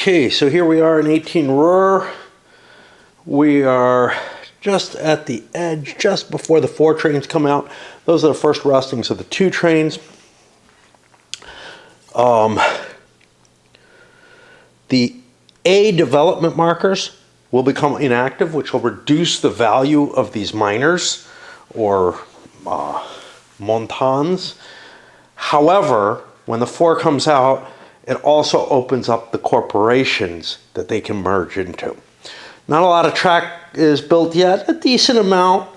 Okay, so here we are in 18 Ruhr. We are just at the edge, just before the 4 trains come out. Those are the first rustings of the 2 trains. The A development markers will become inactive, which will reduce the value of these miners or montans. However, when the 4 comes out, it also opens up the corporations that they can merge into. Not a lot of track is built yet, a decent amount.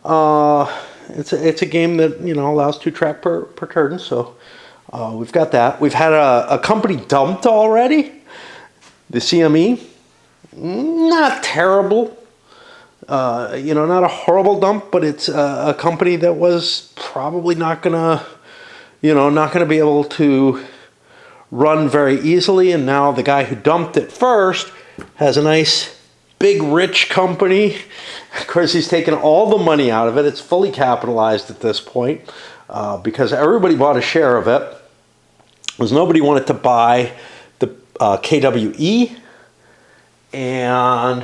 It's a game that allows 2 track per turn, so we've got that. We've had a company dumped already. The CME, not terrible. Not a horrible dump, but it's a company that was probably not gonna be able to run very easily, and now the guy who dumped it first has a nice big rich company. Of course, he's taken all the money out of it. It's fully capitalized at this point because everybody bought a share of it, because nobody wanted to buy the KWE. And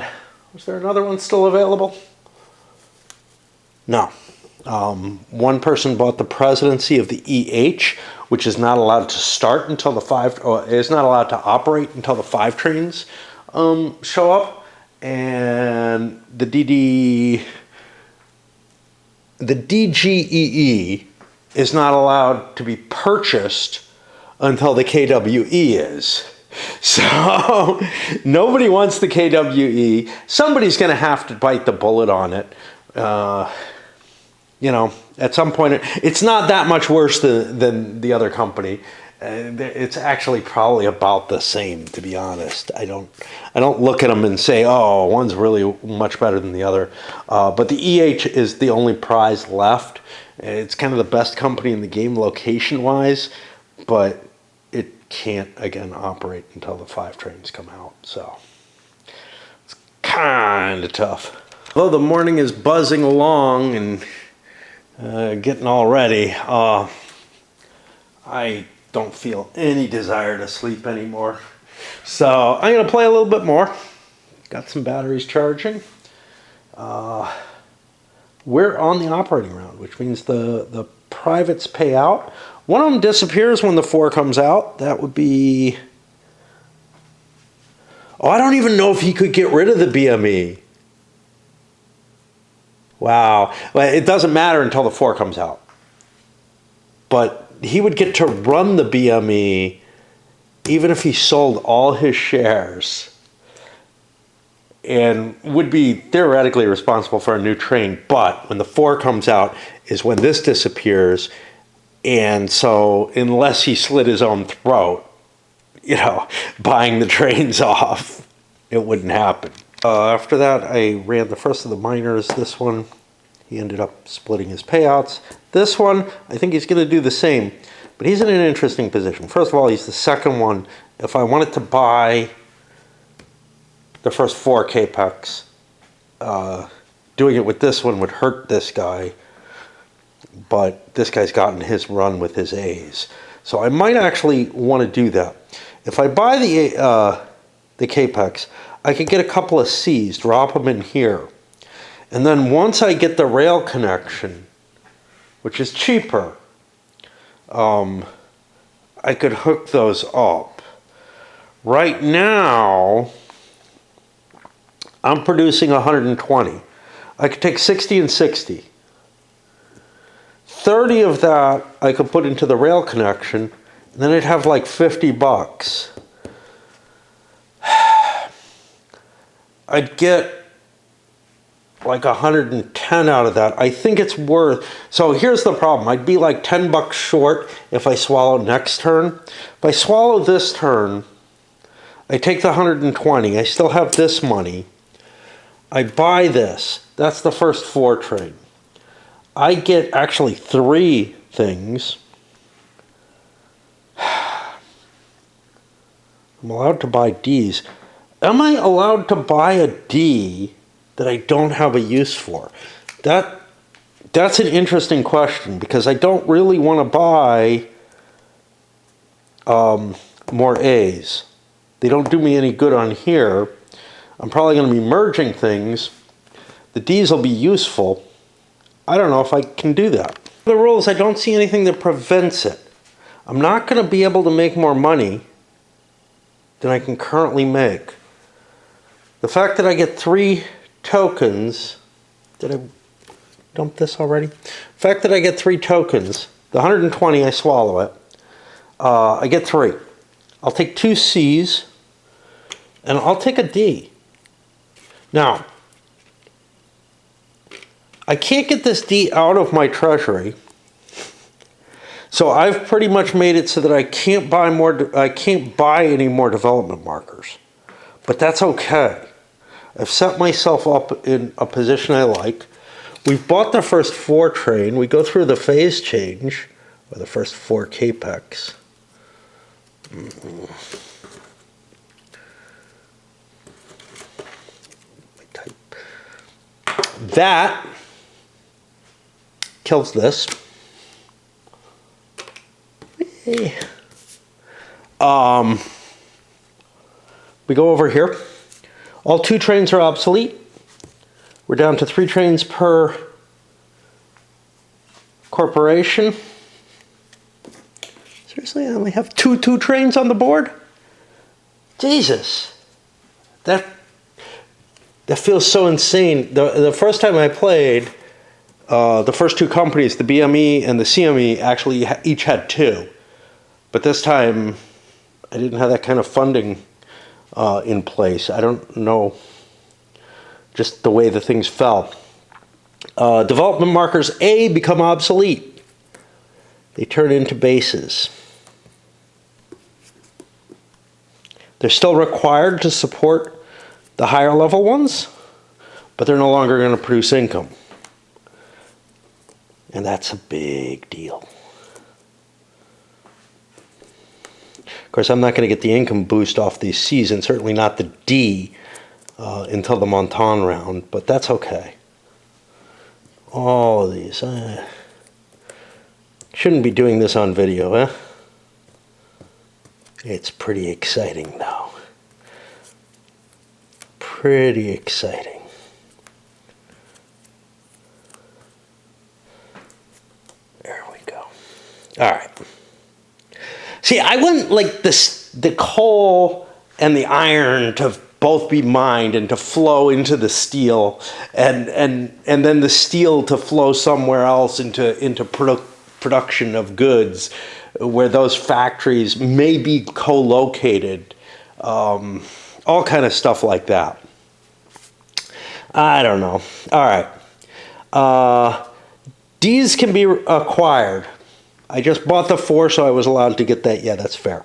was there another one still available? No. One person bought the presidency of the EH, which is not allowed to start until the 5, or is not allowed to operate until the 5 trains show up. And the DGEE is not allowed to be purchased until the KWE is. So nobody wants the KWE. Somebody's going to have to bite the bullet on it. At some point, it's not that much worse than the other company. It's actually probably about the same, to be honest. I don't look at them and say, oh, one's really much better than the other. But the EH is the only prize left. It's kind of the best company in the game location-wise, but it can't, again, operate until the 5 trains come out. So it's kind of tough. Although the morning is buzzing along and getting all ready, I don't feel any desire to sleep anymore. So I'm going to play a little bit more. Got some batteries charging. We're on the operating round, which means the privates pay out. One of them disappears when the 4 comes out. That would be... Oh, I don't even know if he could get rid of the BME. Wow. Well, it doesn't matter until the 4 comes out. But he would get to run the BME even if he sold all his shares, and would be theoretically responsible for a new train. But when the 4 comes out is when this disappears. And so unless he slit his own throat, buying the trains off, it wouldn't happen. After that, I ran the first of the miners. This one, he ended up splitting his payouts. This one, I think he's going to do the same. But he's in an interesting position. First of all, he's the second one. If I wanted to buy the first 4 Capex, doing it with this one would hurt this guy. But this guy's gotten his run with his A's. So I might actually want to do that. If I buy the Capex, I could get a couple of C's, drop them in here. And then once I get the rail connection, which is cheaper, I could hook those up. Right now, I'm producing 120. I could take 60 and 60. 30 of that I could put into the rail connection, and then I'd have like $50. I'd get like 110 out of that. I think it's worth. So here's the problem. I'd be like $10 short if I swallow next turn. If I swallow this turn, I take the 120. I still have this money. I buy this. That's the first 4 trade. I get actually 3 things. I'm allowed to buy Ds. Am I allowed to buy a D that I don't have a use for? That's an interesting question, because I don't really want to buy more A's. They don't do me any good on here. I'm probably going to be merging things. The Ds will be useful. I don't know if I can do that. The rules, I don't see anything that prevents it. I'm not going to be able to make more money than I can currently make. The fact that I get 3 tokens, did I dump this already? The fact that I get 3 tokens, the 120, I swallow it. I get 3. I'll take 2 Cs, and I'll take a D. Now, I can't get this D out of my treasury, so I've pretty much made it so that I can't buy any more development markers. But that's okay. I've set myself up in a position I like. We've bought the first 4 train. We go through the phase change, or the first 4 capex. That kills this. We go over here. All 2 trains are obsolete. We're down to 3 trains per corporation. Seriously, I only have 2 trains on the board? Jesus. That feels so insane. The first time I played, the first 2 companies, the BME and the CME, actually each had 2. But this time, I didn't have that kind of funding in place. I don't know just the way the things fell. Development markers A become obsolete. They turn into bases. They're still required to support the higher level ones, but they're no longer going to produce income. And that's a big deal. Of course, I'm not going to get the income boost off these Cs, and certainly not the D until the Montan round, but that's okay. All of these. Shouldn't be doing this on video, huh? It's pretty exciting, though. Pretty exciting. There we go. All right. See, I wouldn't like the coal and the iron to both be mined and to flow into the steel, and then the steel to flow somewhere else into production of goods, where those factories may be co-located, all kind of stuff like that. I don't know. All right. Ds can be acquired. I just bought the 4, so I was allowed to get that. Yeah, that's fair.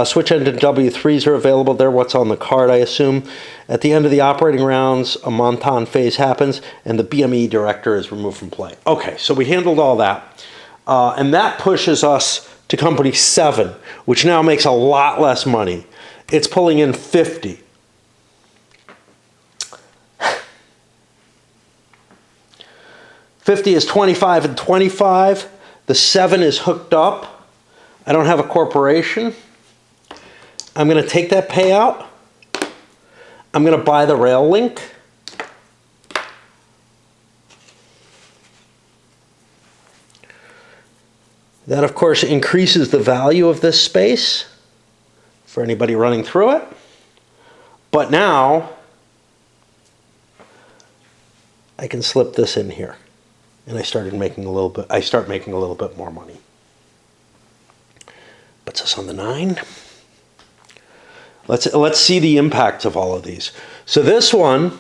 Switch engine W3s are available. They're what's on the card, I assume. At the end of the operating rounds, a Montan phase happens, and the BME director is removed from play. Okay, so we handled all that. And that pushes us to company 7, which now makes a lot less money. It's pulling in 50. $50 is 25 and 25. The 7 is hooked up. I don't have a corporation. I'm going to take that payout. I'm going to buy the rail link. That, of course, increases the value of this space for anybody running through it. But now I can slip this in here. And I start making a little bit more money. Puts us on the 9. Let's see the impact of all of these. So this one,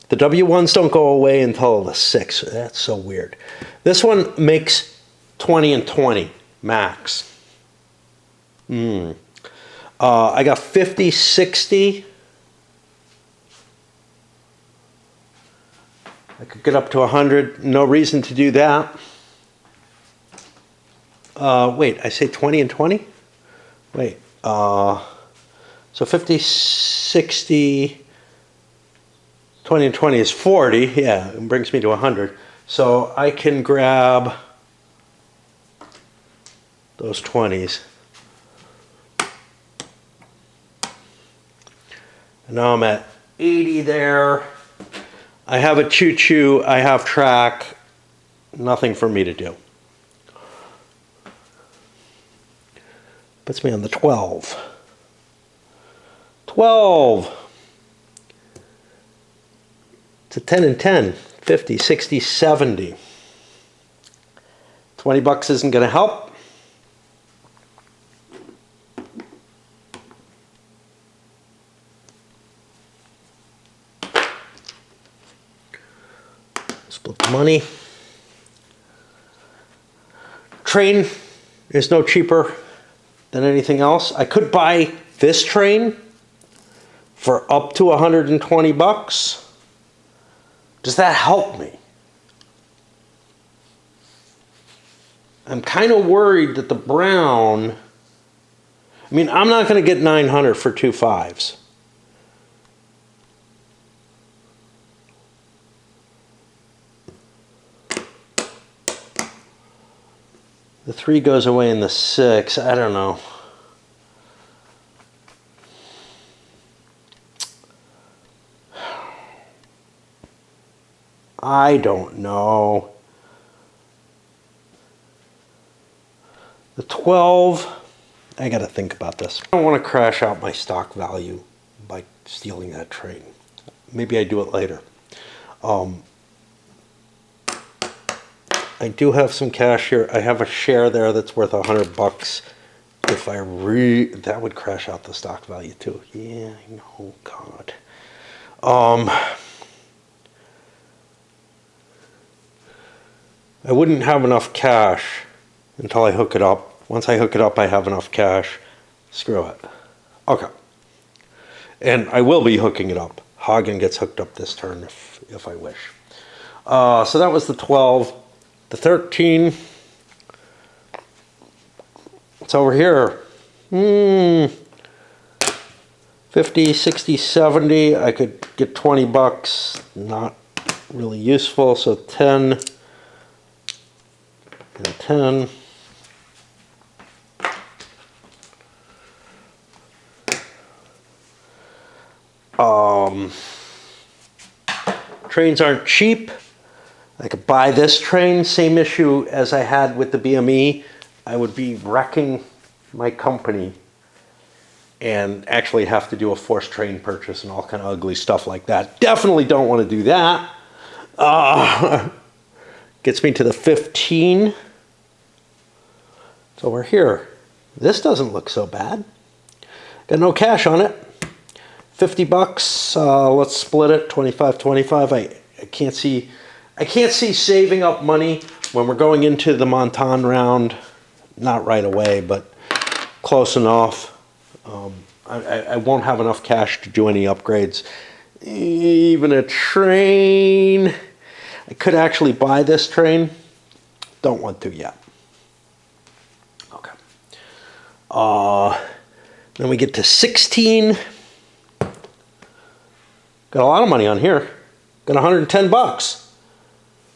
the W1s don't go away until the 6. That's so weird. This one makes 20 and 20 max. I got 50, 60. I could get up to 100. No reason to do that. Wait, I say 20 and 20? Wait. So 50, 60, 20 and 20 is 40. Yeah, it brings me to 100. So I can grab those 20s. And now I'm at 80 there. I have a choo-choo, I have track, nothing for me to do. Puts me on the 12. 12. It's a 10 and 10, 50, 60, 70. 20 bucks isn't going to help. Split the money. Train is no cheaper than anything else. I could buy this train for up to 120 bucks. Does that help me? I'm kind of worried that the brown, I mean, I'm not going to get 900 for 2 5s. The 3 goes away in the 6. I don't know. I don't know. The 12, I got to think about this. I don't want to crash out my stock value by stealing that train. Maybe I do it later. I do have some cash here. I have a share there that's worth 100 bucks. If I that would crash out the stock value too. Yeah, I know, God. I wouldn't have enough cash until I hook it up. Once I hook it up, I have enough cash. Screw it. Okay. And I will be hooking it up. Hagen gets hooked up this turn if I wish. So that was the 12. The 13, it's over here. 50, 60, 70. I could get 20 bucks. Not really useful. So 10 and 10. Trains aren't cheap. I could buy this train, same issue as I had with the BME. I would be wrecking my company and actually have to do a forced train purchase and all kind of ugly stuff like that. Definitely don't want to do that. Gets me to the 15. It's over here. This doesn't look so bad. Got no cash on it. 50 bucks. Let's split it. 25, 25. I can't see saving up money when we're going into the Montan round. Not right away, but close enough. I won't have enough cash to do any upgrades. Even a train. I could actually buy this train. Don't want to yet. Okay. Then we get to 16. Got a lot of money on here. Got 110 bucks.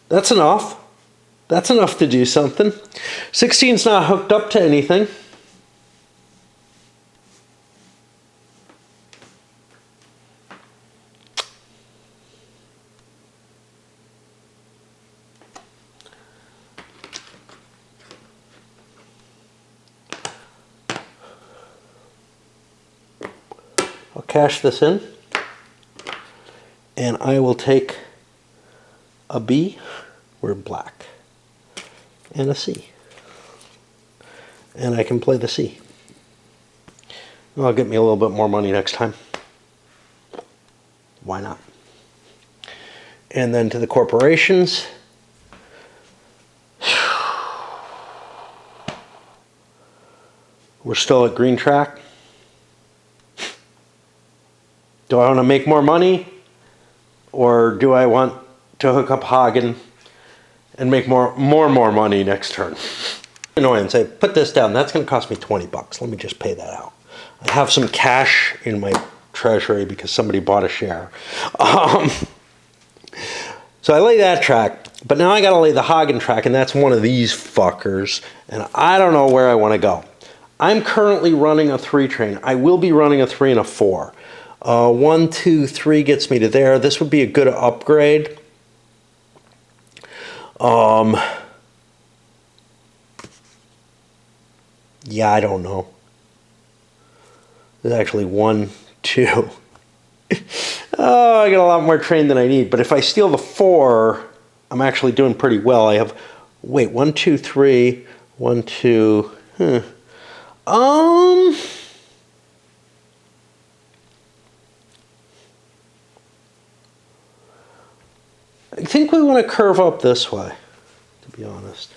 That's enough. That's enough to do something. 16's not hooked up to anything. I'll cash this in. And I will take a B, we're black, and a C. And I can play the C. That'll get me a little bit more money next time. Why not? And then to the corporations. We're still at green track. Do I want to make more money? Or do I want to hook up Hagen and make more money next turn? And say, put this down. That's going to cost me 20 bucks. Let me just pay that out. I have some cash in my treasury because somebody bought a share. So I lay that track, but now I got to lay the Hagen track, and that's one of these fuckers, and I don't know where I want to go. I'm currently running a 3 train. I will be running a 3 and a 4. 1, 2, 3 gets me to there. This would be a good upgrade. Yeah, I don't know. There's actually 1, 2. Oh, I got a lot more train than I need. But if I steal the 4, I'm actually doing pretty well. I have, wait, 1, 2, 3, 1, 2. I think we want to curve up this way, to be honest.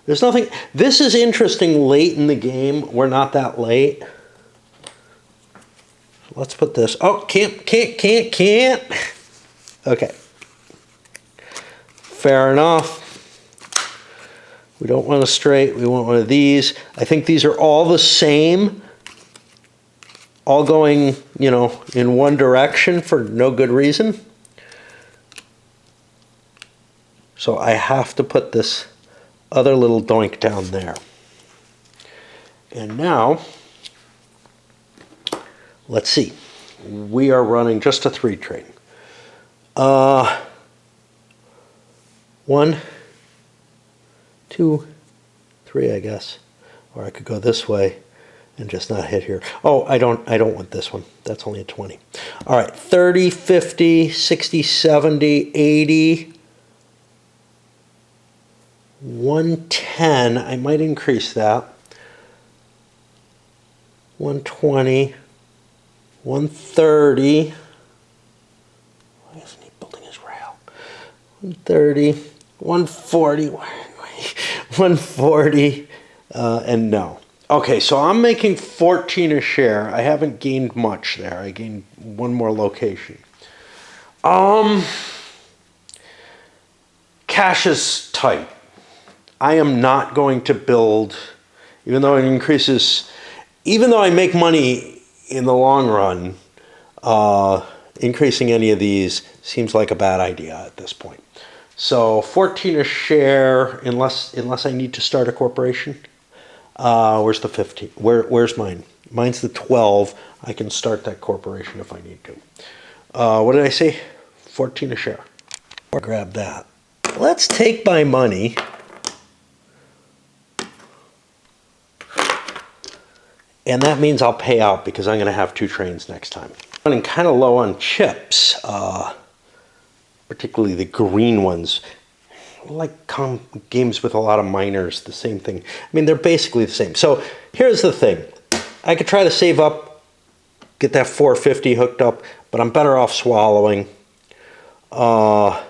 There's nothing, this is interesting late in the game. We're not that late. Let's put this, oh, can't. Okay. Fair enough. We don't want a straight, we want one of these. I think these are all the same, all going, you know, in one direction for no good reason. So I have to put this other little doink down there. And now, let's see. We are running just a 3 train. 1, 2, 3, I guess. Or I could go this way and just not hit here. Oh, I don't want this one. That's only a 20. All right, 30, 50, 60, 70, 80, 110. I might increase that. 120, 130. Why isn't he building his rail? 130, 140, 140, and no. Okay, so I'm making 14 a share. I haven't gained much there. I gained 1 more location. Cash is tight. I am not going to build, even though it increases, even though I make money in the long run, increasing any of these seems like a bad idea at this point. So 14 a share, unless I need to start a corporation. Where's the 15? Where's mine? Mine's the 12. I can start that corporation if I need to. What did I say? 14 a share. Or grab that. Let's take my money. And that means I'll pay out because I'm going to have 2 trains next time. I'm running kind of low on chips, particularly the green ones. I like games with a lot of miners, the same thing. I mean, they're basically the same. So here's the thing. I could try to save up, get that 450 hooked up, but I'm better off swallowing. Let's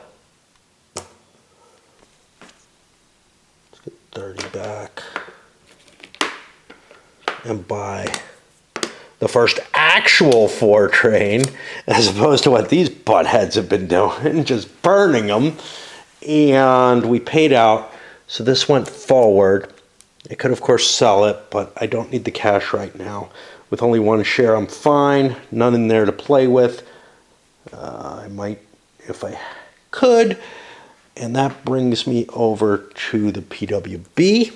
get 30 back. And buy the first actual 4 train, as opposed to what these buttheads have been doing, just burning them. And we paid out, so this went forward. I could, of course, sell it, but I don't need the cash right now. With only 1 share, I'm fine. None in there to play with. I might, if I could. And that brings me over to the PWB,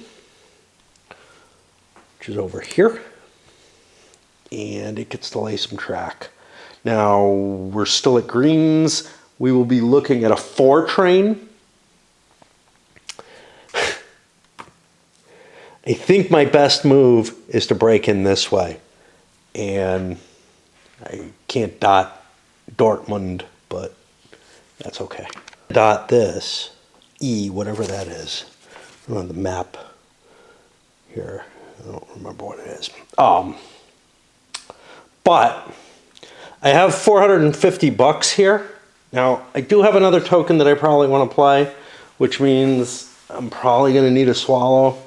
which is over here, and it gets to lay some track. Now, we're still at greens. We will be looking at a 4 train. I think my best move is to break in this way. And I can't dot Dortmund, but that's okay. Dot this, E, whatever that is, on the map here. I don't remember what it is. But I have 450 bucks here. Now, I do have another token that I probably want to play, which means I'm probably going to need a swallow.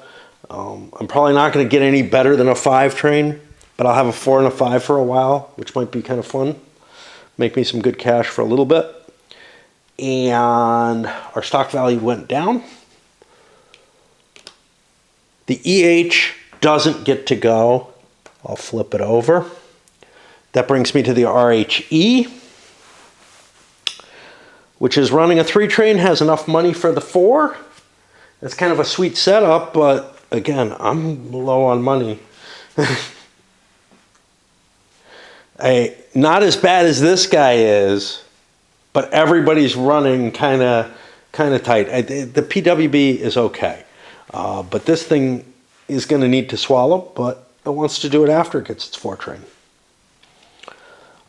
I'm probably not going to get any better than a 5 train, but I'll have a 4 and a 5 for a while, which might be kind of fun. Make me some good cash for a little bit. And our stock value went down. The EH doesn't get to go. I'll flip it over. That brings me to the RHE, which is running a 3 train, has enough money for the 4. It's kind of a sweet setup, but again, I'm low on money. Not as bad as this guy is, but everybody's running kind of tight. The PWB is okay, but this thing is going to need to swallow, but it wants to do it after it gets its 4 train.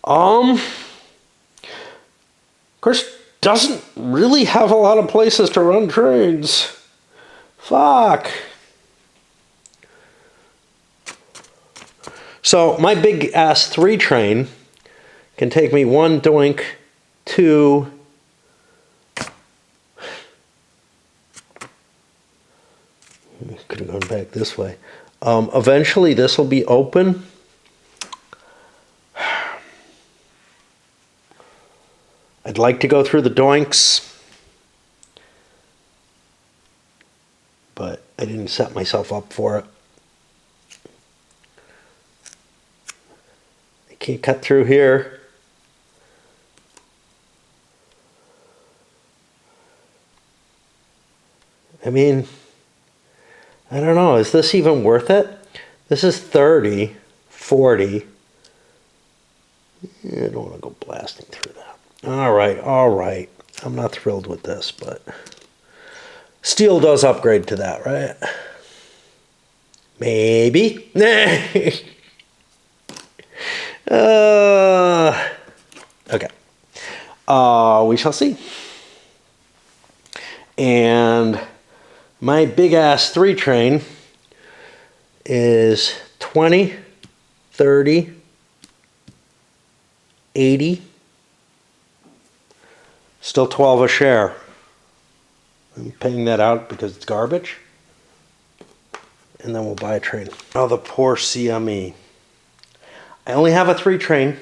Of course, doesn't really have a lot of places to run trains. Fuck. So my big ass 3 train can take me 1 doink, 2. Could have gone back this way. Eventually this will be open. I'd like to go through the doinks, but I didn't set myself up for it. I can't cut through here. I mean, I don't know. Is this even worth it? This is 30, 40. I don't want to go blasting through that. All right. I'm not thrilled with this, but steel does upgrade to that, right? Maybe. Okay. We shall see. And my big ass 3 train is 20, 30, 80. Still 12 a share. I'm paying that out because it's garbage. And then we'll buy a train. Oh, the poor CME. I only have a 3 train.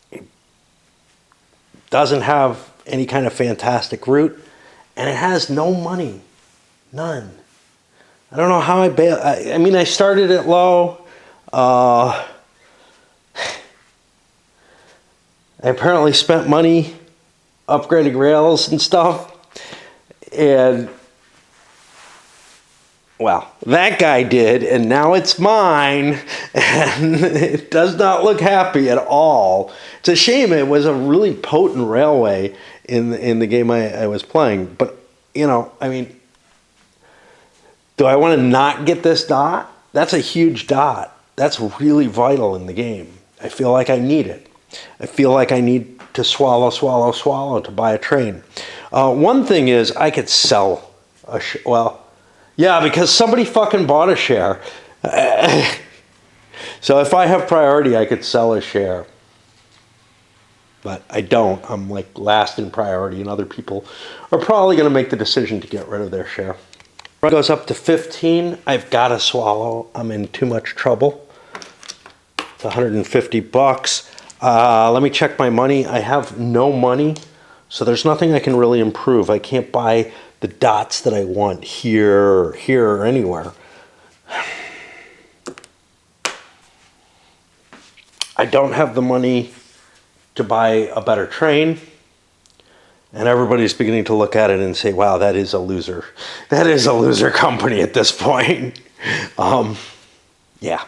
It doesn't have any kind of fantastic route. And it has no money. None. I don't know how I bail. I mean, I started it low. I apparently spent money upgrading rails and stuff. And, well, that guy did, and now it's mine. And it does not look happy at all. It's a shame. It was a really potent railway in the game I was playing. But, you know, I mean, do I want to not get this dot? That's a huge dot. That's really vital in the game. I feel like I need it. I feel like I need to swallow to buy a train. One thing is I could sell a well, yeah, because somebody fucking bought a share. So if I have priority, I could sell a share. But I don't. I'm like last in priority, and other people are probably going to make the decision to get rid of their share. When it goes up to 15, I've got to swallow. I'm in too much trouble. It's $150. Let me check my money. I have no money, so there's nothing I can really improve. I can't buy the dots that I want here, or anywhere. I don't have the money to buy a better train, and everybody's beginning to look at it and say, wow, that is a loser. That is a loser company at this point. Yeah.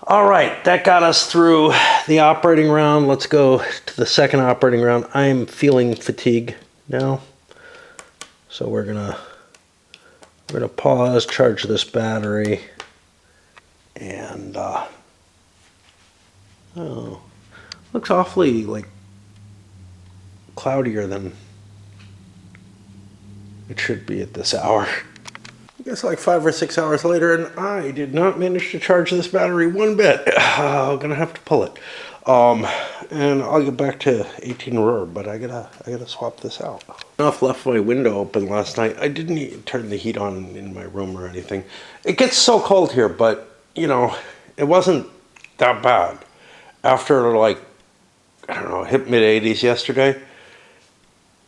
All right, that got us through the operating round. Let's go to the second operating round. I'm feeling fatigue now, so we're gonna pause, charge this battery, and oh, looks awfully like cloudier than it should be at this hour. I guess like 5 or 6 hours later, and I did not manage to charge this battery one bit. I'm gonna have to pull it, and I'll get back to 18 Aurora, but I gotta swap this out. Enough left my window open last night. I didn't even turn the heat on in my room or anything. It gets so cold here, but you know, it wasn't that bad. After like, I don't know, hit mid-80s yesterday,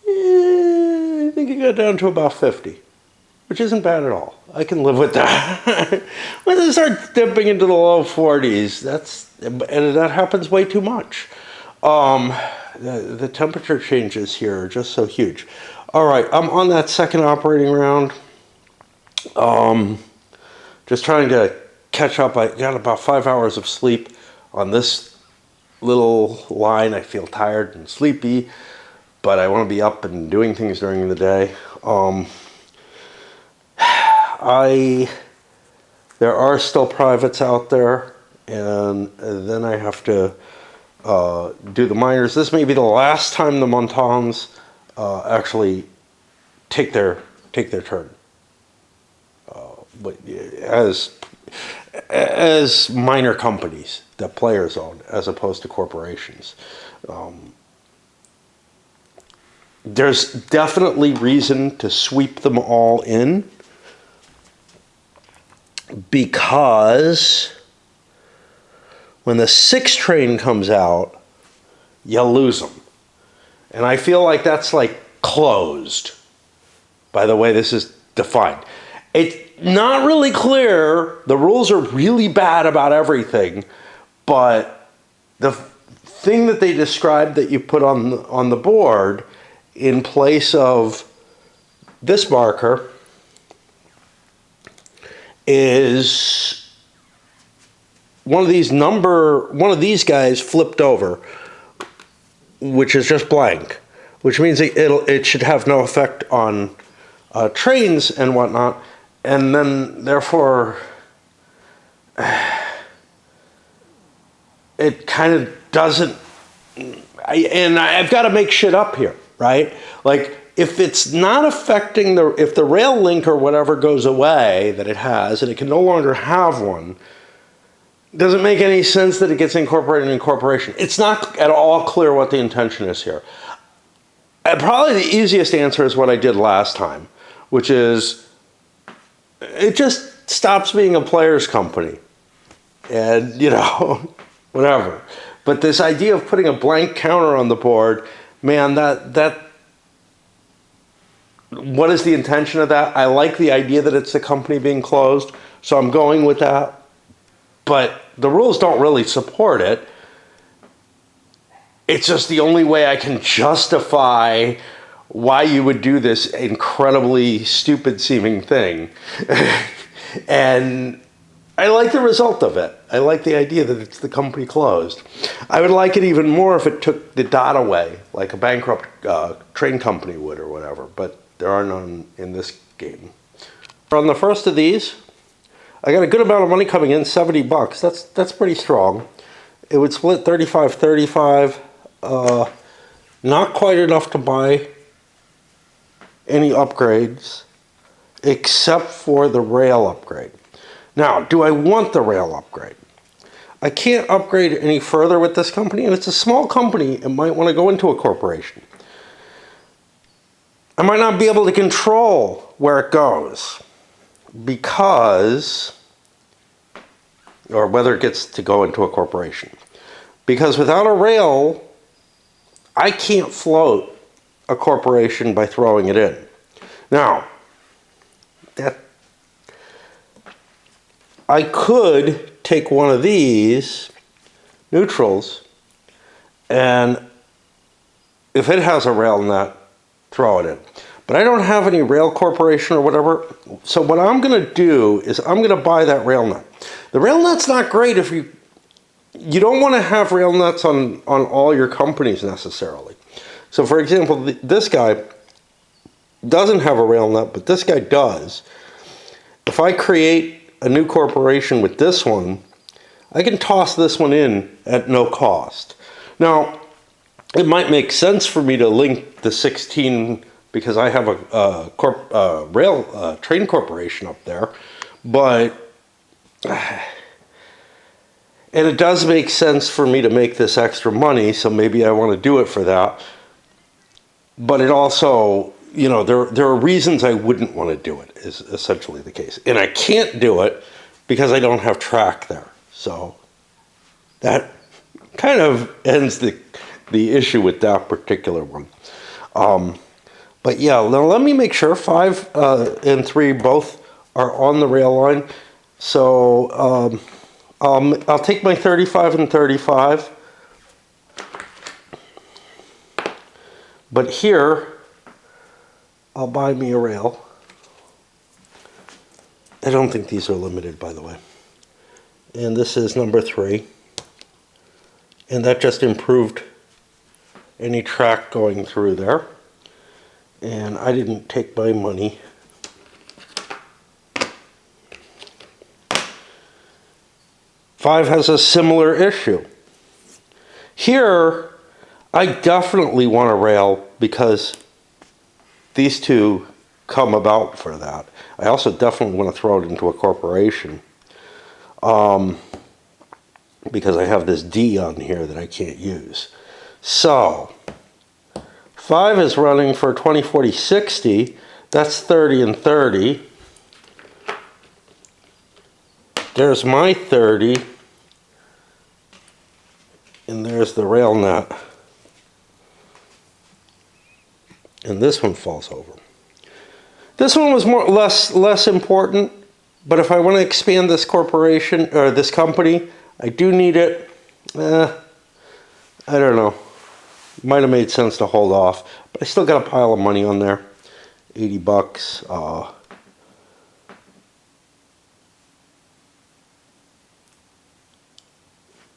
I think it got down to about 50. Which isn't bad at all. I can live with that. When it starts dipping into the low 40s, and that happens way too much. The temperature changes here are just so huge. All right, I'm on that second operating round. just trying to catch up. I got about 5 hours of sleep on this little line. I feel tired and sleepy, but I want to be up and doing things during the day. There are still privates out there, and then I have to do the minors. This may be the last time the Montans actually take their turn. But as minor companies that players own, as opposed to corporations. There's definitely reason to sweep them all in, because when the 6 train comes out, you lose them. And I feel like that's like closed by the way this is defined. It's not really clear. The rules are really bad about everything, but the thing that they described that you put on the board in place of this marker is one of these guys flipped over, which is just blank, which means it should have no effect on trains and whatnot, and then therefore it kind of doesn't. I've got to make shit up here, right? Like, if it's not affecting if the rail link or whatever goes away that it has, and it can no longer have one, does it make any sense that it gets incorporated in corporation? It's not at all clear what the intention is here. Probably the easiest answer is what I did last time, which is it just stops being a player's company. And, whatever. But this idea of putting a blank counter on the board, man, that what is the intention of that? I like the idea that it's the company being closed, so I'm going with that. But the rules don't really support it. It's just the only way I can justify why you would do this incredibly stupid seeming thing. And I like the result of it. I like the idea that it's the company closed. I would like it even more if it took the dot away, like a bankrupt train company would or whatever, but there are none in this game. On the first of these, I got a good amount of money coming in, $70. That's pretty strong. It would split 35-35. Not quite enough to buy any upgrades, except for the rail upgrade. Now, do I want the rail upgrade? I can't upgrade any further with this company, and it's a small company. It might want to go into a corporation. I might not be able to control where it goes, or whether it gets to go into a corporation. Because without a rail, I can't float a corporation by throwing it in. Now, I could take one of these neutrals, and if it has a rail nut, throw it in. But I don't have any rail corporation or whatever, so what I'm going to do is I'm going to buy that rail nut. The rail nut's not great if you don't want to have rail nuts on all your companies necessarily. So for example, this guy doesn't have a rail nut, but this guy does. If I create a new corporation with this one, I can toss this one in at no cost. Now, it might make sense for me to link the 16 because I have a rail train corporation up there, but and it does make sense for me to make this extra money, so maybe I want to do it for that. But it also, there are reasons I wouldn't want to do it, is essentially the case. And I can't do it because I don't have track there. So that kind of ends the issue with that particular one. But yeah, now let me make sure 5 and 3 both are on the rail line. So I'll take my 35 and 35. But here, I'll buy me a rail. I don't think these are limited, by the way. And this is number 3. And that just improved any track going through there. And I didn't take my money. Five has a similar issue. Here, I definitely want a rail because these two come about for that. I also definitely want to throw it into a corporation because I have this D on here that I can't use. So, 5 is running for 20/40/60. That's 30 and 30. There's my 30. And there's the rail nut. And this one falls over. This one was less important, but if I want to expand this corporation or this company, I do need it. I don't know. Might have made sense to hold off, but I still got a pile of money on there. $80.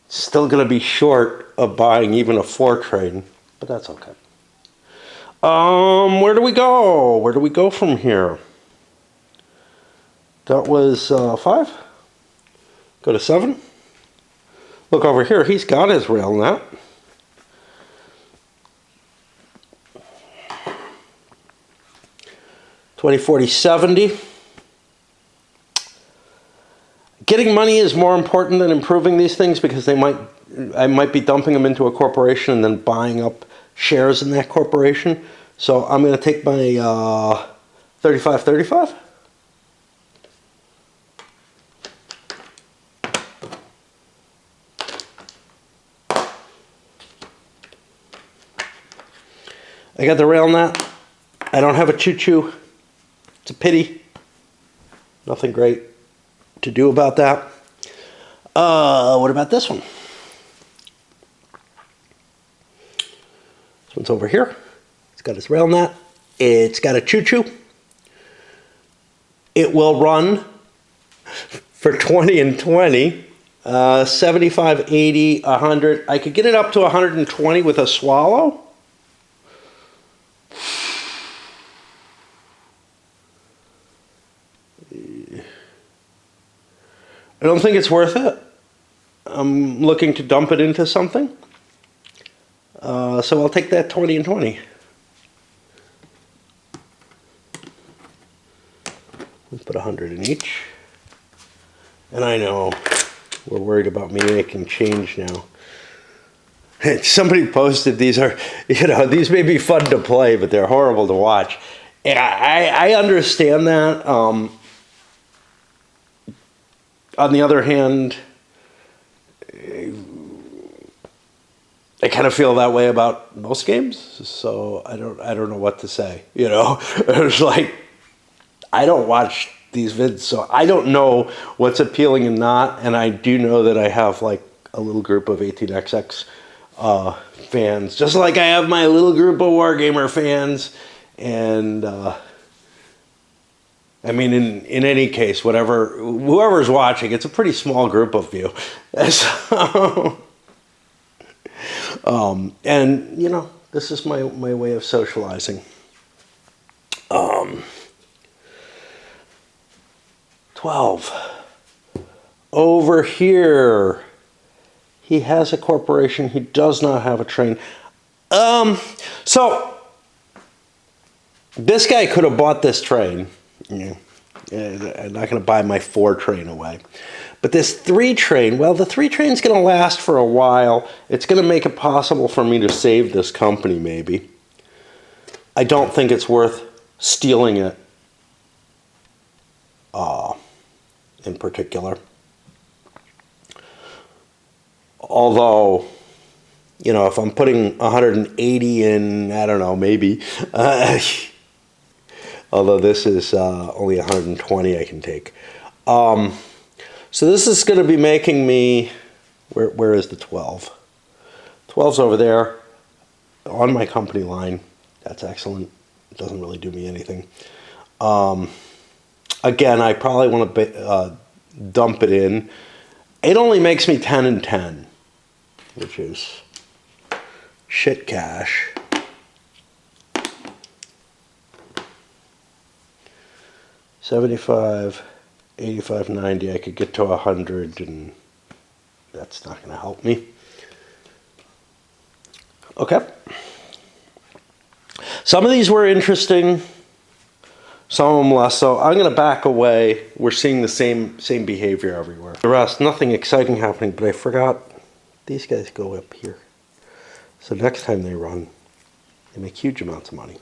Still going to be short of buying even a 4 train, but that's okay. Where do we go? Where do we go from here? That was 5. Go to 7. Look over here. He's got his rail nut. $20, $40, $70. Getting money is more important than improving these things because I might be dumping them into a corporation and then buying up shares in that corporation. So I'm going to take my 35/35. I got the rail nut. I don't have a choo-choo. It's a pity. Nothing great to do about that. What about this one? This one's over here. It's got its rail nut. It's got a choo-choo. It will run for 20 and 20. 75, 80, 100. I could get it up to 120 with a swallow. I don't think it's worth it. I'm looking to dump it into something. So I'll take that 20 and 20. We'll put 100 in each. And I know we're worried about me making change now. Somebody posted these these may be fun to play, but they're horrible to watch. And I understand that. On the other hand, I kind of feel that way about most games, so I don't know what to say. It's like I don't watch these vids, so I don't know what's appealing and not. And I do know that I have like a little group of 18xx fans, just like I have my little group of Wargamer fans. And I mean, in any case, whoever's watching, it's a pretty small group of you. So, and this is my way of socializing. 12. Over here, he has a corporation. He does not have a train. So this guy could have bought this train. Yeah. I'm not going to buy my 4 train away. But this 3 train, well, the 3 train's going to last for a while. It's going to make it possible for me to save this company, maybe. I don't think it's worth stealing it in particular. Although, if I'm putting 180 in, I don't know, maybe. Although this is only 120 I can take. So this is going to be making me, where is the 12? 12's over there on my company line. That's excellent. It doesn't really do me anything. I again, I probably want to dump it in. It only makes me 10 and 10, which is shit cash. $75, $85, $90. I could get to $100, and that's not going to help me. Okay. Some of these were interesting, some of them less so. I'm going to back away. We're seeing the same behavior everywhere. The rest, nothing exciting happening, but I forgot these guys go up here. So next time they run, they make huge amounts of money.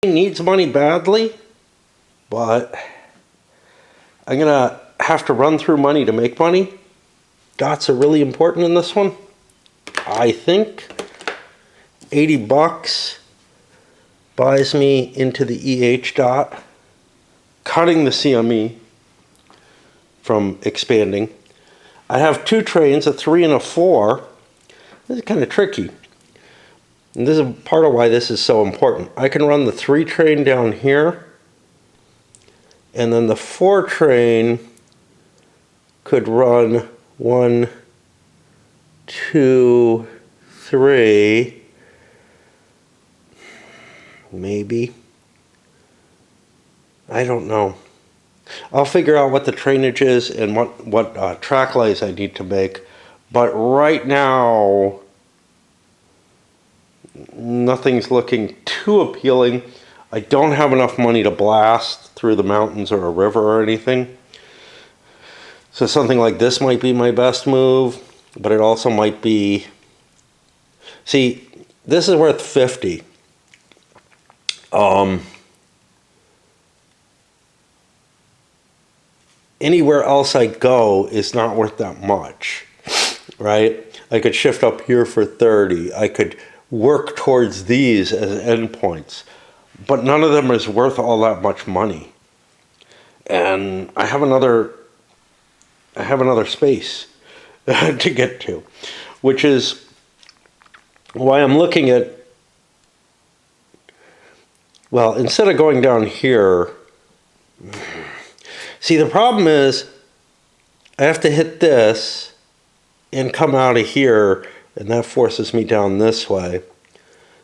Needs money badly, but I'm going to have to run through money to make money. Dots are really important in this one. I think 80 bucks buys me into the EH dot, cutting the CME from expanding. I have two trains, a 3 and a 4. This is kind of tricky. And this is part of why this is so important. I can run the 3 train down here, and then the 4 train could run 1, 2, 3, maybe. I don't know. I'll figure out what the trainage is and what track lays I need to make. But right now, nothing's looking too appealing. I don't have enough money to blast through the mountains or a river or anything. So something like this might be my best move, but it also might be... See, this is worth 50. Anywhere else I go is not worth that much, right? I could shift up here for 30. I could work towards these as endpoints, but none of them is worth all that much money. And I have another space to get to, which is why I'm looking at, well, instead of going down here, see, the problem is I have to hit this and come out of here, and that forces me down this way.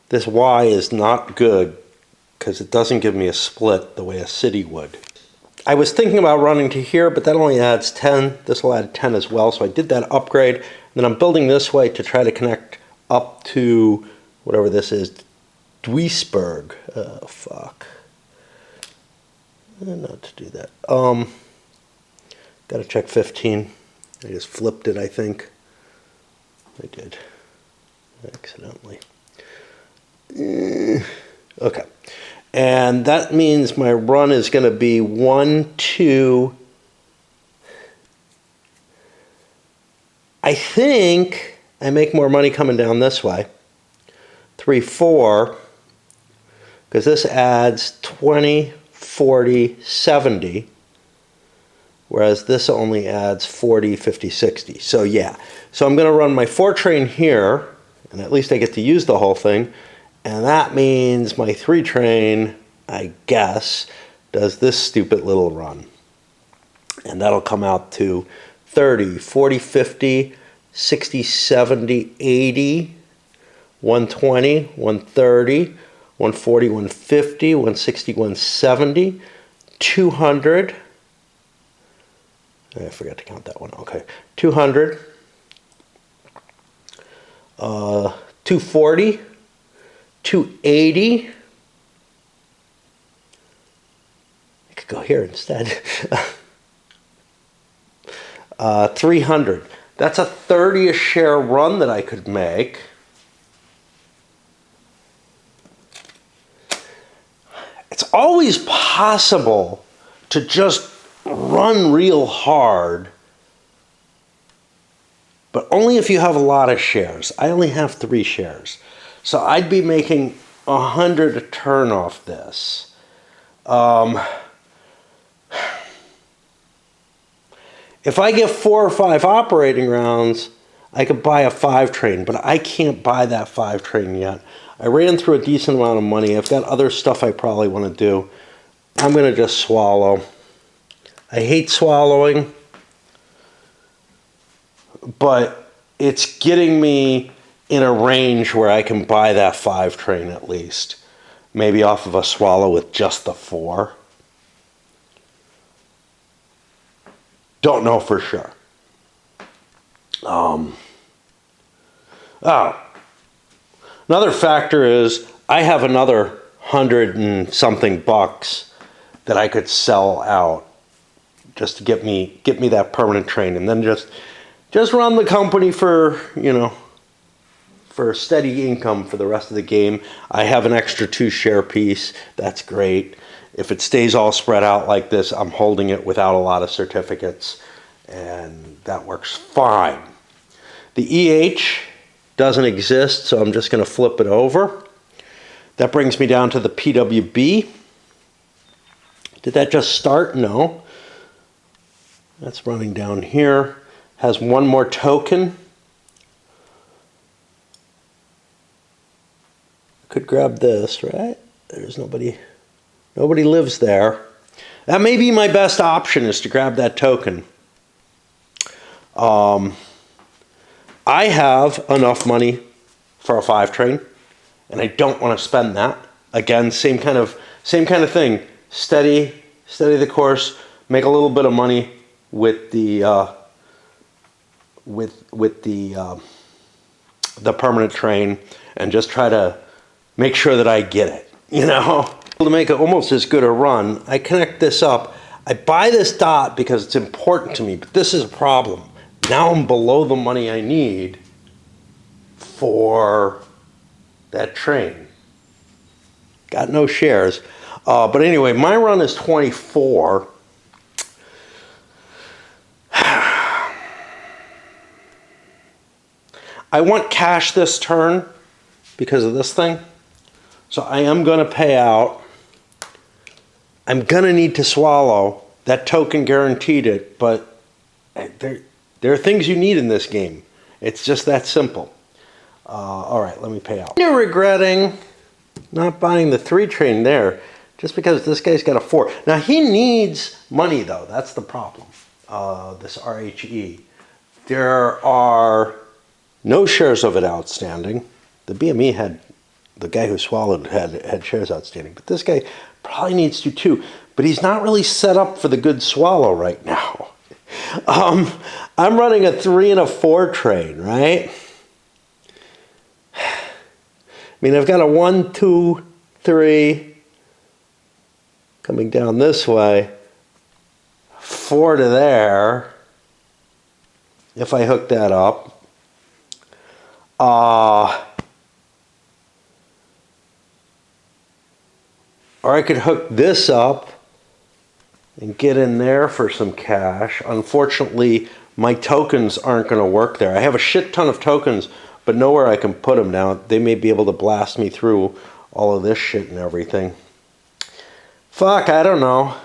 This Y is not good because it doesn't give me a split the way a city would. I was thinking about running to here, but that only adds 10. This will add 10 as well, so I did that upgrade. And then I'm building this way to try to connect up to whatever this is, Duisburg. Oh, fuck. Not to do that. Gotta check 15. I just flipped it, I think. I did. Accidentally. Okay. And that means my run is going to be 1, 2. I think I make more money coming down this way. 3, 4. Because this adds 20, 40, 70. Whereas this only adds 40, 50, 60. So yeah. So I'm going to run my 4 train here. And at least I get to use the whole thing. And that means my 3 train, I guess, does this stupid little run. And that'll come out to 30, 40, 50, 60, 70, 80, 120, 130, 140, 150, 160, 170, 200. I forgot to count that one. Okay. 200, 240, 280. I could go here instead. 300. That's a 30 a share run that I could make. It's always possible to just run real hard, but only if you have a lot of shares. I only have 3 shares. So I'd be making 100 a turn off this. If I get 4 or 5 operating rounds, I could buy a 5 train, but I can't buy that 5 train yet. I ran through a decent amount of money. I've got other stuff I probably want to do. I'm going to just swallow. I hate swallowing, but it's getting me in a range where I can buy that 5 train at least. Maybe off of a swallow with just the 4. Don't know for sure. Another factor is I have another 100 and something bucks that I could sell out just to get me that permanent train, and then just run the company for, you know, for steady income for the rest of the game. I have an extra 2 share piece. That's great. If it stays all spread out like this, I'm holding it without a lot of certificates, and that works fine. The EH doesn't exist, so I'm just going to flip it over. That brings me down to the PWB. Did that just start? No. That's running down here. Has one more token. Could grab this, right? There's nobody lives there. That may be my best option, is to grab that token. I have enough money for a 5 train, and I don't want to spend that. Again, same kind of thing. Steady the course. Make a little bit of money with the permanent train, and just try to make sure that I get it. You know, to make it almost as good a run, I connect this up. I buy this dot because it's important to me, but this is a problem. Now I'm below the money I need for that train. Got no shares. But anyway, my run is 24. I want cash this turn because of this thing. So I am going to pay out. I'm going to need to swallow. That token guaranteed it, but there are things you need in this game. It's just that simple. All right, let me pay out. You're regretting not buying the 3 train there just because this guy's got a 4. Now, he needs money, though. That's the problem, this RHE. There are no shares of it outstanding. The BME had, the guy who swallowed had shares outstanding, but this guy probably needs to too. But he's not really set up for the good swallow right now. I'm running a 3 and a 4 train, right? I mean, I've got a 1, 2, 3 coming down this way, 4 to there, if I hook that up. Or I could hook this up and get in there for some cash. Unfortunately, my tokens aren't going to work there. I have a shit ton of tokens, but nowhere I can put them now. They may be able to blast me through all of this shit and everything. Fuck, I don't know.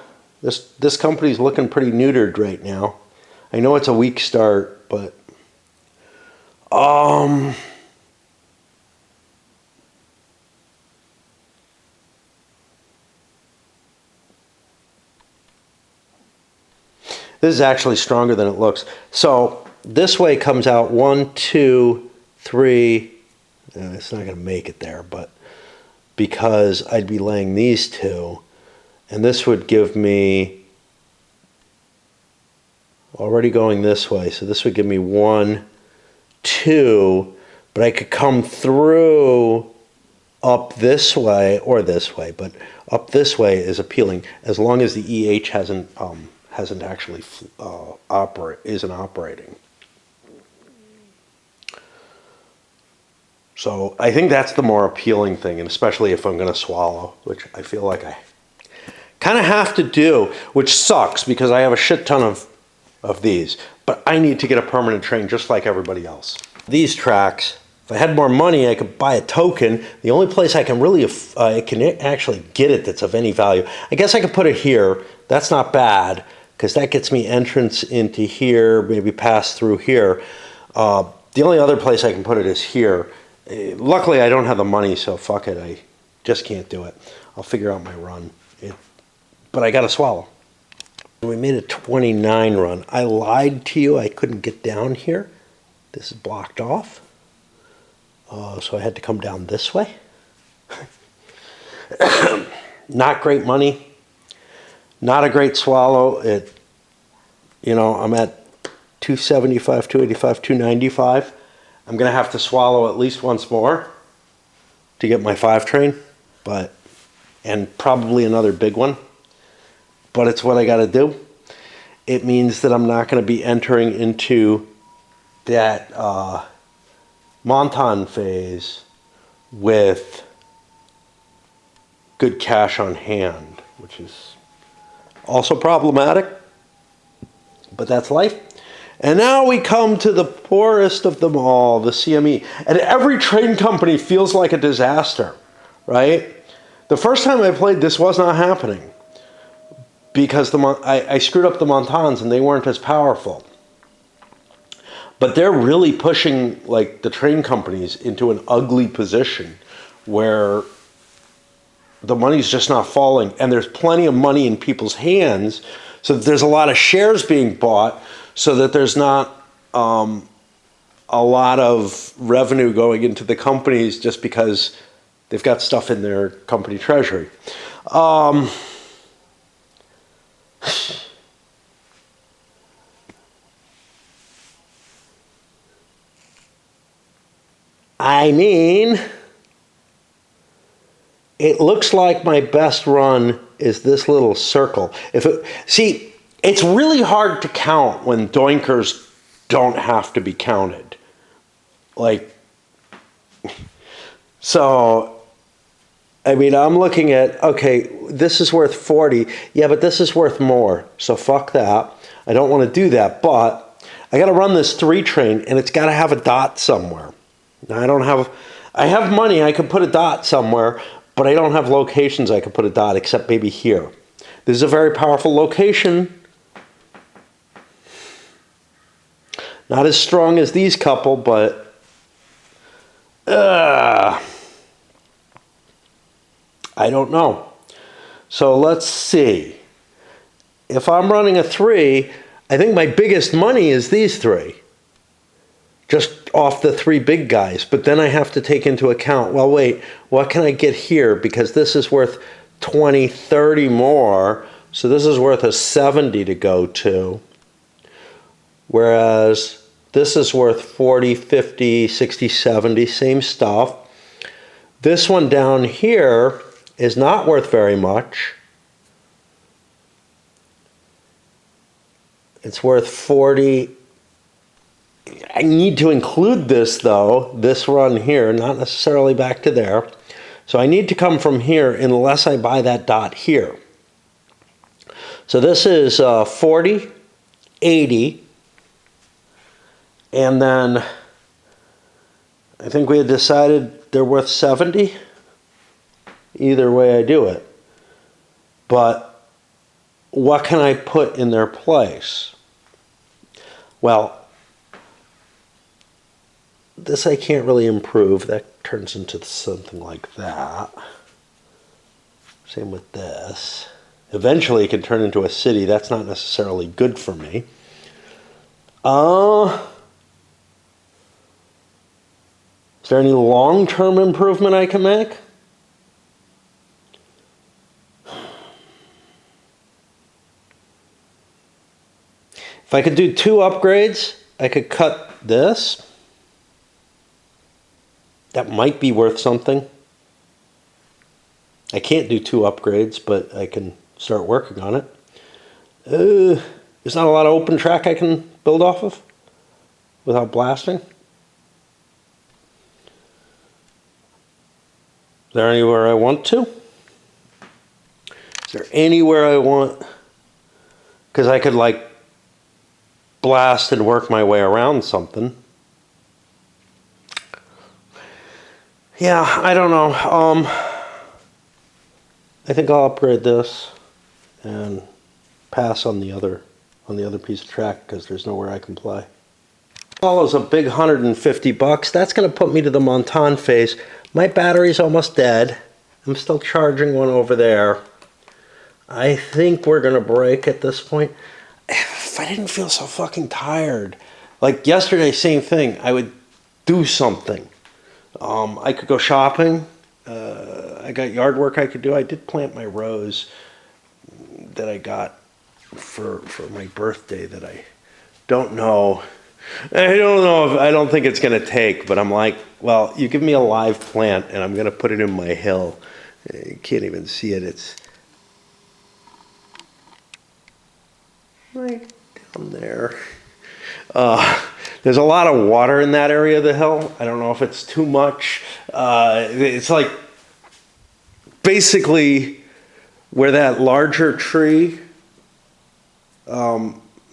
This company's looking pretty neutered right now. I know it's a weak start, but this is actually stronger than it looks. So this way comes out 1, 2, 3. It's not going to make it there, but because I'd be laying these 2, and this would give me, already going this way, so this would give me 1, 2, but I could come through up this way or this way, but up this way is appealing as long as the EH hasn't actually isn't operating. So I think that's the more appealing thing, and especially if I'm going to swallow, which I feel like I kind of have to do, which sucks because I have a shit ton of these, but I need to get a permanent train just like everybody else. These tracks, if I had more money, I could buy a token. The only place I can really actually get it that's of any value, I guess I could put it here. That's not bad, because that gets me entrance into here, maybe pass through here. The only other place I can put it is here. Luckily, I don't have the money, so fuck it. I just can't do it. I'll figure out my run. But I got to swallow. We made a 29 run. I lied to you. I couldn't get down here. This is blocked off. So I had to come down this way. Not great money. Not a great swallow. I'm at 275, 285, 295. I'm going to have to swallow at least once more to get my 5 train, and probably another big one. But it's what I got to do. It means that I'm not going to be entering into that Montan phase with good cash on hand, which is also problematic, but that's life. And now we come to the poorest of them all, the CME. And every train company feels like a disaster, right? The first time I played, this was not happening because I screwed up the Montans and they weren't as powerful. But they're really pushing like the train companies into an ugly position where the money's just not falling, and there's plenty of money in people's hands, so that there's a lot of shares being bought, so that there's not a lot of revenue going into the companies just because they've got stuff in their company treasury. I mean, it looks like my best run is this little circle. See, it's really hard to count when doinkers don't have to be counted. So, I mean, I'm looking at, okay, this is worth 40. Yeah, but this is worth more. So fuck that. I don't want to do that, but I got to run this 3 train, and it's got to have a dot somewhere. Now, I have money. I could put a dot somewhere, but I don't have locations I could put a dot except maybe here. This is a very powerful location. Not as strong as these couple, but I don't know. So let's see. If I'm running a 3, I think my biggest money is these 3. Just off the 3 big guys. But then I have to take into account, well, wait, what can I get here? Because this is worth 20, 30 more. So this is worth a 70 to go to. Whereas this is worth 40, 50, 60, 70, same stuff. This one down here is not worth very much. It's worth 40. I need to include this, though, this run here, not necessarily back to there. So I need to come from here unless I buy that dot here. So this is 40, 80, and then I think we had decided they're worth 70. Either way I do it. But what can I put in their place? Well, this I can't really improve. That turns into something like that. Same with this. Eventually it can turn into a city. That's not necessarily good for me. Is there any long-term improvement I can make? If I could do 2 upgrades, I could cut this. That might be worth something. I can't do 2 upgrades, but I can start working on it. There's not a lot of open track I can build off of without blasting. Is there anywhere I want to? Is there anywhere I want? Because I could like blast and work my way around something. Yeah, I don't know. I think I'll upgrade this and pass on the other piece of track because there's nowhere I can play. Follows a big $150. That's going to put me to the Montan phase. My battery's almost dead. I'm still charging one over there. I think we're going to break at this point. If I didn't feel so fucking tired, like yesterday, same thing. I would do something. I could go shopping. I got yard work I could do. I did plant my rose that I got for my birthday that I don't know. I don't think it's going to take, but I'm like, well, you give me a live plant and I'm going to put it in my hill. You can't even see it. It's right down there. There's a lot of water in that area of the hill. I don't know if it's too much. It's like basically where that larger tree,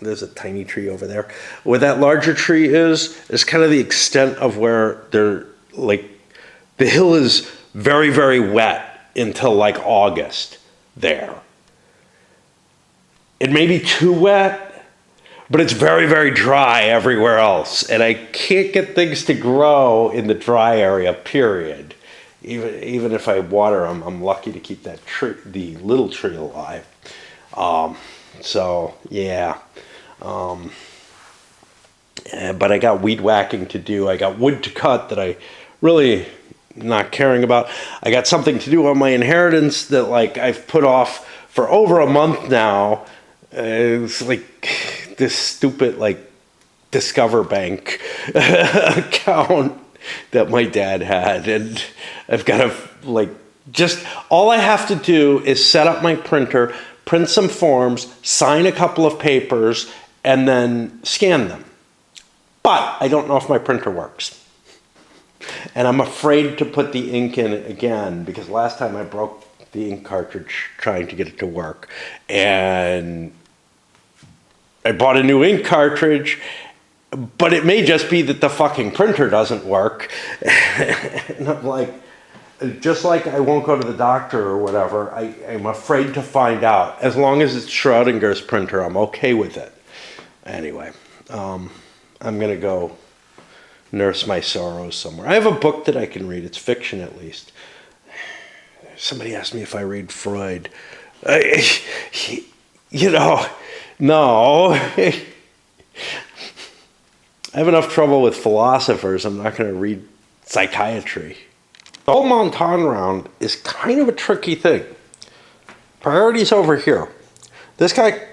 there's a tiny tree over there. Where that larger tree is kind of the extent of where the hill is very, very wet until like August there. It may be too wet, but it's very, very dry everywhere else. And I can't get things to grow in the dry area, period. Even if I water them, I'm lucky to keep that tree, the little tree alive. So, yeah. But I got weed whacking to do. I got wood to cut that I really not caring about. I got something to do on my inheritance that like I've put off for over a month now. It's like this stupid like Discover Bank account that my dad had, and I've got to like just all I have to do is set up my printer, print some forms, sign a couple of papers, and then scan them. But I don't know if my printer works. And I'm afraid to put the ink in it again because last time I broke the ink cartridge trying to get it to work. And I bought a new ink cartridge, but it may just be that the fucking printer doesn't work. And I'm like, just like I won't go to the doctor or whatever, I'm afraid to find out. As long as it's Schrodinger's printer, I'm okay with it. Anyway, I'm going to go nurse my sorrows somewhere. I have a book that I can read. It's fiction, at least. Somebody asked me if I read Freud. No. I have enough trouble with philosophers. I'm not going to read psychiatry. The whole Montan round is kind of a tricky thing. Priority's over here. This guy,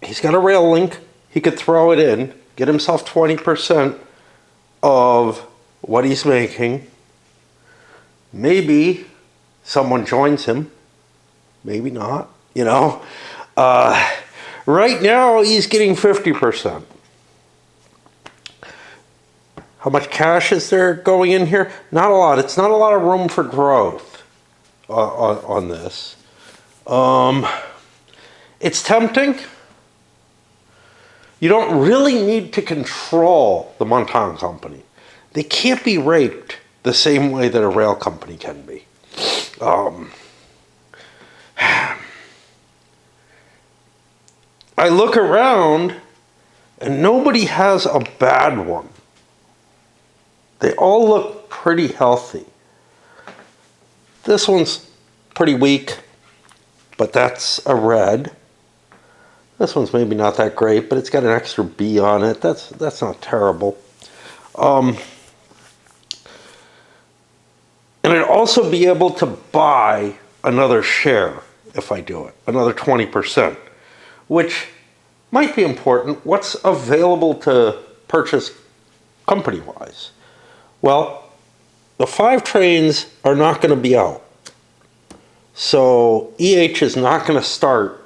he's got a rail link. He could throw it in, get himself 20% of what he's making. Maybe someone joins him. Maybe not, Right now, he's getting 50%. How much cash is there going in here? Not a lot. It's not a lot of room for growth on this. It's tempting. You don't really need to control the Montan company. They can't be raked the same way that a rail company can be. I look around and nobody has a bad one. They all look pretty healthy. This one's pretty weak, but that's a red. This one's maybe not that great, but it's got an extra B on it. That's not terrible. And I'd also be able to buy another share if I do it, another 20%, which might be important. What's available to purchase company-wise? Well, the 5 trains are not going to be out. So EH is not going to start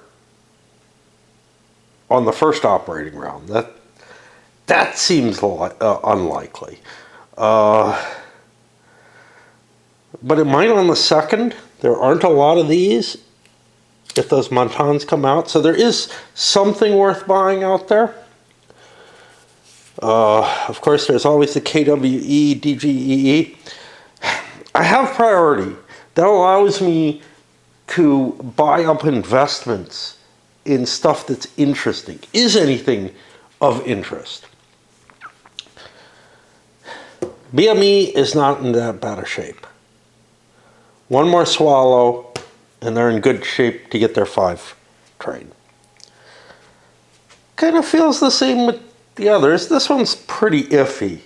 on the first operating round. That seems unlikely. But it might on the second. There aren't a lot of these if those Montans come out. So there is something worth buying out there. Of course, there's always the KWE, DGEE. I have priority. That allows me to buy up investments in stuff that's interesting. Is anything of interest? BME is not in that bad a shape. One more swallow, and they're in good shape to get their 5 trade. Kind of feels the same with the others. This one's pretty iffy.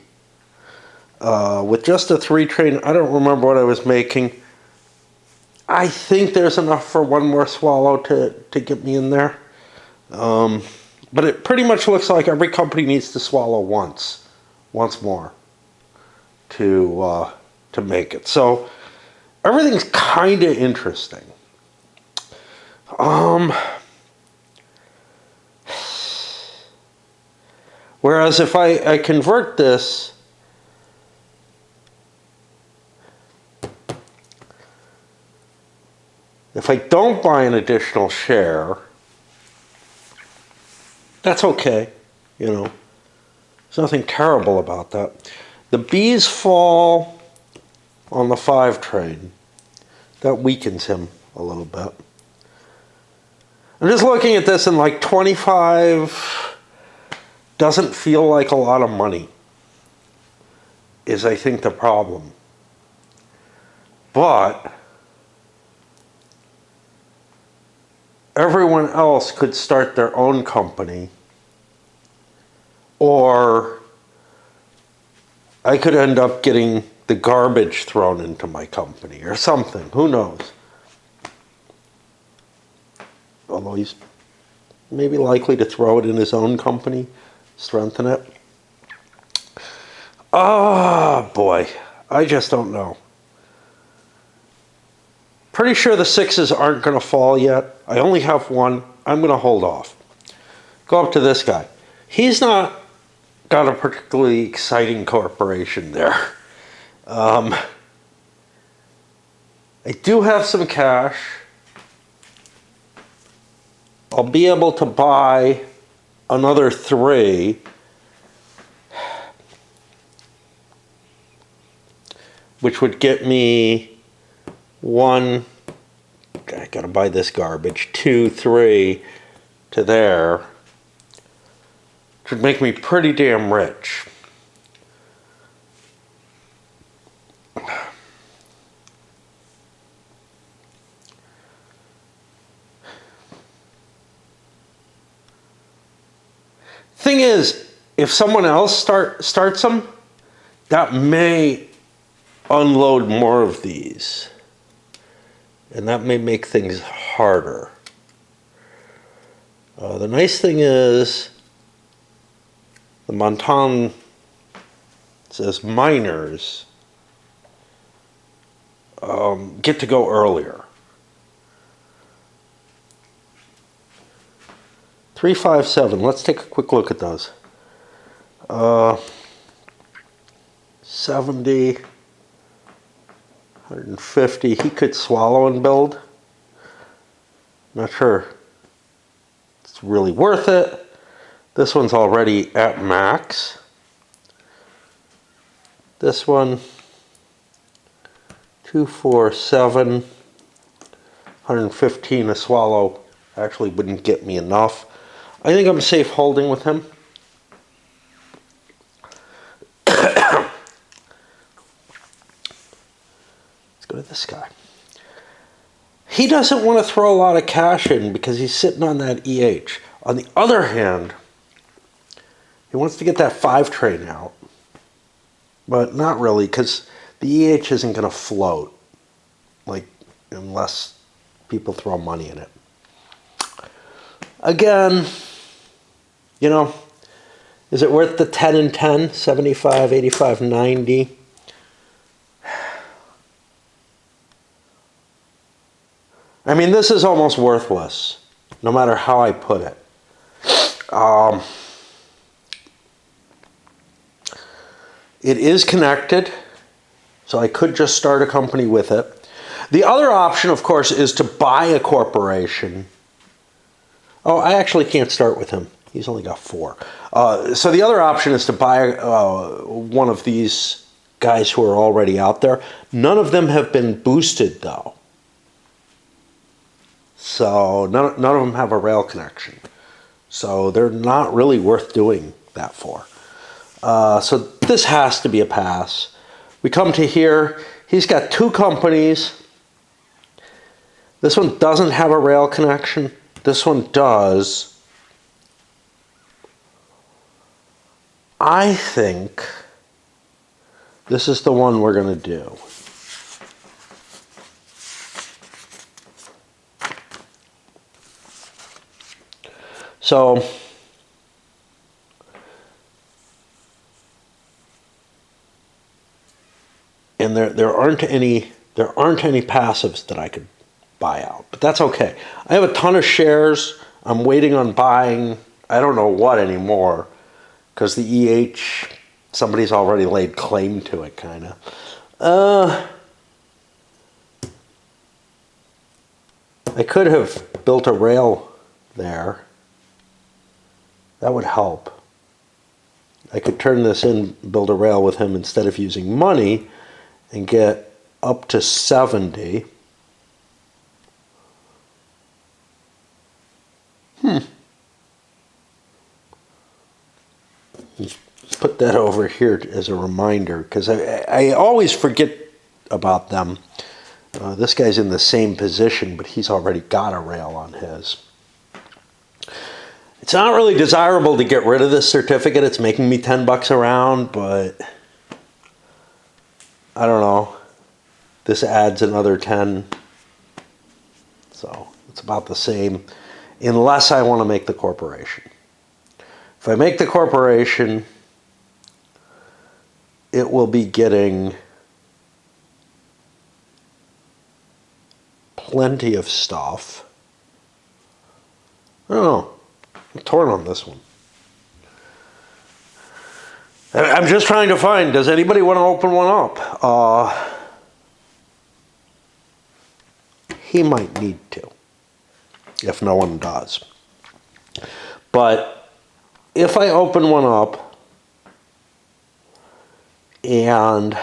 With just a 3 trade, I don't remember what I was making. I think there's enough for one more swallow to get me in there. But it pretty much looks like every company needs to swallow once more to make it. So everything's kind of interesting. Whereas if I convert this, if I don't buy an additional share, that's okay, you know. There's nothing terrible about that. The B's fall on the 5 trade. That weakens him a little bit. I'm just looking at this and like 25 doesn't feel like a lot of money, is I think the problem. But everyone else could start their own company, or I could end up getting the garbage thrown into my company or something. Who knows? Although he's maybe likely to throw it in his own company, strengthen it. Oh boy, I just don't know. Pretty sure the 6s aren't going to fall yet. I only have one. I'm going to hold off. Go up to this guy. He's not got a particularly exciting corporation there. I do have some cash. I'll be able to buy another 3. Which would get me 1, I gotta buy this garbage, 2, 3 to there. Which would make me pretty damn rich. Thing is, if someone else starts them, that may unload more of these. And that may make things harder. The nice thing is, the Montan says miners get to go earlier. 357. Let's take a quick look at those. 70. 150. He could swallow and build. Not sure it's really worth it. This one's already at max. This one, 247, 115 a swallow actually wouldn't get me enough. I think I'm safe holding with him. Let's go to this guy. He doesn't want to throw a lot of cash in because he's sitting on that EH. On the other hand, he wants to get that 5 train out. But not really, because the EH isn't going to float, like, unless people throw money in it. Again, you know, is it worth the 10 and 10, 75, 85, 90? I mean, this is almost worthless, no matter how I put it. It is connected, so I could just start a company with it. The other option, of course, is to buy a corporation. Oh, I actually can't start with him. He's only got 4. So the other option is to buy one of these guys who are already out there. None of them have been boosted, though. So none of them have a rail connection. So they're not really worth doing that for. So this has to be a pass. We come to here. He's got two companies. This one doesn't have a rail connection. This one does. I think this is the one we're going to do. So and there aren't any passives that I could buy out, but that's okay. I have a ton of shares. I'm waiting on buying. I don't know what anymore because the EH, somebody's already laid claim to it, kind of. I could have built a rail there. That would help. I could turn this in, build a rail with him instead of using money and get up to 70. Put that over here as a reminder because I always forget about them. This guy's in the same position, but he's already got a rail on his. It's not really desirable to get rid of this certificate. It's making me $10 a round, but I don't know. This adds another 10. So it's about the same, unless I want to make the corporation. If I make the corporation, it will be getting plenty of stuff. I don't know. I'm torn on this one. I'm just trying to find, does anybody want to open one up? He might need to, if no one does. But if I open one up and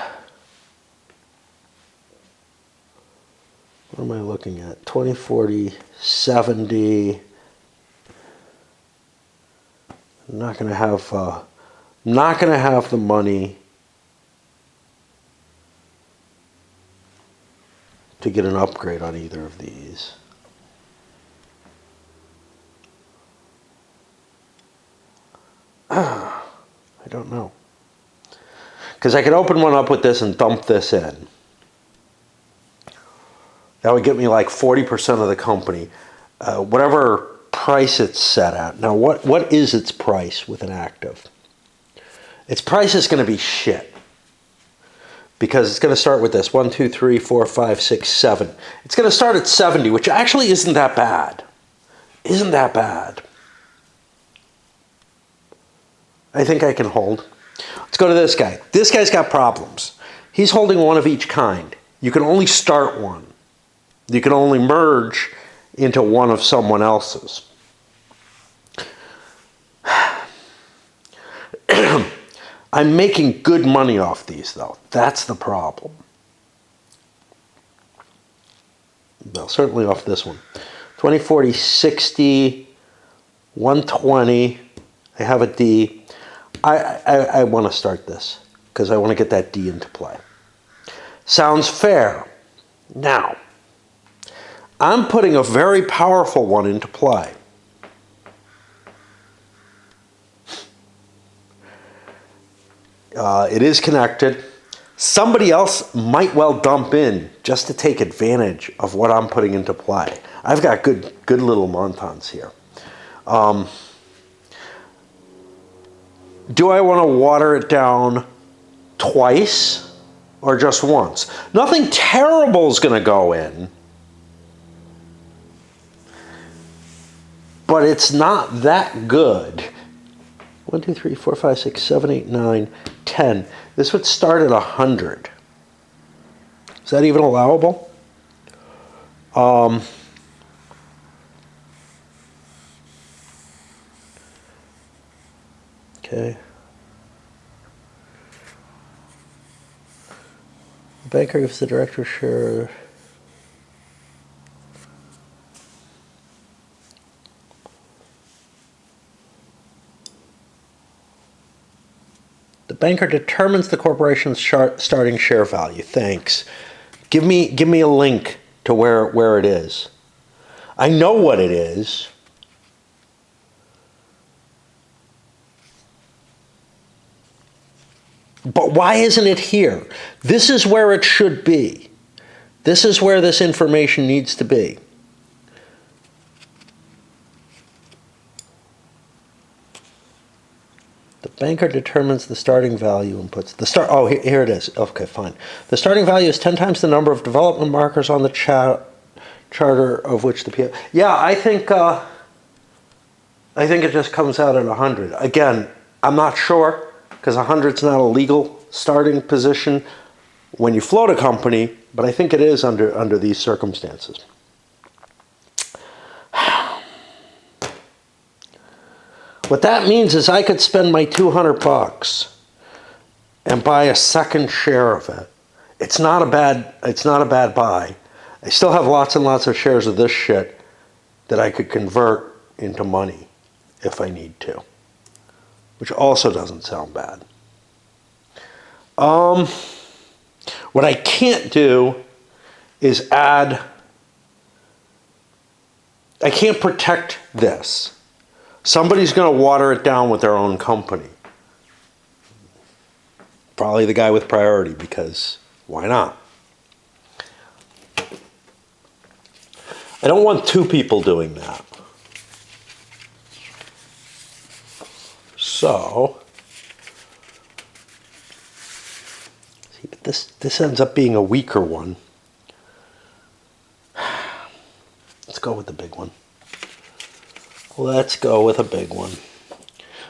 what am I looking at? 20, 40, 70. I'm not going to have the money to get an upgrade on either of these. I don't know. Because I could open one up with this and dump this in. That would get me like 40% of the company. Whatever price it's set at. Now, what is its price with an active? Its price is going to be shit. Because it's going to start with this. 1, 2, 3, 4, 5, 6, 7. It's going to start at 70, which actually isn't that bad. Isn't that bad. I think I can hold. Let's go to this guy. This guy's got problems. He's holding one of each kind. You can only start one. You can only merge into one of someone else's. I'm making good money off these, though. That's the problem. Well, certainly off this one. 20, 40, 60, 120. I have a D. I want to start this because I want to get that D into play. Sounds fair. Now, I'm putting a very powerful one into play. It is connected. Somebody else might well dump in just to take advantage of what I'm putting into play. I've got good little montants here. Do I want to water it down twice or just once? Nothing terrible is going to go in. But it's not that good. 1, 2, 3, 4, 5, 6, 7, 8, 9, 10. This would start at 100. Is that even allowable? Okay. The banker gives the director share. The banker determines the corporation's starting share value. Thanks. Give me a link to where it is. I know what it is. But why isn't it here? This is where it should be. This is where this information needs to be. The banker determines the starting value and puts the start. Oh, here it is. Okay, fine. The starting value is 10 times the number of development markers on the charter of which the PF. Yeah, I think it just comes out at 100. Again, I'm not sure because 100 is not a legal starting position when you float a company, but I think it is under these circumstances. What that means is I could spend my $200 and buy a second share of it. It's not a bad buy. I still have lots and lots of shares of this shit that I could convert into money if I need to, which also doesn't sound bad. What I can't do is I can't protect this. Somebody's going to water it down with their own company. Probably the guy with priority, because why not? I don't want two people doing that. So, see, but this ends up being a weaker one. Let's go with the big one. Let's go with a big one.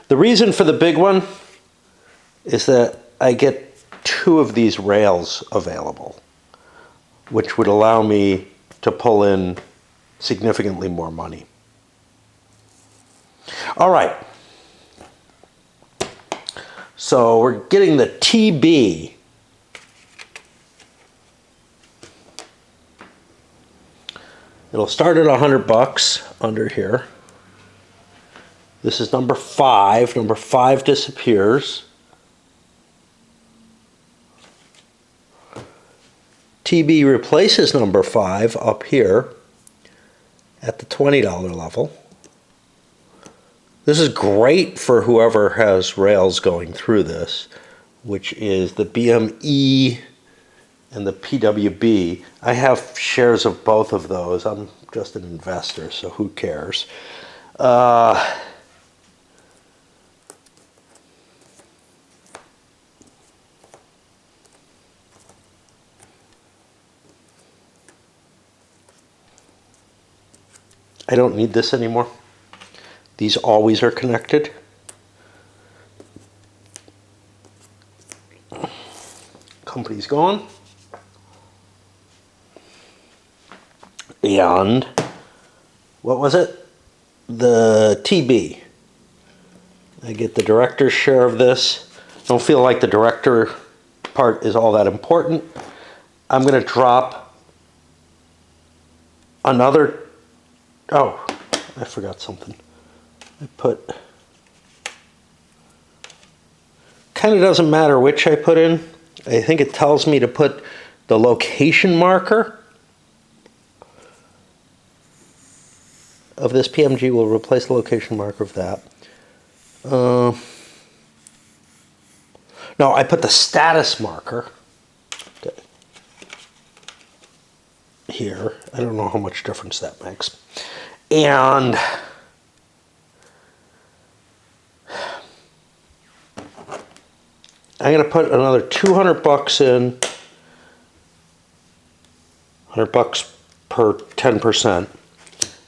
The reason for the big one is that I get 2 of these rails available, which would allow me to pull in significantly more money. All right. So we're getting the TB. It'll start at $100 under here. This is number 5. Number 5 disappears. TB replaces number 5 up here at the $20 level. This is great for whoever has rails going through this, which is the BME and the PWB. I have shares of both of those. I'm just an investor, so who cares? I don't need this anymore. These always are connected. Company's gone. And what was it? The TB. I get the director's share of this. Don't feel like the director part is all that important. I'm going to drop another. Oh, I forgot something. I put. Kind of doesn't matter which I put in. I think it tells me to put the location marker of this PMG will replace the location marker of that. No, I put the status marker here. I don't know how much difference that makes. And I'm going to put another $200 in, $100 per 10%,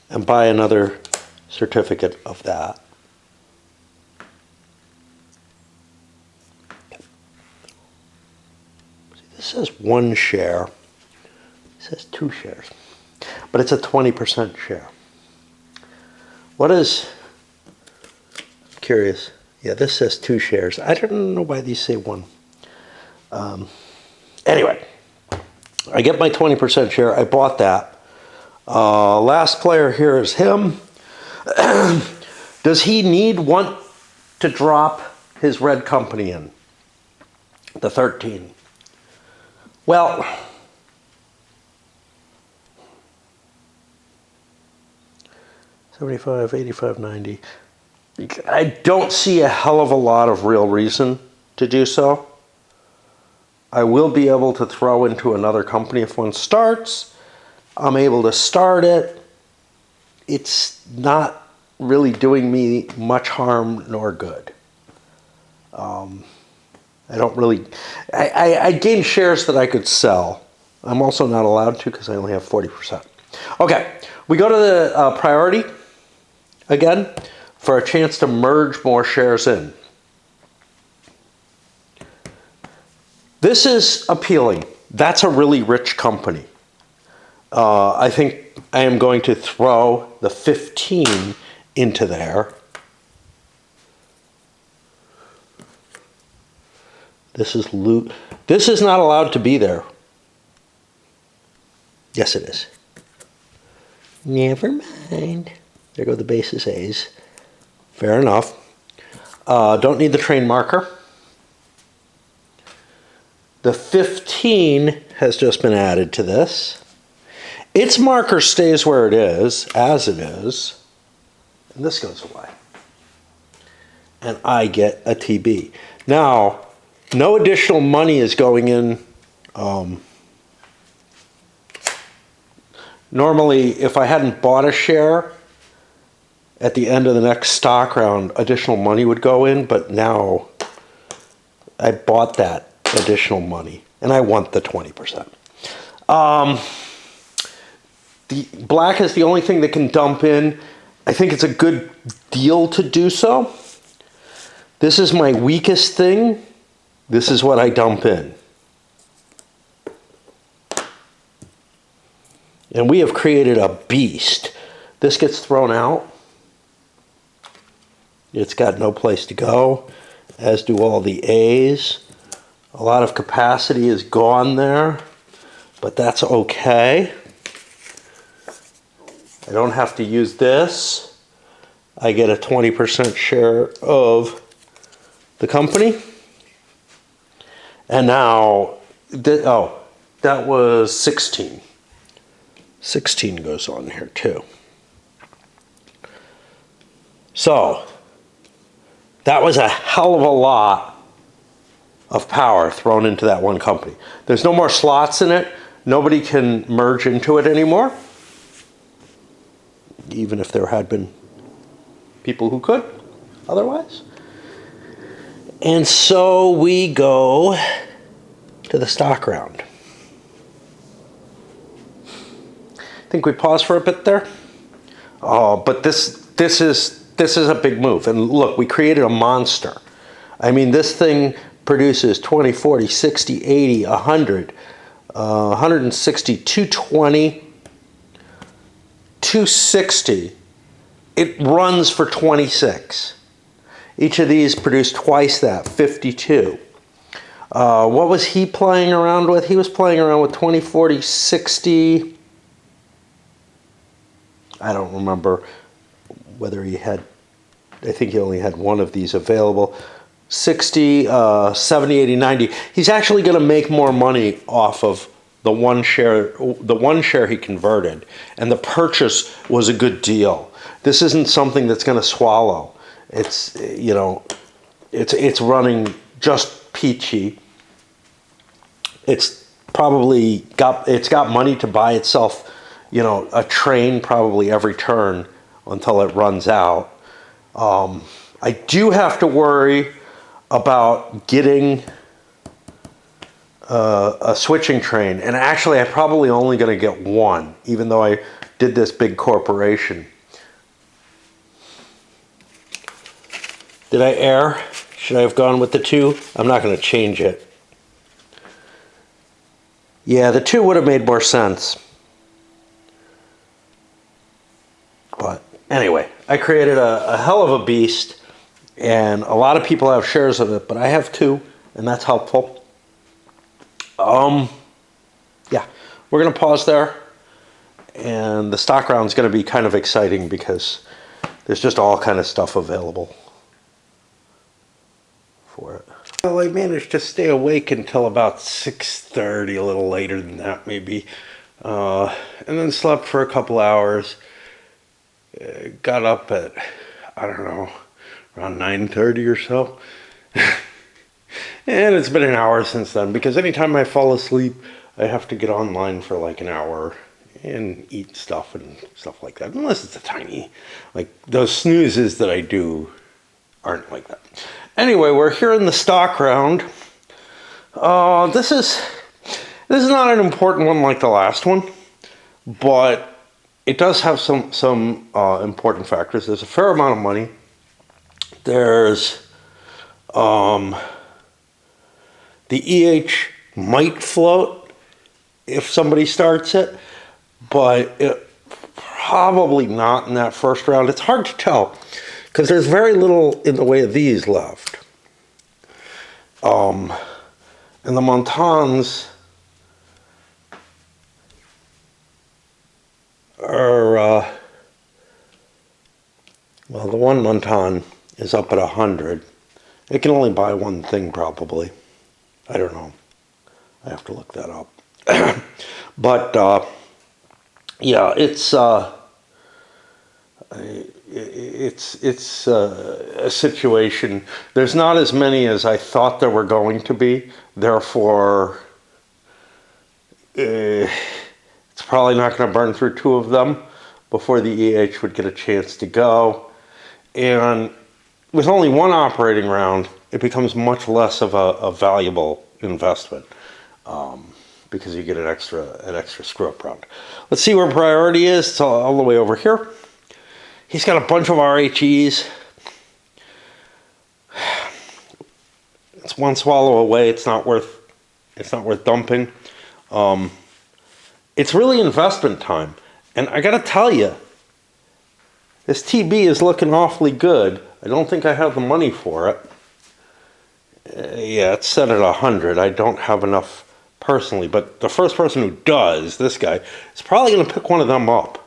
and buy another certificate of that. This says 1 share. It says 2 shares. But it's a 20% share. What is, curious, yeah, this says 2 shares. I don't know why these say 1. Anyway, I get my 20% share. I bought that. Last player here is him. Does he want to drop his red company in? The 13. Well, $75, $85, $90. I don't see a hell of a lot of real reason to do so. I will be able to throw into another company if one starts. I'm able to start it. It's not really doing me much harm nor good. I don't really, I gained shares that I could sell. I'm also not allowed to because I only have 40%. Okay, we go to the priority again for a chance to merge more shares in. This is appealing. That's a really rich company. I think I am going to throw the 15 into there. This is loot. This is not allowed to be there. Yes, it is. Never mind. There go the basis A's. Fair enough. Don't need the train marker. The 15 has just been added to this. Its marker stays where it is, as it is. And this goes away. And I get a TB. Now, no additional money is going in. Normally, if I hadn't bought a share, at the end of the next stock round, additional money would go in, but now I bought that additional money, and I want the 20%. The black is the only thing that can dump in. I think it's a good deal to do so. This is my weakest thing. This is what I dump in. And we have created a beast. This gets thrown out. It's got no place to go, as do all the A's. A lot of capacity is gone there, but that's okay. I don't have to use this. I get a 20% share of the company. And now, that was 16. 16 goes on here too. So, that was a hell of a lot of power thrown into that one company. There's no more slots in it. Nobody can merge into it anymore. Even if there had been people who could otherwise. And so we go to the stock round. I think we pause for a bit there. Oh, but this is a big move. And look, we created a monster. I mean, this thing produces 20, 40, 60, 80, 100, 160, 220, 260. It runs for 26. Each of these produced twice that, 52. What was he playing around with? He was playing around with 20, 40, 60. I don't remember whether he had, I think he only had one of these available. 60, 70, 80, 90. He's actually going to make more money off of the one share he converted. And the purchase was a good deal. This isn't something that's going to swallow. It's, you know, it's running just peachy. It's probably got money to buy itself, you know, a train probably every turn until it runs out. I do have to worry about getting a switching train, and actually I'm probably only going to get one, even though I did this big corporation. Did I err? Should I have gone with the 2? I'm not going to change it. Yeah, the 2 would have made more sense. But anyway, I created a hell of a beast, and a lot of people have shares of it, but I have 2, and that's helpful. Yeah, we're going to pause there, and the stock round is going to be kind of exciting because there's just all kind of stuff available for it. Well, I managed to stay awake until about 6:30, a little later than that maybe, and then slept for a couple hours. Got up at, I don't know, around 9:30 or so. And it's been an hour since then, because anytime I fall asleep, I have to get online for like an hour and eat stuff and stuff like that. Unless it's a tiny, like those snoozes that I do aren't like that. Anyway, we're here in the stock round. This is not an important one like the last one, but it does have some important factors. There's a fair amount of money. There's the EH might float if somebody starts it, but it probably not in that first round. It's hard to tell because there's very little in the way of these left. And the Montans are, well, the one Montan is up at 100. It can only buy one thing probably. I don't know. I have to look that up. But yeah, it's a situation. There's not as many as I thought there were going to be. Therefore, it's probably not going to burn through two of them before the EH would get a chance to go. And with only one operating round, it becomes much less of a valuable investment because you get an extra screw-up round. Let's see where priority is. It's all the way over here. He's got a bunch of RHEs. It's one swallow away. It's not worth dumping. It's really investment time, and I got to tell you, this TB is looking awfully good. I don't think I have the money for it. Yeah, it's set at 100. I don't have enough personally, but the first person who does, this guy, is probably going to pick one of them up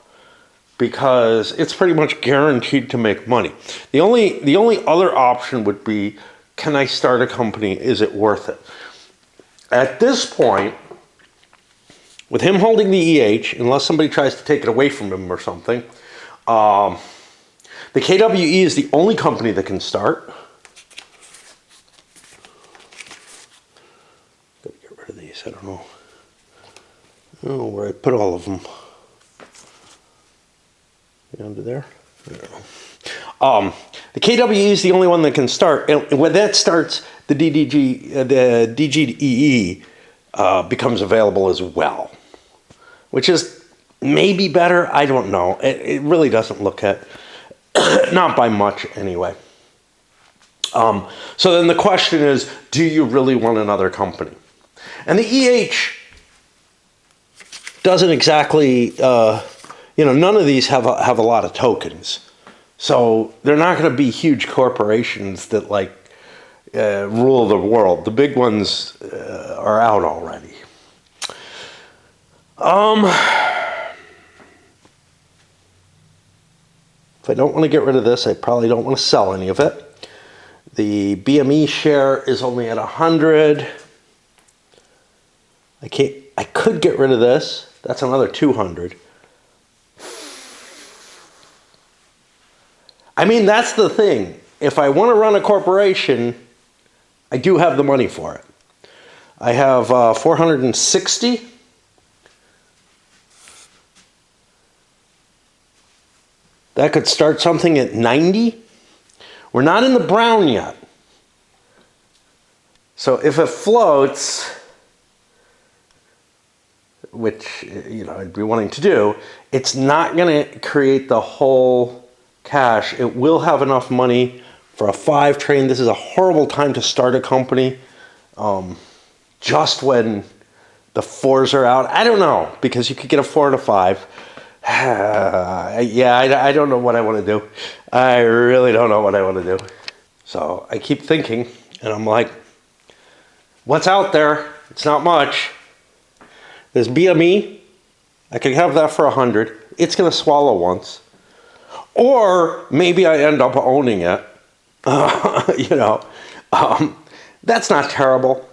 because it's pretty much guaranteed to make money. The only other option would be, can I start a company? Is it worth it? At this point, with him holding the EH, unless somebody tries to take it away from him or something, the KWE is the only company that can start. Gotta get rid of these. I don't know. Oh, where I put all of them. Under there. I don't know. The KWE is the only one that can start, and when that starts, the DGEE becomes available as well, which is maybe better. I don't know. It really doesn't look at, not by much anyway. So then the question is, do you really want another company? And the EH doesn't exactly, none of these have a lot of tokens. So they're not going to be huge corporations that rule the world. The big ones are out already. If I don't want to get rid of this, I probably don't want to sell any of it. The BME share is only at 100. I could get rid of this. That's another 200. I mean, that's the thing. If I want to run a corporation, I do have the money for it. I have 460. That could start something at 90. We're not in the brown yet. So if it floats, which I'd be wanting to do, it's not going to create the whole cash. It will have enough money for a 5 train. This is a horrible time to start a company. Just when the 4s are out. I don't know, because you could get a 4 and a 5. Yeah, I don't know what I want to do. I really don't know what I want to do. So I keep thinking, and I'm like, what's out there? It's not much. There's BME. I could have that for 100. It's going to swallow once. Or maybe I end up owning it. That's not terrible.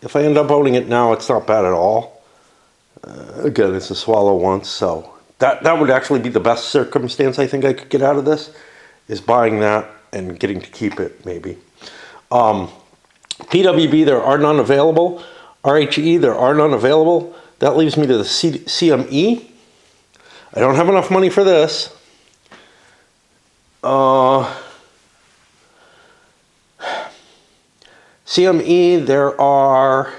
If I end up owning it now, it's not bad at all. Again, it's a swallow once, so that would actually be the best circumstance I think I could get out of this, is buying that and getting to keep it, maybe. PWB, there are none available. RHE, there are none available. That leaves me to the CME. I don't have enough money for this. CME, there are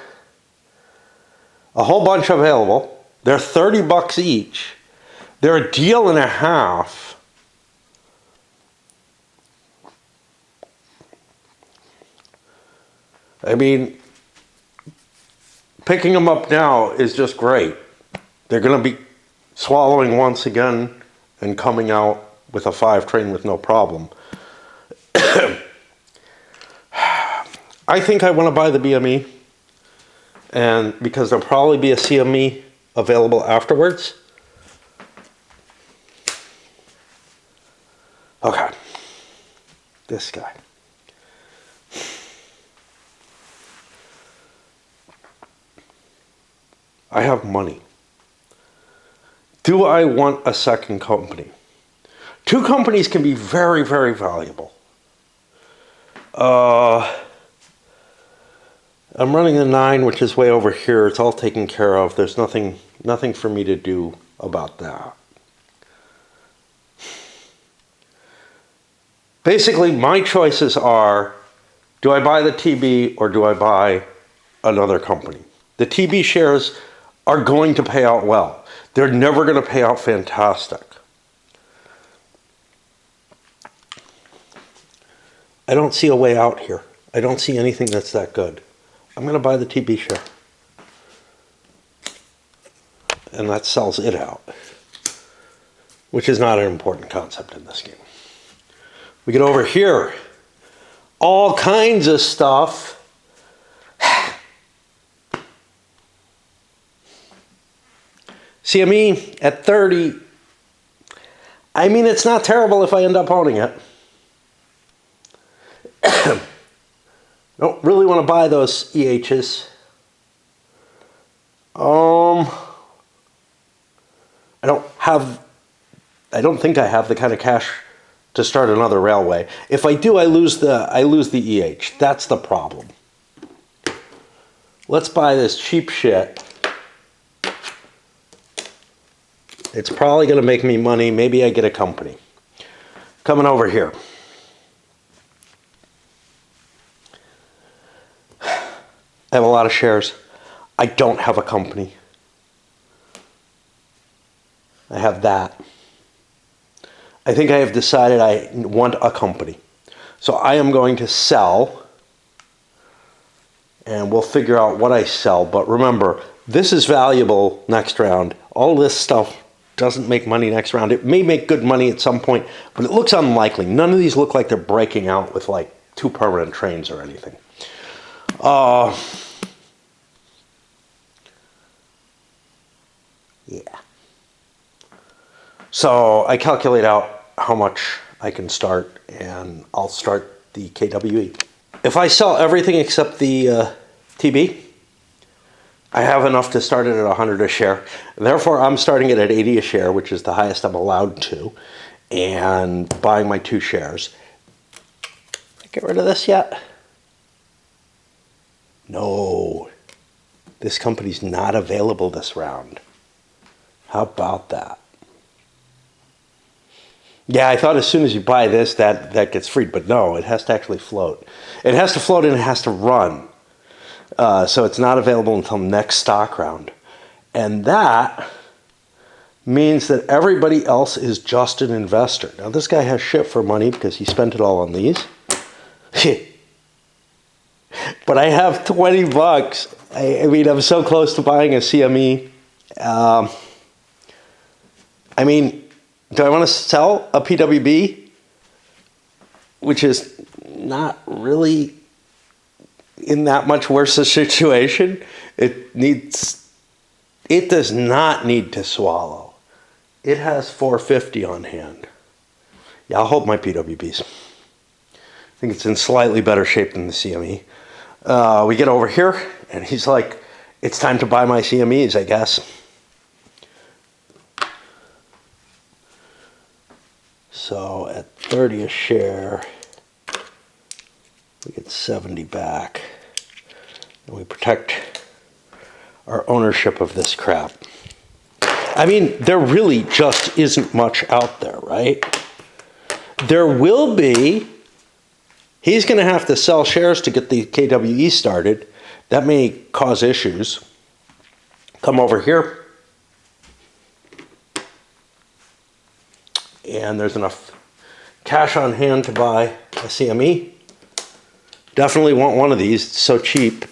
a whole bunch available. They're $30 each. They're a deal and a half. I mean, picking them up now is just great. They're going to be swallowing once again and coming out with a 5 train with no problem. I think I want to buy the BME, and because there'll probably be a CME available afterwards. Okay, this guy. I have money. Do I want a second company? 2 companies can be very, very valuable. I'm running a 9, which is way over here. It's all taken care of. There's nothing for me to do about that. Basically, my choices are, do I buy the TB or do I buy another company? The TB shares are going to pay out well. They're never going to pay out fantastic. I don't see a way out here. I don't see anything that's that good. I'm going to buy the TB share. And that sells it out, which is not an important concept in this game. We get over here. All kinds of stuff. CME at 30. I mean, it's not terrible if I end up owning it. Don't really want to buy those EHs. I don't think I have the kind of cash to start another railway. If I do, I lose the EH. That's the problem. Let's buy this cheap shit. It's probably going to make me money. Maybe I get a company. Coming over here. I have a lot of shares. I don't have a company. I have that. I think I have decided I want a company. So I am going to sell, and we'll figure out what I sell. But remember, this is valuable next round. All this stuff doesn't make money next round. It may make good money at some point, but it looks unlikely. None of these look like they're breaking out with like 2 permanent trains or anything. Yeah. So I calculate out how much I can start, and I'll start the KWE. If I sell everything except the TB, I have enough to start it at 100 a share. Therefore, I'm starting it at 80 a share, which is the highest I'm allowed to, and buying my 2 shares. Get rid of this yet? No. This company's not available this round. How about that? Yeah, I thought as soon as you buy this, that gets freed, but no, it has to actually float. It has to float and it has to run. So it's not available until next stock round. And that means that everybody else is just an investor. Now this guy has shit for money because he spent it all on these. But I have $20. I mean, I'm so close to buying a CME. I mean, do I want to sell a PWB, which is not really in that much worse a situation? It does not need to swallow. It has 450 on hand. Yeah, I'll hold my PWBs. I think it's in slightly better shape than the CME. We get over here, and he's like, it's time to buy my CMEs, I guess. So at 30 a share, we get 70 back. And we protect our ownership of this crap. I mean, there really just isn't much out there, right? There will be. He's going to have to sell shares to get the KWE started. That may cause issues. Come over here. And there's enough cash on hand to buy a CME. Definitely want one of these. It's so cheap.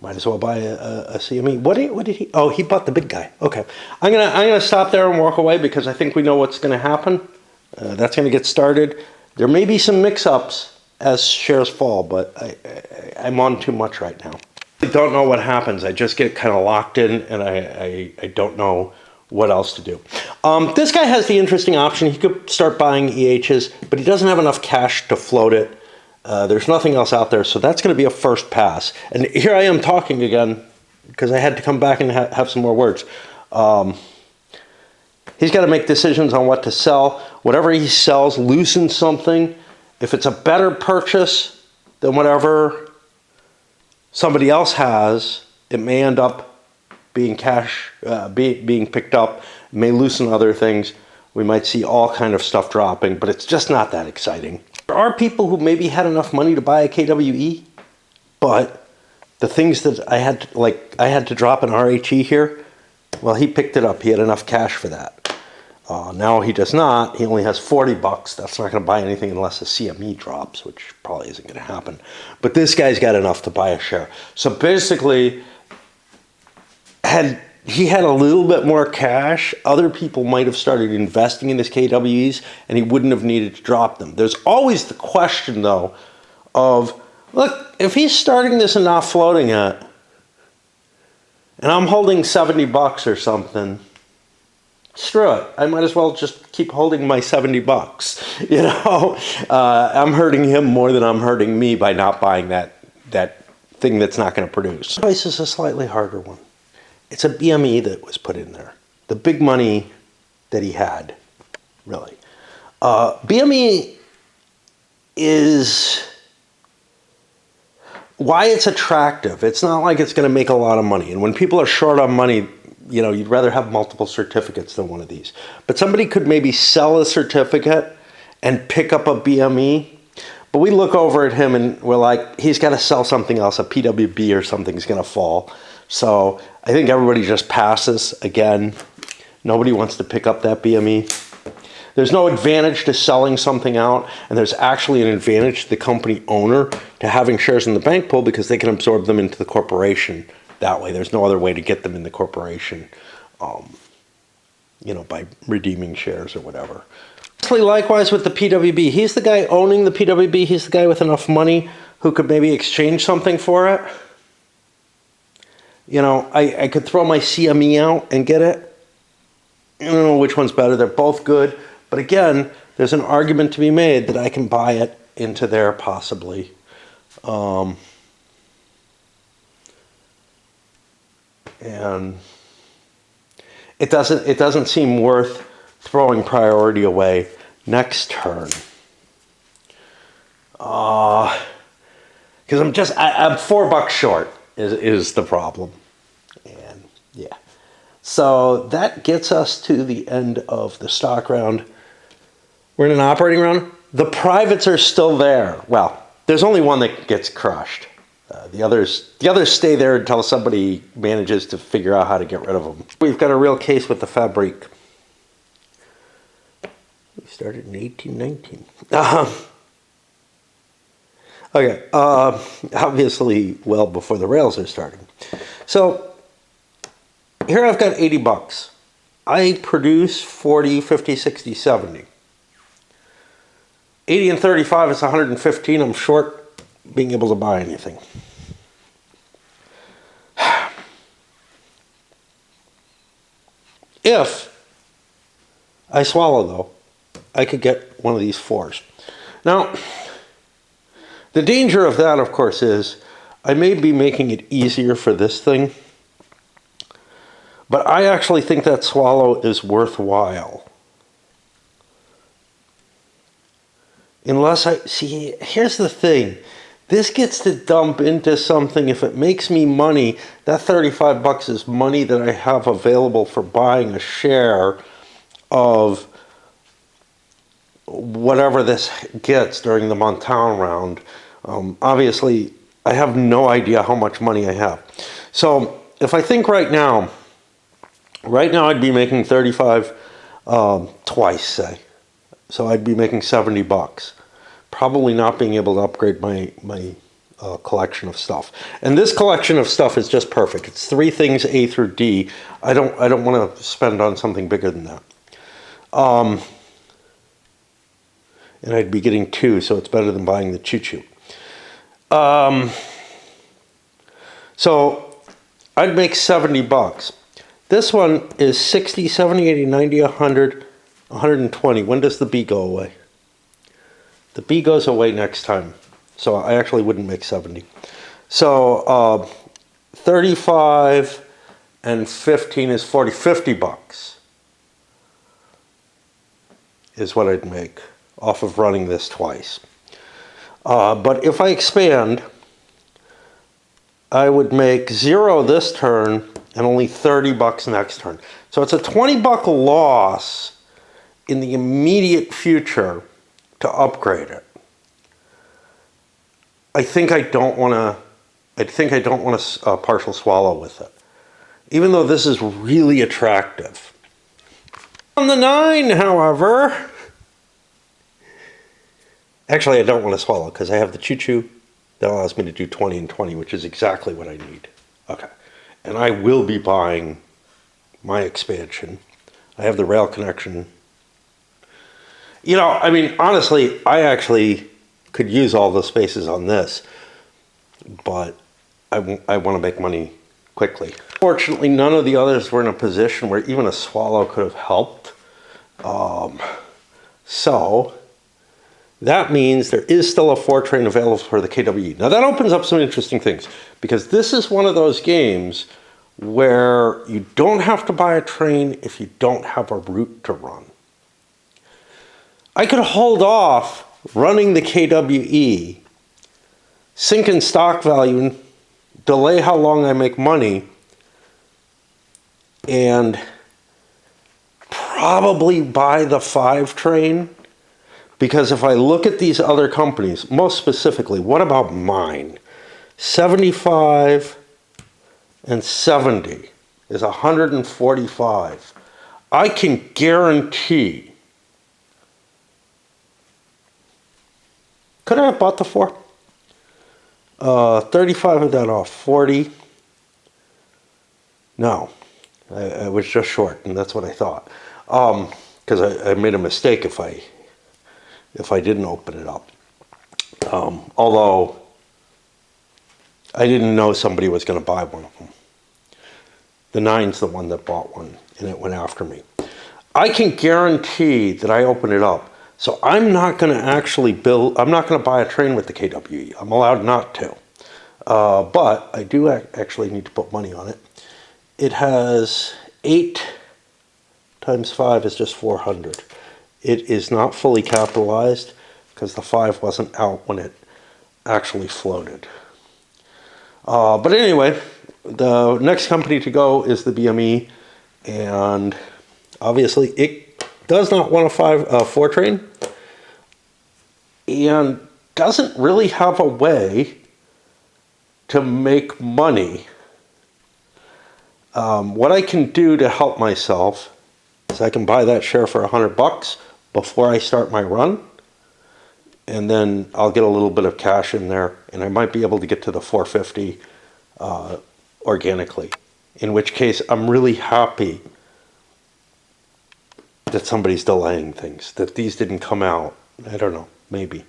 Might as well buy a CME. What did he? Oh, he bought the big guy. Okay, I'm gonna stop there and walk away because I think we know what's gonna happen. That's gonna get started. There may be some mix-ups as shares fall, but I'm on too much right now. I don't know what happens. I just get kind of locked in, and I don't know what else to do. This guy has the interesting option. He could start buying EHs, but he doesn't have enough cash to float it. There's nothing else out there, so that's going to be a first pass. And here I am talking again because I had to come back and have some more words. He's got to make decisions on what to sell. Whatever he sells, loosen something. If it's a better purchase than whatever somebody else has, it may end up being cash, being picked up. It may loosen other things. We might see all kind of stuff dropping, but it's just not that exciting. There are people who maybe had enough money to buy a KWE, but the things that I had to drop an RHE here, well, he picked it up. He had enough cash for that. Now he does not. He only has 40 bucks. That's not going to buy anything unless a CME drops, which probably isn't going to happen. But this guy's got enough to buy a share. So basically, had he had a little bit more cash, other people might have started investing in his KWEs, and he wouldn't have needed to drop them. There's always the question, though, of, look, if he's starting this and not floating it, and I'm holding 70 bucks or something, screw it. I might as well just keep holding my 70 bucks. You know, I'm hurting him more than I'm hurting me by not buying that thing that's not going to produce. The price is a slightly harder one. It's a BME that was put in there. The big money that he had, really. BME is why it's attractive. It's not like it's going to make a lot of money. And when people are short on money, you know, you'd rather have multiple certificates than one of these. But somebody could maybe sell a certificate and pick up a BME. But we look over at him and we're like, he's got to sell something else. A PWB or something's going to fall. So I think everybody just passes. Again, nobody wants to pick up that BME. There's no advantage to selling something out, and there's actually an advantage to the company owner to having shares in the bank pool because they can absorb them into the corporation that way. There's no other way to get them in the corporation, you know, by redeeming shares or whatever. Likewise with the PWB. He's the guy owning the PWB. He's the guy with enough money who could maybe exchange something for it. You know, I could throw my CME out and get it. I don't know which one's better. They're both good. But again, there's an argument to be made that I can buy it into there possibly. And it doesn't seem worth throwing priority away next turn. Because I'm $4 short is the problem. And yeah. So that gets us to the end of the stock round. We're in an operating round. The privates are still there. Well, there's only one that gets crushed. The others stay there until somebody manages to figure out how to get rid of them. We've got a real case with the Fabrique. We started in 1819. Okay, obviously well before the rails are starting. So here I've got 80 bucks. I produce 40, 50, 60, 70. 80 and 35 is 115. I'm short being able to buy anything. If I swallow though. I could get one of these 4s. Now, the danger of that, of course, is I may be making it easier for this thing, but I actually think that swallow is worthwhile. Unless see, here's the thing. This gets to dump into something. If it makes me money, that $35 is money that I have available for buying a share of whatever this gets during the Montown round. Obviously, I have no idea how much money I have. So if I think right now I'd be making 35 twice, say. So I'd be making $70. Probably not being able to upgrade my collection of stuff. And this collection of stuff is just perfect. It's 3 things A through D. I don't want to spend on something bigger than that. And I'd be getting 2, so it's better than buying the choo-choo. So I'd make $70. This one is 60, 70, 80, 90, 100, 120. When does the B go away? The B goes away next time. So I actually wouldn't make 70. So 35 and 15 is 40. $50 is what I'd make off of running this twice. But if I expand, I would make 0 this turn and only $30 next turn. So it's a $20 loss in the immediate future to upgrade it. I think I don't want to partial swallow with it, even though this is really attractive. On the 9, however, actually I don't want to swallow because I have the choo-choo that allows me to do 20 and 20, which is exactly what I need. Okay, and I will be buying my expansion. I have the rail connection. You know, I mean, honestly, I actually could use all the spaces on this, but I want to make money quickly. Fortunately, none of the others were in a position where even a swallow could have helped. So that means there is still a 4 train available for the KWE. Now that opens up some interesting things, because this is one of those games where you don't have to buy a train if you don't have a route to run. I could hold off running the KWE, sink in stock value, delay how long I make money, and probably buy the 5 train. Because if I look at these other companies, most specifically, what about mine? 75 and 70 is 145. I can guarantee. Could I have bought the 4? 35 of that off. 40. No, I was just short, and that's what I thought. Because I made a mistake if I didn't open it up. Although I didn't know somebody was going to buy one of them. The 9's the one that bought one, and it went after me. I can guarantee that I open it up. So I'm not going to actually I'm not going to buy a train with the KWE. I'm allowed not to. But I do actually need to put money on it. It has 8 times 5 is just 400. It is not fully capitalized because the 5 wasn't out when it actually floated. But anyway, the next company to go is the BME, and obviously it does not want a 4 train and doesn't really have a way to make money. What I can do to help myself is I can buy that share for $100 before I start my run, and then I'll get a little bit of cash in there, and I might be able to get to the 450 organically, in which case I'm really happy that somebody's delaying things, that these didn't come out. I don't know, maybe.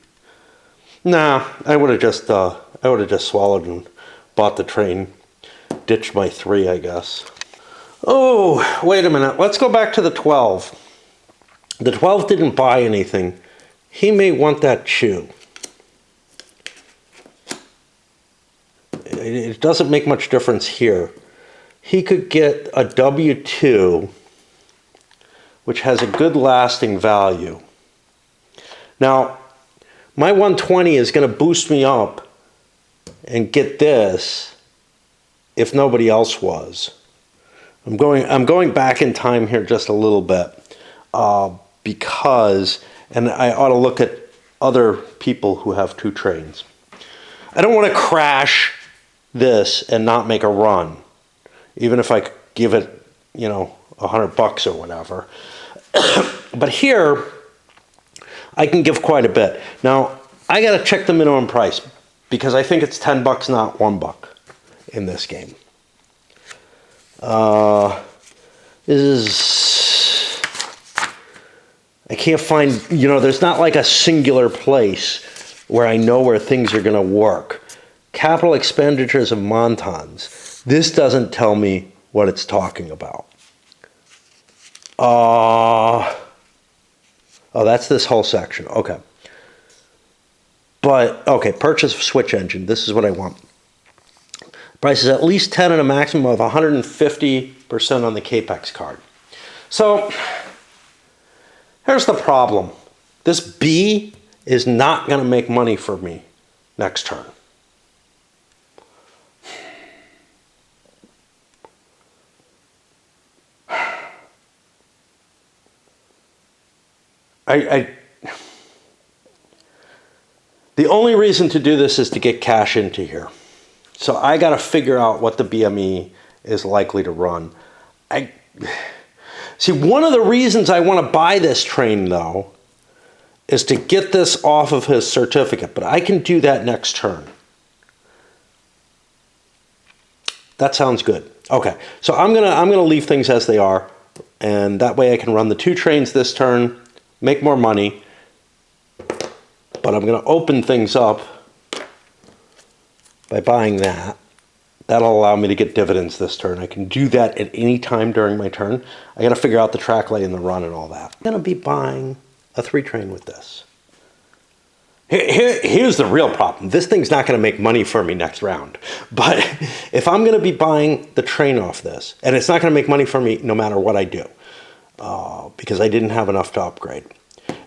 Nah, I would have just swallowed and bought the train, ditched my 3, I guess. Oh, wait a minute. Let's go back to the 12. The 12 didn't buy anything. He may want that chew. It doesn't make much difference here. He could get a W2, which has a good lasting value. Now, my 120 is going to boost me up and get this if nobody else was. I'm going back in time here just a little bit because, and I ought to look at other people who have 2 trains. I don't want to crash this and not make a run, even if I give it, you know, $100 or whatever. But here, I can give quite a bit. Now, I got to check the minimum price because I think it's $10, not $1 in this game. I can't find, you know, there's not like a singular place where I know where things are going to work. Capital expenditures of Montans. This doesn't tell me what it's talking about. Oh, that's this whole section. Okay. But, okay, purchase of switch engine. This is what I want. Price is at least 10 and a maximum of 150% on the Capex card. So, here's the problem. This B is not going to make money for me next turn. The only reason to do this is to get cash into here. So I got to figure out what the BME is likely to run. See, one of the reasons I want to buy this train, though, is to get this off of his certificate. But I can do that next turn. That sounds good. Okay, so I'm gonna leave things as they are, and that way I can run the 2 trains this turn, make more money. But I'm going to open things up by buying that. That'll allow me to get dividends this turn. I can do that at any time during my turn. I got to figure out the track lay and the run and all that. I'm going to be buying a 3 train with this. Here's the real problem. This thing's not going to make money for me next round. But if I'm going to be buying the train off this, and it's not going to make money for me no matter what I do, because I didn't have enough to upgrade.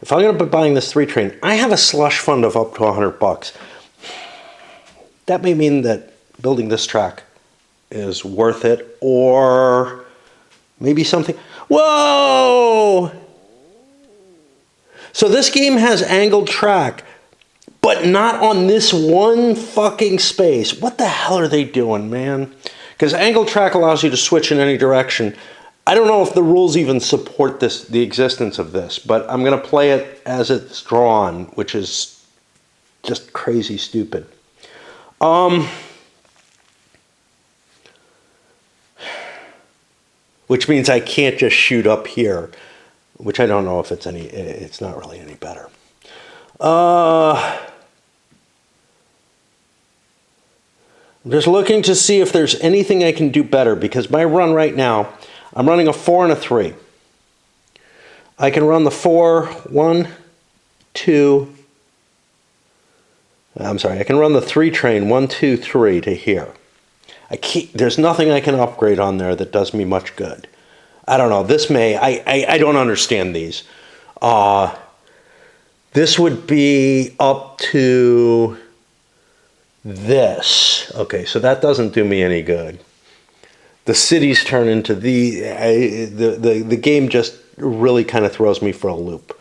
If I'm going to be buying this 3 train, I have a slush fund of up to $100. That may mean that building this track is worth it, or maybe something. Whoa! So this game has angled track, but not on this one fucking space. What the hell are they doing, man? Because angled track allows you to switch in any direction. I don't know if the rules even support this, the existence of this, but I'm going to play it as it's drawn, which is just crazy stupid. Which means I can't just shoot up here, which I don't know if it's not really any better. I'm just looking to see if there's anything I can do better, because my run right now, I'm running a 4 and a 3. I can run the 4, 1, 2. I'm sorry, I can run the 3 train, 1, 2, 3 to here. There's nothing I can upgrade on there that does me much good. I don't know, I don't understand these. This would be up to this. Okay, so that doesn't do me any good. The cities turn into the game just really kind of throws me for a loop.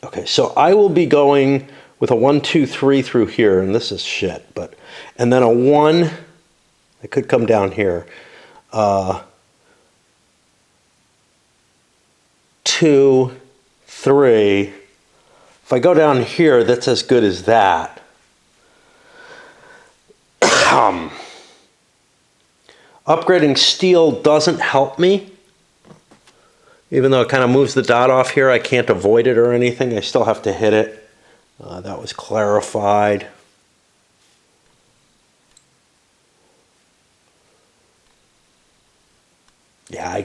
Okay, so I will be going with a 1, 2, 3 through here, and this is shit, and then a 1, I could come down here, 2, 3. If I go down here, that's as good as that. Upgrading steel doesn't help me. Even though it kind of moves the dot off here, I can't avoid it or anything. I still have to hit it. That was clarified. Yeah,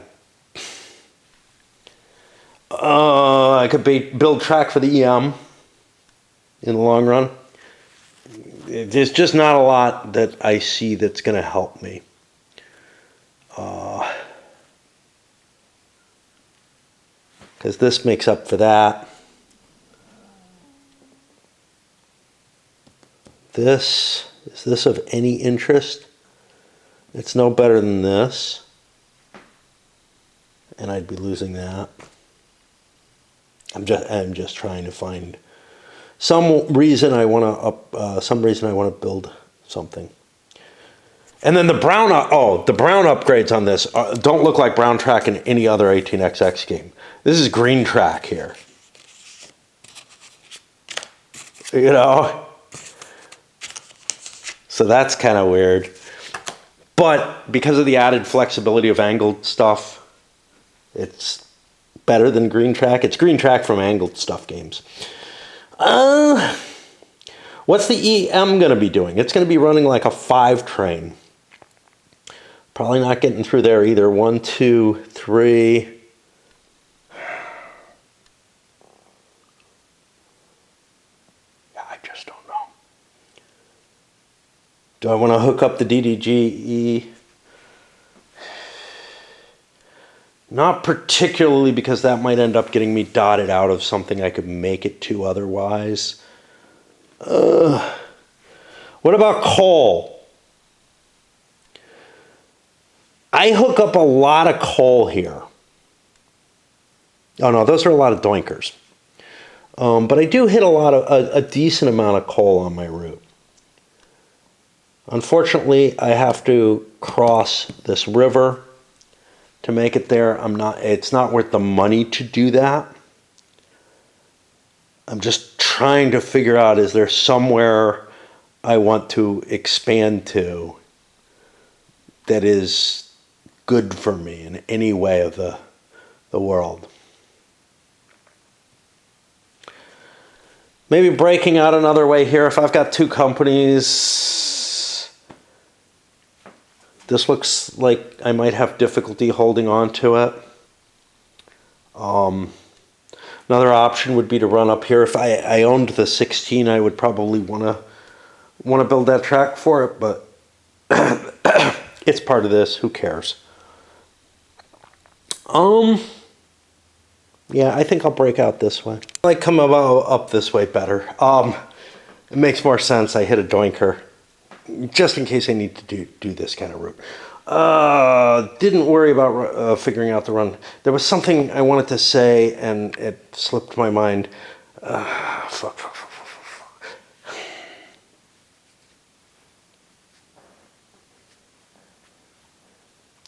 I could build track for the EM in the long run. There's just not a lot that I see that's going to help me. Because this makes up for that. Is this of any interest? It's no better than this. And I'd be losing that. I'm just trying to find some reason I want to build something. And then the brown upgrades on this don't look like brown track in any other 18XX game. This is green track here. You know? So that's kind of weird. But because of the added flexibility of angled stuff, it's better than green track. It's green track from angled stuff games. What's the EM going to be doing? It's going to be running like a 5 train. Probably not getting through there either. 1, 2, 3. Yeah, I just don't know. Do I want to hook up the DDGE? Not particularly, because that might end up getting me dotted out of something I could make it to otherwise. What about coal? I hook up a lot of coal here. Oh no, those are a lot of doinkers. But I do hit a decent amount of coal on my route. Unfortunately, I have to cross this river to make it there. It's not worth the money to do that. I'm just trying to figure out, is there somewhere I want to expand to that is good for me in any way of the world? Maybe breaking out another way here. If I've got 2 companies, this looks like I might have difficulty holding on to it. Another option would be to run up here. If I owned the 16, I would probably want to build that track for it, but it's part of this. Who cares? Yeah, I think I'll break out this way. I like come up this way better. It makes more sense. I hit a doinker just in case I need to do this kind of route. Didn't worry about figuring out the run. There was something I wanted to say and it slipped my mind. Fuck.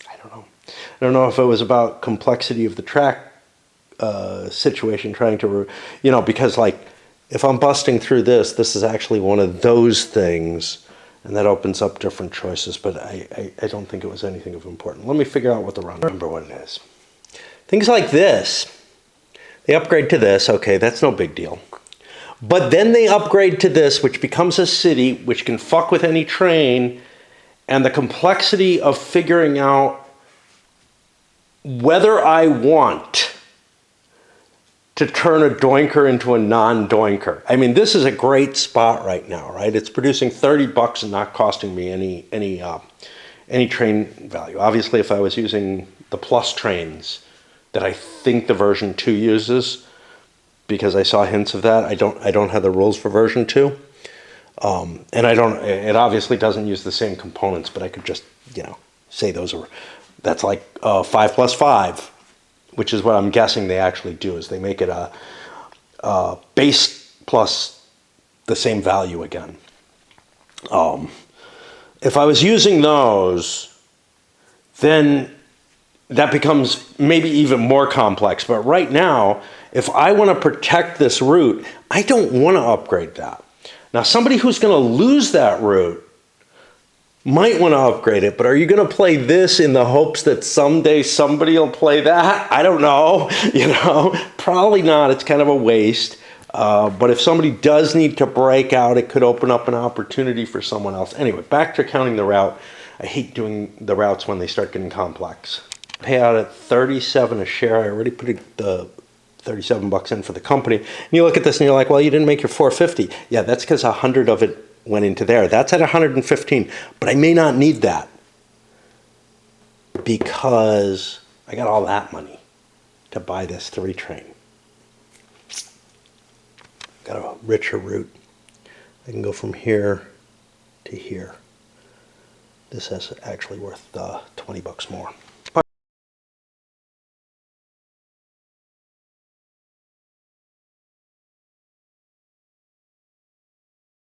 I don't know if it was about complexity of the track situation, trying to, because like if I'm busting through this is actually one of those things, and that opens up different choices, but I don't think it was anything of importance. Let me figure out what the run, remember what it is. Things like this, they upgrade to this, okay, that's no big deal. But then they upgrade to this, which becomes a city, which can fuck with any train, and the complexity of figuring out whether I want to turn a doinker into a non-doinker. I mean, this is a great spot right now, right? It's producing $30 and not costing me any train value. Obviously, if I was using the plus trains that I think the version 2 uses, because I saw hints of that, I don't have the rules for version 2. And it obviously doesn't use the same components, but I could just, say that's like 5 plus 5. Which is what I'm guessing they actually do, is they make it a base plus the same value again. If I was using those, then that becomes maybe even more complex. But right now, if I want to protect this route, I don't want to upgrade that. Now, somebody who's going to lose that route might want to upgrade it, but are you going to play this in the hopes that someday somebody will play that? I don't know, probably not. It's kind of a waste. But if somebody does need to break out, it could open up an opportunity for someone else. Anyway, back to counting the route. I hate doing the routes when they start getting complex. pay out at 37 a share. I already put the 37 bucks in for the company. And you look at this and you're like, well, you didn't make your 450. Yeah, that's because 100 of it went into there. That's at 115, but I may not need that because I got all that money to buy this 3 train. Got a richer route. I can go from here to here. This is actually worth 20 bucks more.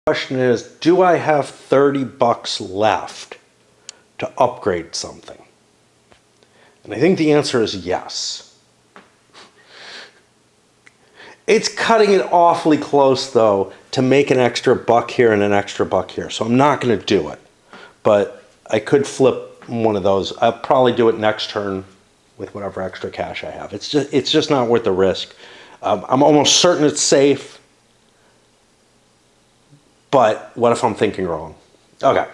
Question is, do I have 30 bucks left to upgrade something? And I think the answer is yes. It's cutting it awfully close, though, to make an extra buck here and an extra buck here. So I'm not going to do it. But I could flip one of those. I'll probably do it next turn with whatever extra cash I have. It's just not worth the risk. I'm almost certain it's safe. But what if I'm thinking wrong? Okay.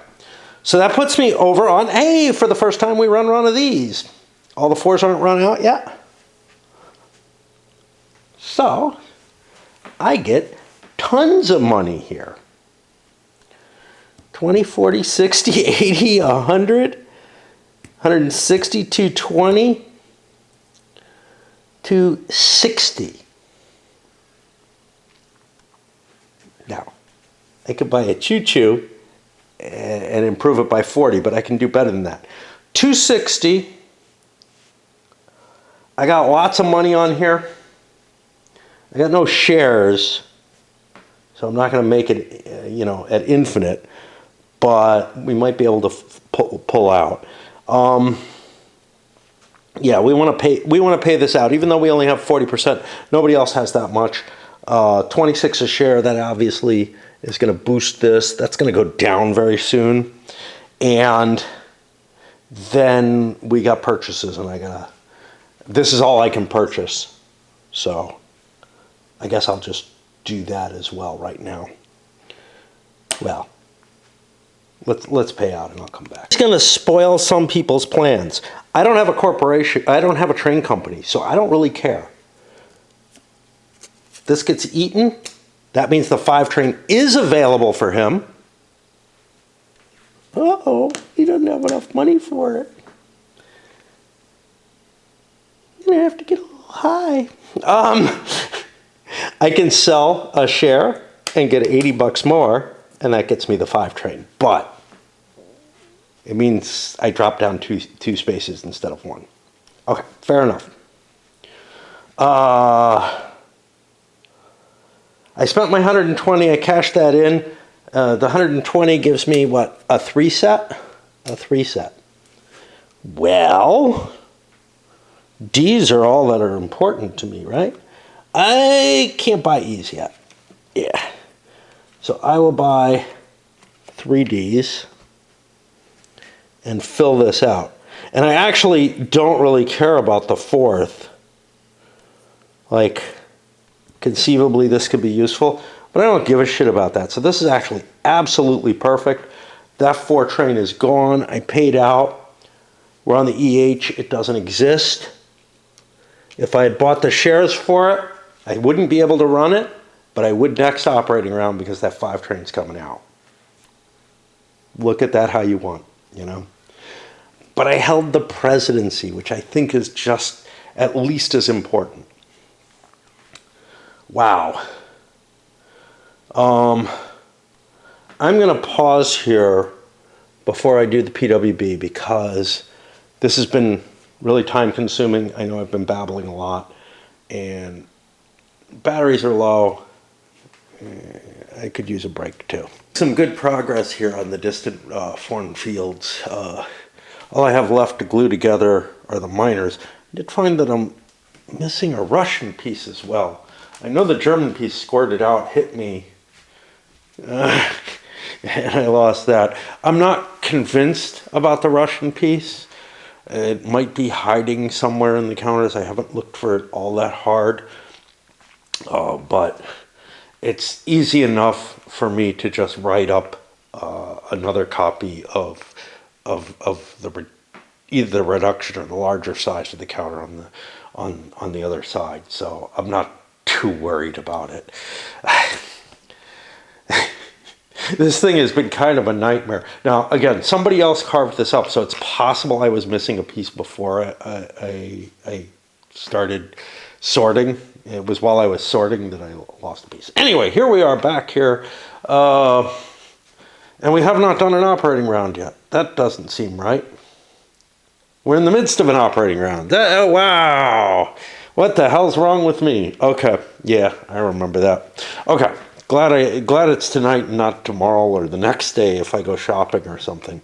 So that puts me over on, hey, for the first time we run one of these. All the 4s aren't run out yet. So I get tons of money here. 20, 40, 60, 80, 100, 160, 220, 260. Now, I could buy a choo-choo and improve it by 40, but I can do better than that. 260. I got lots of money on here. I got no shares, so I'm not going to make it, at infinite, but we might be able to pull out. Yeah, we want to pay this out, even though we only have 40%. Nobody else has that much. 26 a share. That obviously is going to boost this. That's going to go down very soon, and then we got purchases, and this is all I can purchase, so I guess I'll just do that as well right now. Well, let's pay out and I'll come back. It's going to spoil some people's plans. I don't have a corporation. I don't have a train company, so I don't really care. If this gets eaten, that means the 5 train is available for him. Uh-oh, he doesn't have enough money for it. You're going to have to get a little high. I can sell a share and get 80 bucks more, and that gets me the 5 train. But it means I drop down two spaces instead of 1. Okay, fair enough. I spent my 120. I cashed that in. The 120 gives me what? A 3 set? A 3 set. Well, D's are all that are important to me, right? I can't buy E's yet. Yeah. So I will buy 3 D's and fill this out. And I actually don't really care about the 4th. Like, conceivably this could be useful, but I don't give a shit about that. So this is actually absolutely perfect. That 4 train is gone. I paid out. We're on the EH. It doesn't exist. If I had bought the shares for it, I wouldn't be able to run it, but I would next operating round because that 5 train's coming out. Look at that how you want, But I held the presidency, which I think is just at least as important. Wow. I'm going to pause here before I do the PWB because this has been really time consuming. I know I've been babbling a lot and batteries are low. I could use a break too. Some good progress here on the distant foreign fields. All I have left to glue together are the miners. I did find that I'm missing a Russian piece as well. I know the German piece squirted out, hit me, and I lost that. I'm not convinced about the Russian piece. It might be hiding somewhere in the counters. I haven't looked for it all that hard, but it's easy enough for me to just write up another copy of the either the reduction or the larger size of the counter on the other side. So I'm not too worried about it. This thing has been kind of a nightmare. Now, again, somebody else carved this up, so it's possible I was missing a piece before I started sorting. It was while I was sorting that I lost a piece. Anyway, here we are back here. And we have not done an operating round yet. That doesn't seem right. We're in the midst of an operating round. Oh, wow. What the hell's wrong with me? Okay. Yeah, I remember that. Okay. Glad it's tonight and not tomorrow or the next day if I go shopping or something.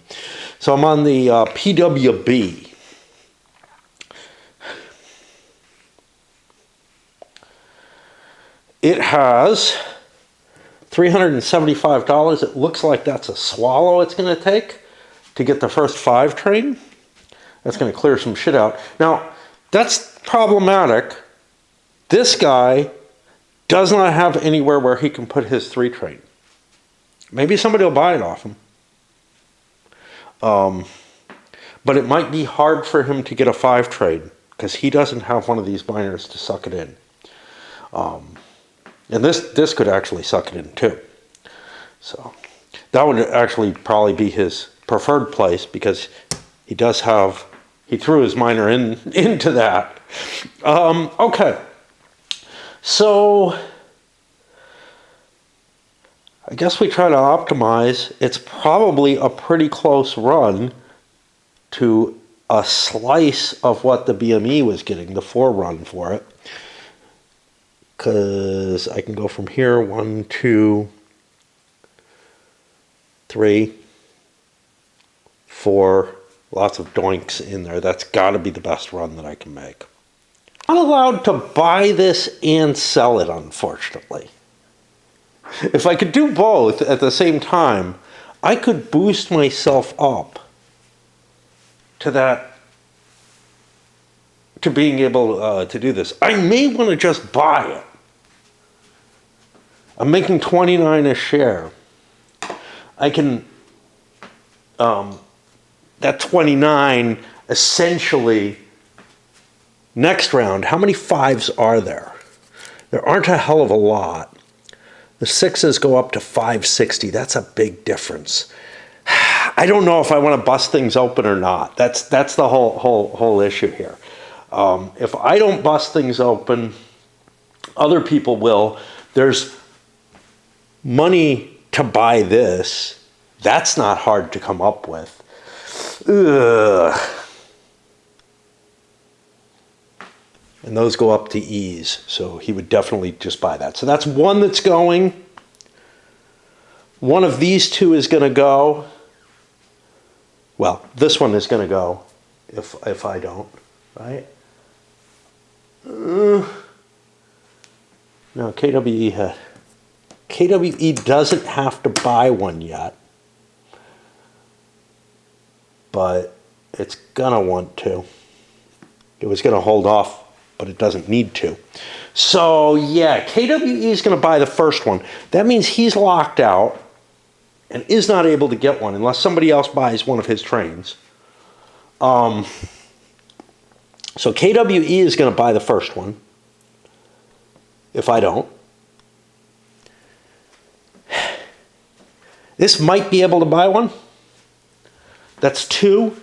So I'm on the PWB. It has $375. It looks like that's a swallow it's going to take to get the first 5 train. That's going to clear some shit out. Now, that's problematic. This guy does not have anywhere where he can put his 3 train. Maybe somebody will buy it off him. But it might be hard for him to get a 5 train because he doesn't have one of these biners to suck it in. And this could actually suck it in too. So that would actually probably be his preferred place because he threw his miner into that. Okay. So I guess we try to optimize. It's probably a pretty close run to a slice of what the BME was getting, the 4 run for it. Because I can go from here, 1, 2, 3, 4, lots of doinks in there. That's got to be the best run that I can make. I'm not allowed to buy this and sell it, unfortunately. If I could do both at the same time, I could boost myself up to being able to do this. I may want to just buy it. I'm making 29 a share. I can, that 29 essentially, next round, how many 5s are there? There aren't a hell of a lot. The 6s go up to 560. That's a big difference. I don't know if I want to bust things open or not. That's the whole issue here. If I don't bust things open, other people will. There's money to buy this. That's not hard to come up with. Ugh. And those go up to E's, so he would definitely just buy that. So that's one that's going. One of these 2 is going to go. Well, this one is going to go if I don't, right? No, KWE doesn't have to buy one yet, but it's going to want to. It was going to hold off, but it doesn't need to. So, yeah, KWE is going to buy the first one. That means he's locked out and is not able to get one unless somebody else buys one of his trains. So KWE is going to buy the first one if I don't. This might be able to buy one. That's 2.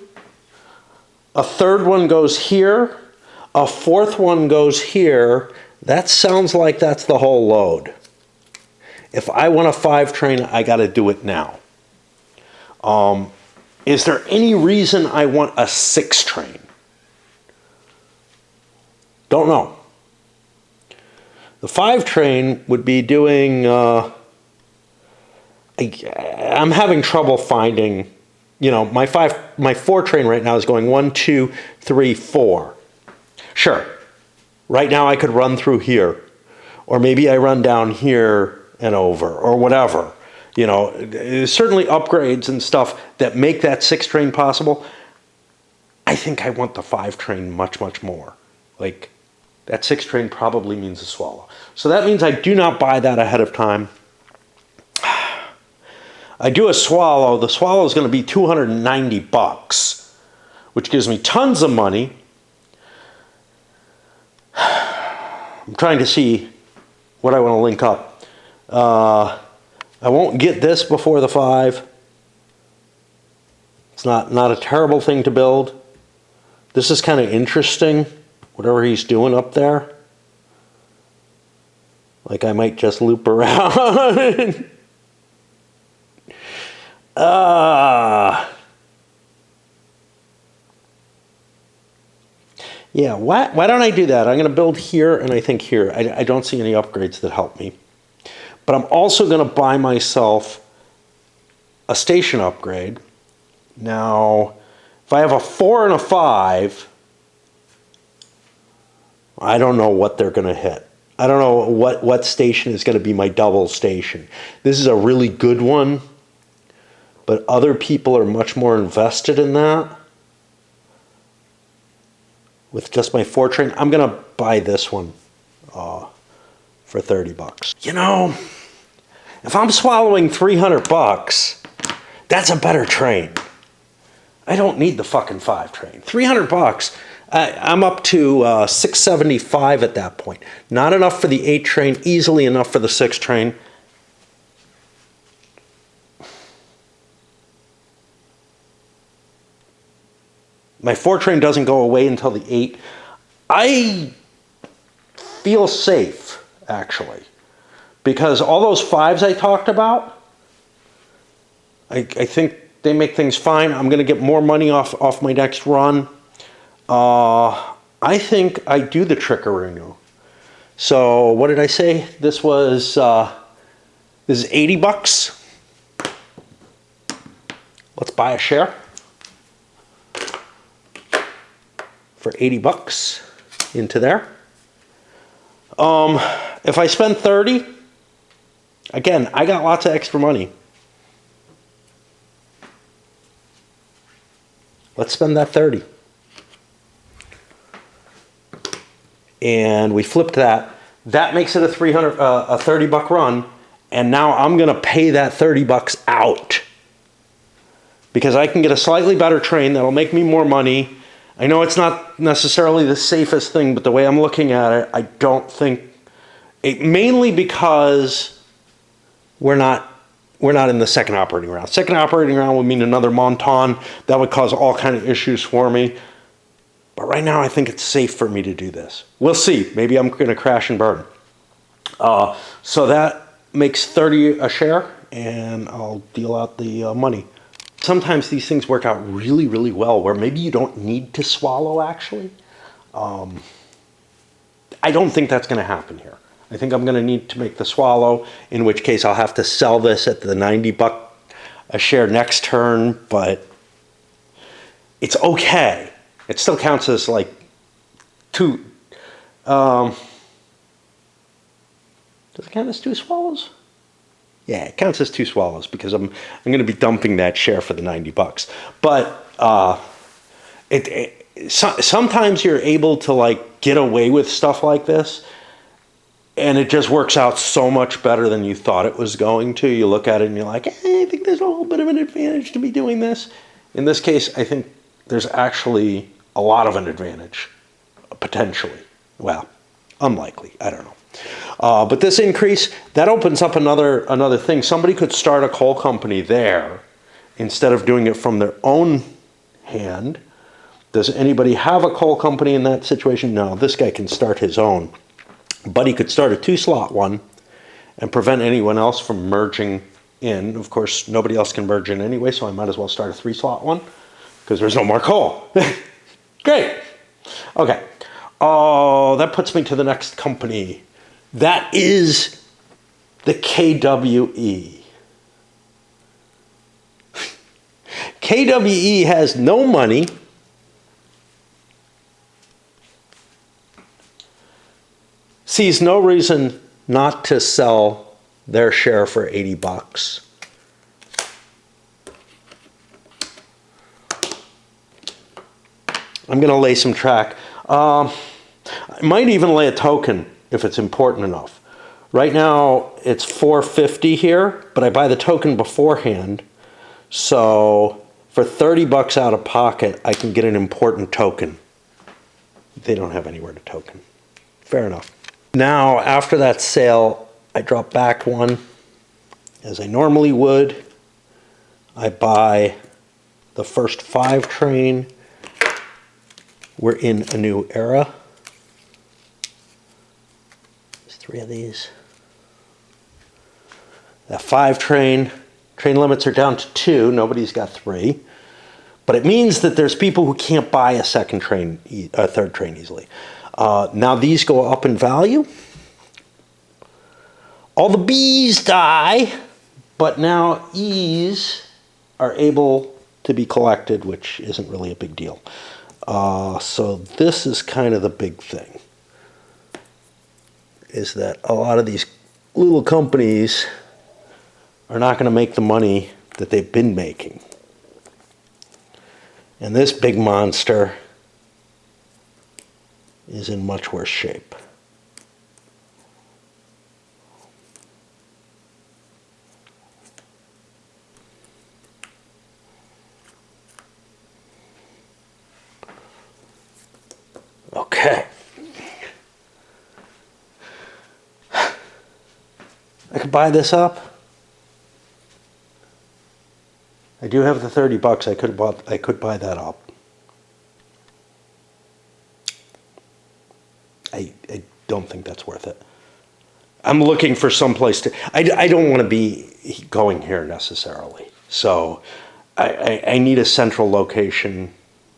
A 3rd one goes here. A 4th one goes here. That sounds like that's the whole load. If I want a 5 train, I got to do it now. Is there any reason I want a 6 train? Don't know. The 5 train would be doing... I'm having trouble finding, my 4 train right now is going 1, 2, 3, 4. Sure. Right now I could run through here, or maybe I run down here and over, or whatever. There's certainly upgrades and stuff that make that 6 train possible. I think I want the 5 train much, much more. Like, that 6 train probably means a swallow. So that means I do not buy that ahead of time. I do a swallow. The swallow is going to be $290, which gives me tons of money. I'm trying to see what I want to link up. I won't get this before the 5. It's not a terrible thing to build. This is kind of interesting, whatever he's doing up there. Like I might just loop around. Yeah, why don't I do that? I'm going to build here and I think here. I don't see any upgrades that help me. But I'm also going to buy myself a station upgrade. Now, if I have a 4 and a 5, I don't know what they're going to hit. I don't know what station is going to be my double station. This is a really good one, but other people are much more invested in that. With just my 4 train, I'm going to buy this one for $30. You know, if I'm swallowing $300, that's a better train. I don't need the fucking 5 train. $300, I'm up to $675 at that point. Not enough for the 8 train, easily enough for the 6 train. My 4 train doesn't go away until the 8. I feel safe, actually, because all those 5s I talked about, I think they make things fine. I'm going to get more money off my next run. I think I do the Trickeroony. So what did I say? This was this is $80. Let's buy a share for $80 into there. If I spend 30, again, I got lots of extra money. Let's spend that 30. And we flipped that. That makes it a $30 run. And now I'm going to pay that $30 out. Because I can get a slightly better train that'll make me more money. I know it's not necessarily the safest thing, but the way I'm looking at it, I don't think it, mainly because we're not in the second operating round. Second operating round would mean another Monton. That would cause all kind of issues for me. But right now, I think it's safe for me to do this. We'll see. Maybe I'm going to crash and burn. So that makes 30 a share, and I'll deal out the money. Sometimes these things work out really, really well, where maybe you don't need to swallow, actually. I don't think that's going to happen here. I think I'm going to need to make the swallow, in which case I'll have to sell this at the $90 a share next turn, but it's okay. It still counts as like 2. Does it count as 2 swallows? Yeah, it counts as 2 swallows because I'm going to be dumping that share for the $90. But sometimes you're able to like get away with stuff like this, and it just works out so much better than you thought it was going to. You look at it and you're like, I think there's a little bit of an advantage to be doing this. In this case, I think there's actually a lot of an advantage, potentially. Well, unlikely. I don't know. But this increase, that opens up another thing. Somebody could start a coal company there instead of doing it from their own hand. Does anybody have a coal company in that situation? No, this guy can start his own. But he could start a 2-slot one and prevent anyone else from merging in. Of course, nobody else can merge in anyway, so I might as well start a 3-slot one because there's no more coal. Great. Okay. Oh, that puts me to the next company. That is the KWE. KWE has no money. Sees no reason not to sell their share for $80. I'm going to lay some track. I might even lay a token if it's important enough. Right now it's $4.50 here, but I buy the token beforehand. So if For 30 bucks out of pocket, I can get an important token. They don't have anywhere to token. Fair enough. Now, after that sale, I drop back one, as I normally would. I buy the first 5 train. We're in a new era. There's 3 of these. That 5 train limits are down to 2. Nobody's got 3. But it means that there's people who can't buy a third train easily. Now these go up in value. All the B's die, but now E's are able to be collected, which isn't really a big deal. So this is kind of the big thing, is that a lot of these little companies are not going to make the money that they've been making. And this big monster is in much worse shape. Okay. I could buy this up. I do have the 30 bucks. I could buy that up. I don't think that's worth it. I'm looking for some place to. I don't want to be going here necessarily. So I need a central location.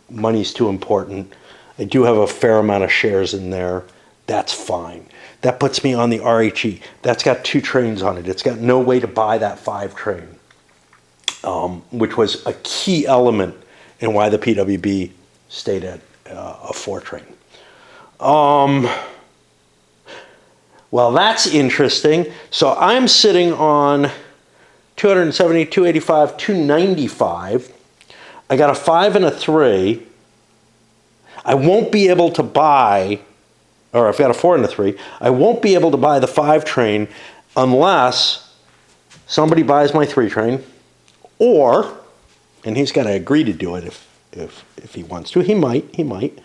Money's too important. I do have a fair amount of shares in there. That's fine. That puts me on the RHE. That's got 2 trains on it. It's got no way to buy that 5 train, which was a key element in why the PWB stayed at a 4 train. Well, that's interesting. So I'm sitting on 270, 285, 295. I got a 5 and a 3. I won't be able to buy, or I've got a 4 and a 3. I won't be able to buy the 5 train unless somebody buys my 3 train, or, and he's got to agree to do it if he wants to. He might.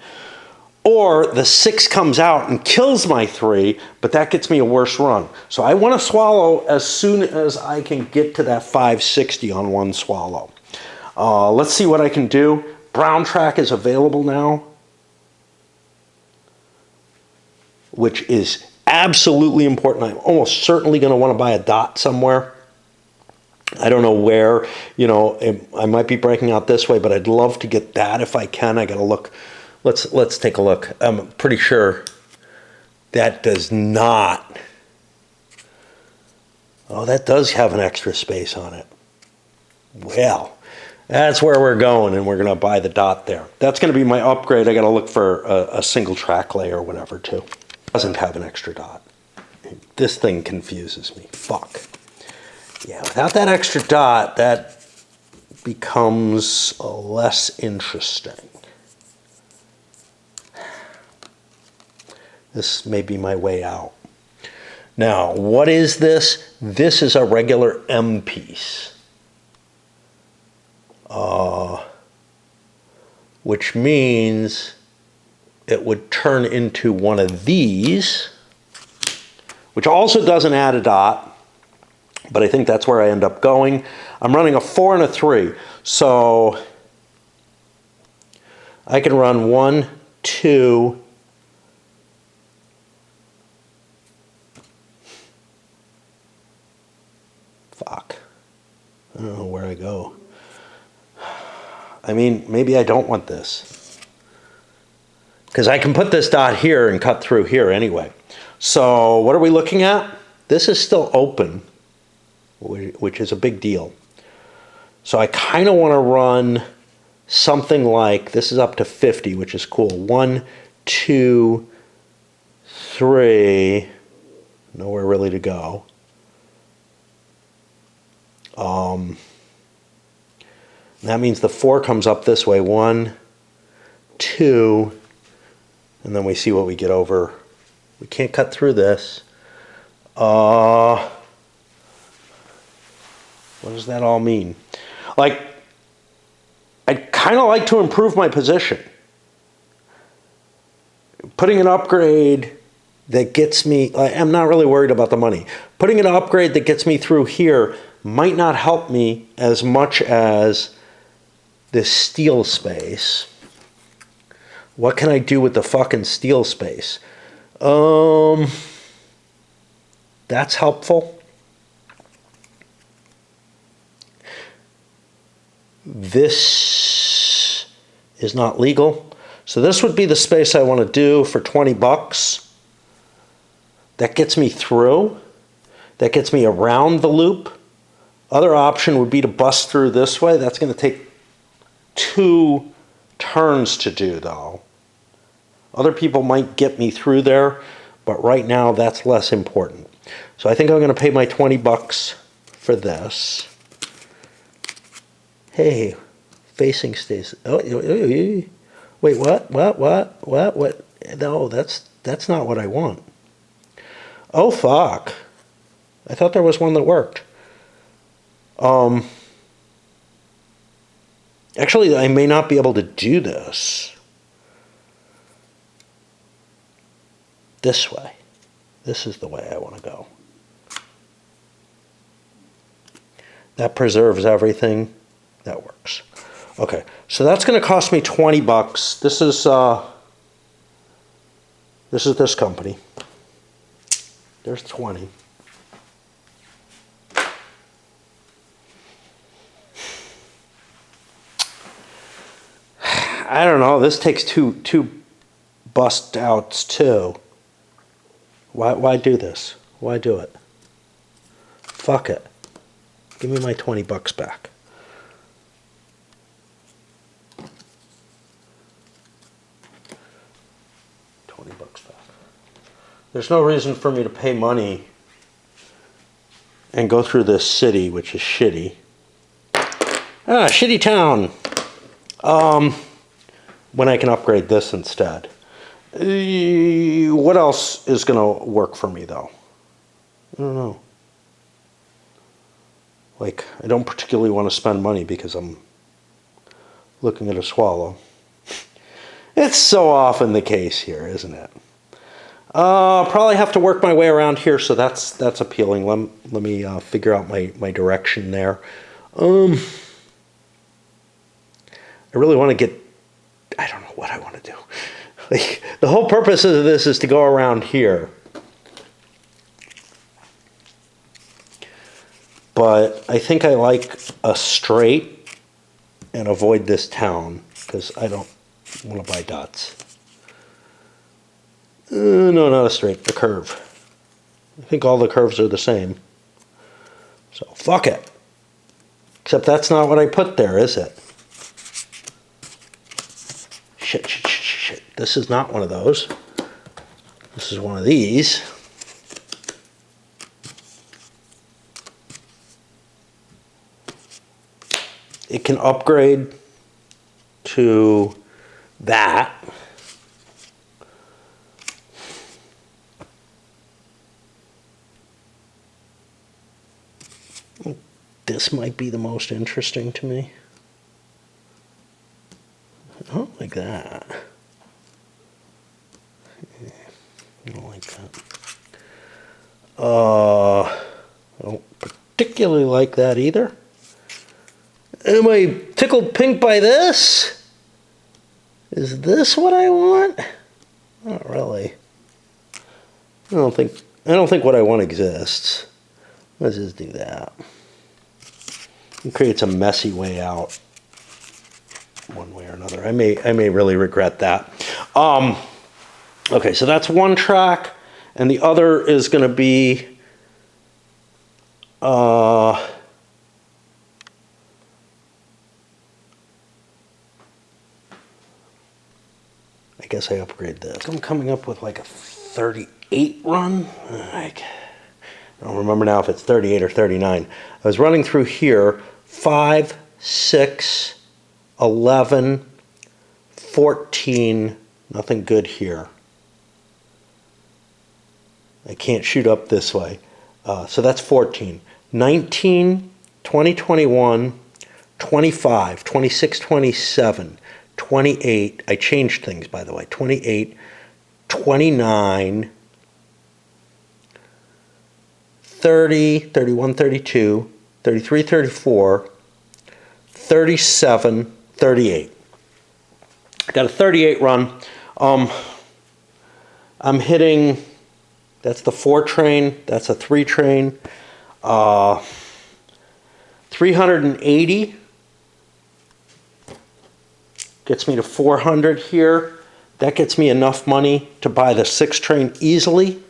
Or the 6 comes out and kills my 3, but that gets me a worse run. So I want to swallow as soon as I can get to that 560 on one swallow. Let's see what I can do. Brown track is available now, which is absolutely important. I'm almost certainly going to want to buy a dot somewhere. I don't know where, I might be breaking out this way, but I'd love to get that if I can. I got to look. Let's take a look. I'm pretty sure that does not. Oh, that does have an extra space on it. Well, that's where we're going, and we're going to buy the dot there. That's going to be my upgrade. I got to look for a single track lay or whatever too. It doesn't have an extra dot. This thing confuses me. Fuck. Yeah, without that extra dot, that becomes less interesting. This may be my way out. Now, what is this? This is a regular M piece. Which means it would turn into one of these, which also doesn't add a dot, but I think that's where I end up going. I'm running a 4 and a 3, so I can run 1, 2, fuck. I don't know where I go. I mean, maybe I don't want this, because I can put this dot here and cut through here anyway. So what are we looking at? This is still open, which is a big deal. So I kind of want to run something like, this is up to 50, which is cool. 1, 2, 3, nowhere really to go. That means the 4 comes up this way. 1, 2, and then we see what we get over. We can't cut through this. What does that all mean? Like, kind of like to improve my position. Putting an upgrade that gets me, I'm not really worried about the money. Putting an upgrade that gets me through here might not help me as much as this steel space. What can I do with the fucking steel space? That's helpful. This is not legal. So this would be the space I want to do for 20 bucks. That gets me through. That gets me around the loop. Other option would be to bust through this way. That's going to take 2 turns to do, though. Other people might get me through there, but right now that's less important. So I think I'm going to pay my 20 bucks for this. Hey, facing stays. Oh, wait, what? What? No, that's not what I want. Oh, fuck. I thought there was one that worked. Actually, I may not be able to do this way. This is the way I want to go. That preserves everything. That works. Okay, so that's going to cost me 20 bucks. This is this company. There's 20. I don't know. This takes two bust outs too. Why do this? Why do it? Fuck it. Give me my 20 bucks back. $20 back. There's no reason for me to pay money and go through this city, which is shitty. Shitty town. When I can upgrade this instead. What else is going to work for me, though? I don't know. Like, I don't particularly want to spend money because I'm looking at a swallow. It's so often the case here, isn't it? Probably have to work my way around here, so that's appealing. Let me figure out my direction there. I really want to get... I don't know what I want to do. Like, the whole purpose of this is to go around here. But I think I like a straight and avoid this town because I don't want to buy dots. No, not a straight, a curve. I think all the curves are the same. So, fuck it. Except that's not what I put there, is it? Shit. This is not one of those. This is one of these. It can upgrade to that. This might be the most interesting to me. I don't like that. I don't like that. I don't particularly like that either. Am I tickled pink by this? Is this what I want? Not really. I don't think what I want exists. Let's just do that. It creates a messy way out. One way or another. I may really regret that. Okay, so that's one track, and the other is going to be I guess I upgrade this. I'm coming up with like a 38 run. I don't remember now if it's 38 or 39. I was running through here 5, 6, 11, 14, nothing good here. I can't shoot up this way. So that's 14. 19, 20, 21, 25, 26, 27, 28. I changed things, by the way. 28, 29, 30, 31, 32, 33, 34, 37, 38. I got a 38 run. I'm hitting, that's the 4 train, that's a 3 train. 380 gets me to 400 here. That gets me enough money to buy the 6 train easily.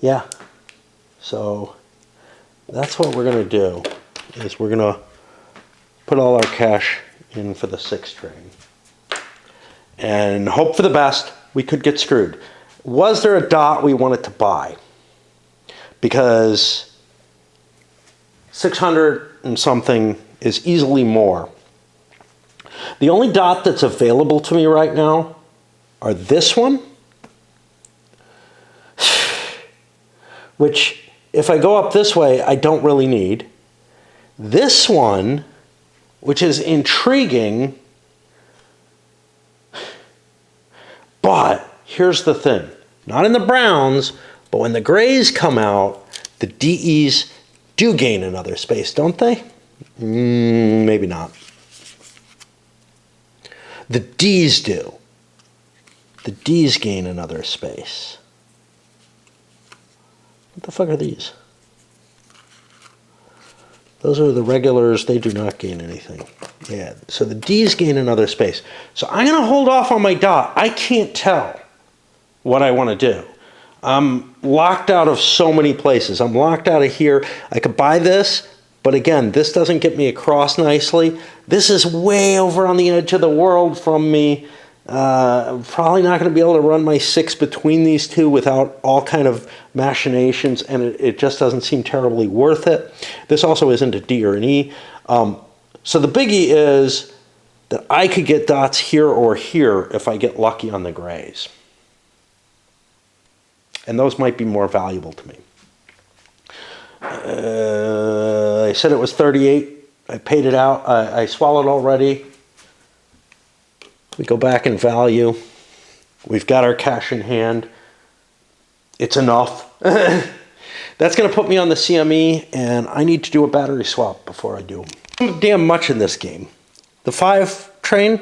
Yeah. So that's what we're going to do, is we're going to put all our cash in for the 6 train and hope for the best. We could get screwed. Was there a dot we wanted to buy? Because 600 and something is easily more. The only dot that's available to me right now are this one, which if I go up this way, I don't really need. This one, which is intriguing, but here's the thing. Not in the browns, but when the grays come out, the DEs do gain another space, don't they? Maybe not. The Ds do. The Ds gain another space. What the fuck are these? Those are the regulars. They do not gain anything. Yeah, so the Ds gain another space. So I'm going to hold off on my dot. I can't tell what I want to do. I'm locked out of so many places. I'm locked out of here. I could buy this, but again, this doesn't get me across nicely. This is way over on the edge of the world from me. Probably not going to be able to run my 6 between these two without all kind of machinations, and it just doesn't seem terribly worth it. This also isn't a D or an E. So the biggie is that I could get dots here or here if I get lucky on the grays. And those might be more valuable to me. I said it was 38. I paid it out. I swallowed already. We go back in value. We've got our cash in hand. It's enough. That's going to put me on the CME, and I need to do a battery swap before I do. Not damn much in this game. The 5 train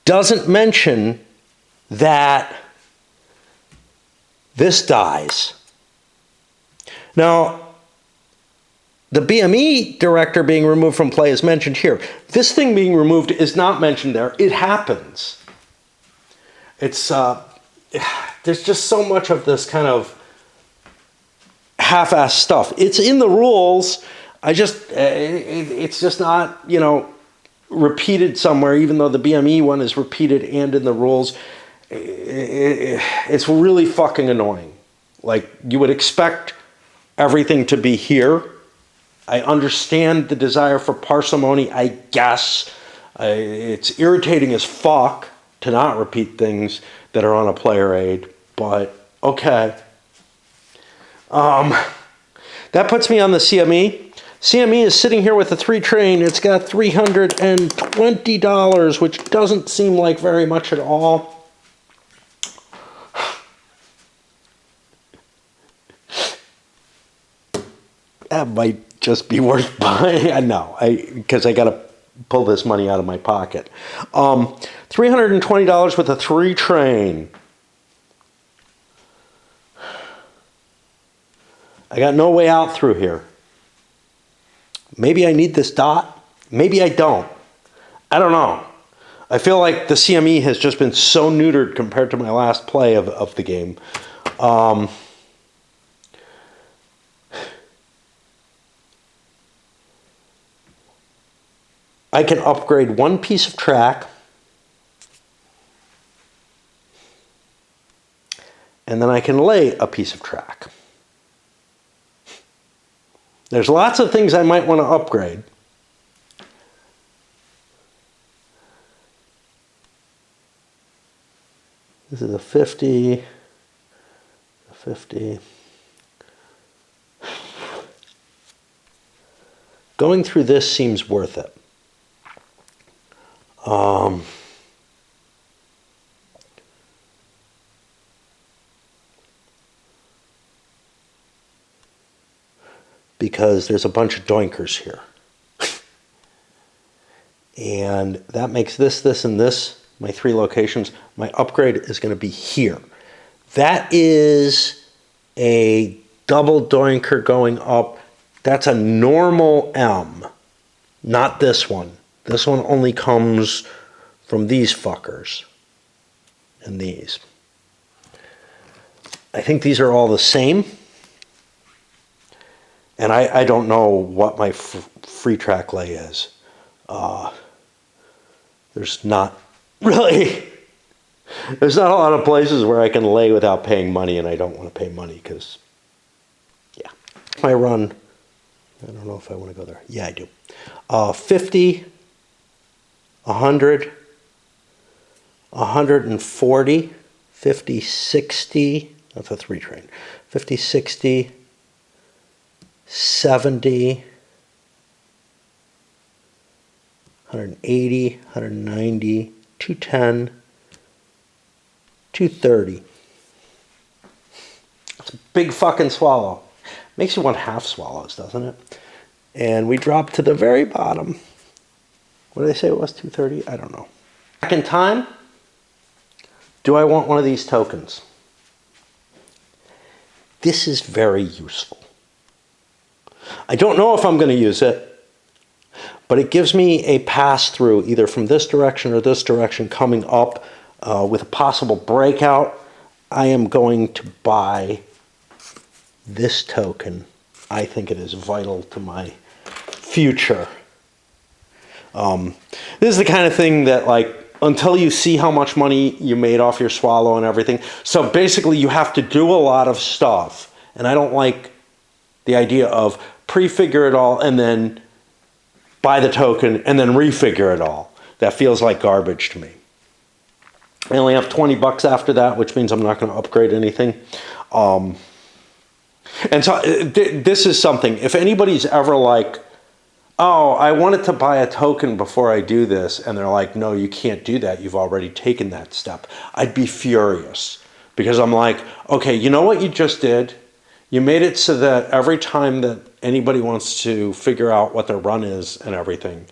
doesn't mention that this dies. Now, the BME director being removed from play is mentioned here. This thing being removed is not mentioned there. It happens. It's there's just so much of this kind of half-assed stuff. It's in the rules. It's just not, you know, repeated somewhere, even though the BME one is repeated and in the rules. It's really fucking annoying. Like, you would expect everything to be here. I understand the desire for parsimony, I guess. It's irritating as fuck to not repeat things that are on a player aid, but okay. That puts me on the CME. CME is sitting here with a 3 train. It's got $320, which doesn't seem like very much at all. That might just be worth buying. No, because I got to pull this money out of my pocket. $320 with a 3 train. I got no way out through here. Maybe I need this dot. Maybe I don't. I don't know. I feel like the CME has just been so neutered compared to my last play of the game. I can upgrade 1 piece of track, and then I can lay a piece of track. There's lots of things I might want to upgrade. This is a 50, a 50. going through this seems worth it. Because there's a bunch of doinkers here. And that makes this, this, and this, my 3 locations. My upgrade is going to be here. That is a double doinker going up. That's a normal M, not this one. This one only comes from these fuckers and these. I think these are all the same. And I don't know what my free track lay is. There's not really, there's not a lot of places where I can lay without paying money, and I don't want to pay money because, yeah. My run, I don't know if I want to go there. Yeah, I do. 50, 100, 140, 50, 60, that's a 3 train. 50, 60, 70, 180, 190, 210, 230. It's a big fucking swallow. Makes you want half swallows, doesn't it? And we dropped to the very bottom. What did I say it was, 230? I don't know. Back in time, do I want one of these tokens? This is very useful. I don't know if I'm going to use it, but it gives me a pass through either from this direction or this direction coming up with a possible breakout. I am going to buy this token. I think it is vital to my future. This is the kind of thing that, like, until you see how much money you made off your swallow and everything. So basically you have to do a lot of stuff. And I don't like the idea of prefigure it all and then buy the token and then refigure it all. That feels like garbage to me. I only have 20 bucks after that, which means I'm not going to upgrade anything. And so this is something, if anybody's ever like, oh, I wanted to buy a token before I do this, and they're like, no, you can't do that. You've already taken that step. I'd be furious because I'm like, okay, you know what you just did? You made it so that every time that anybody wants to figure out what their run is and everything,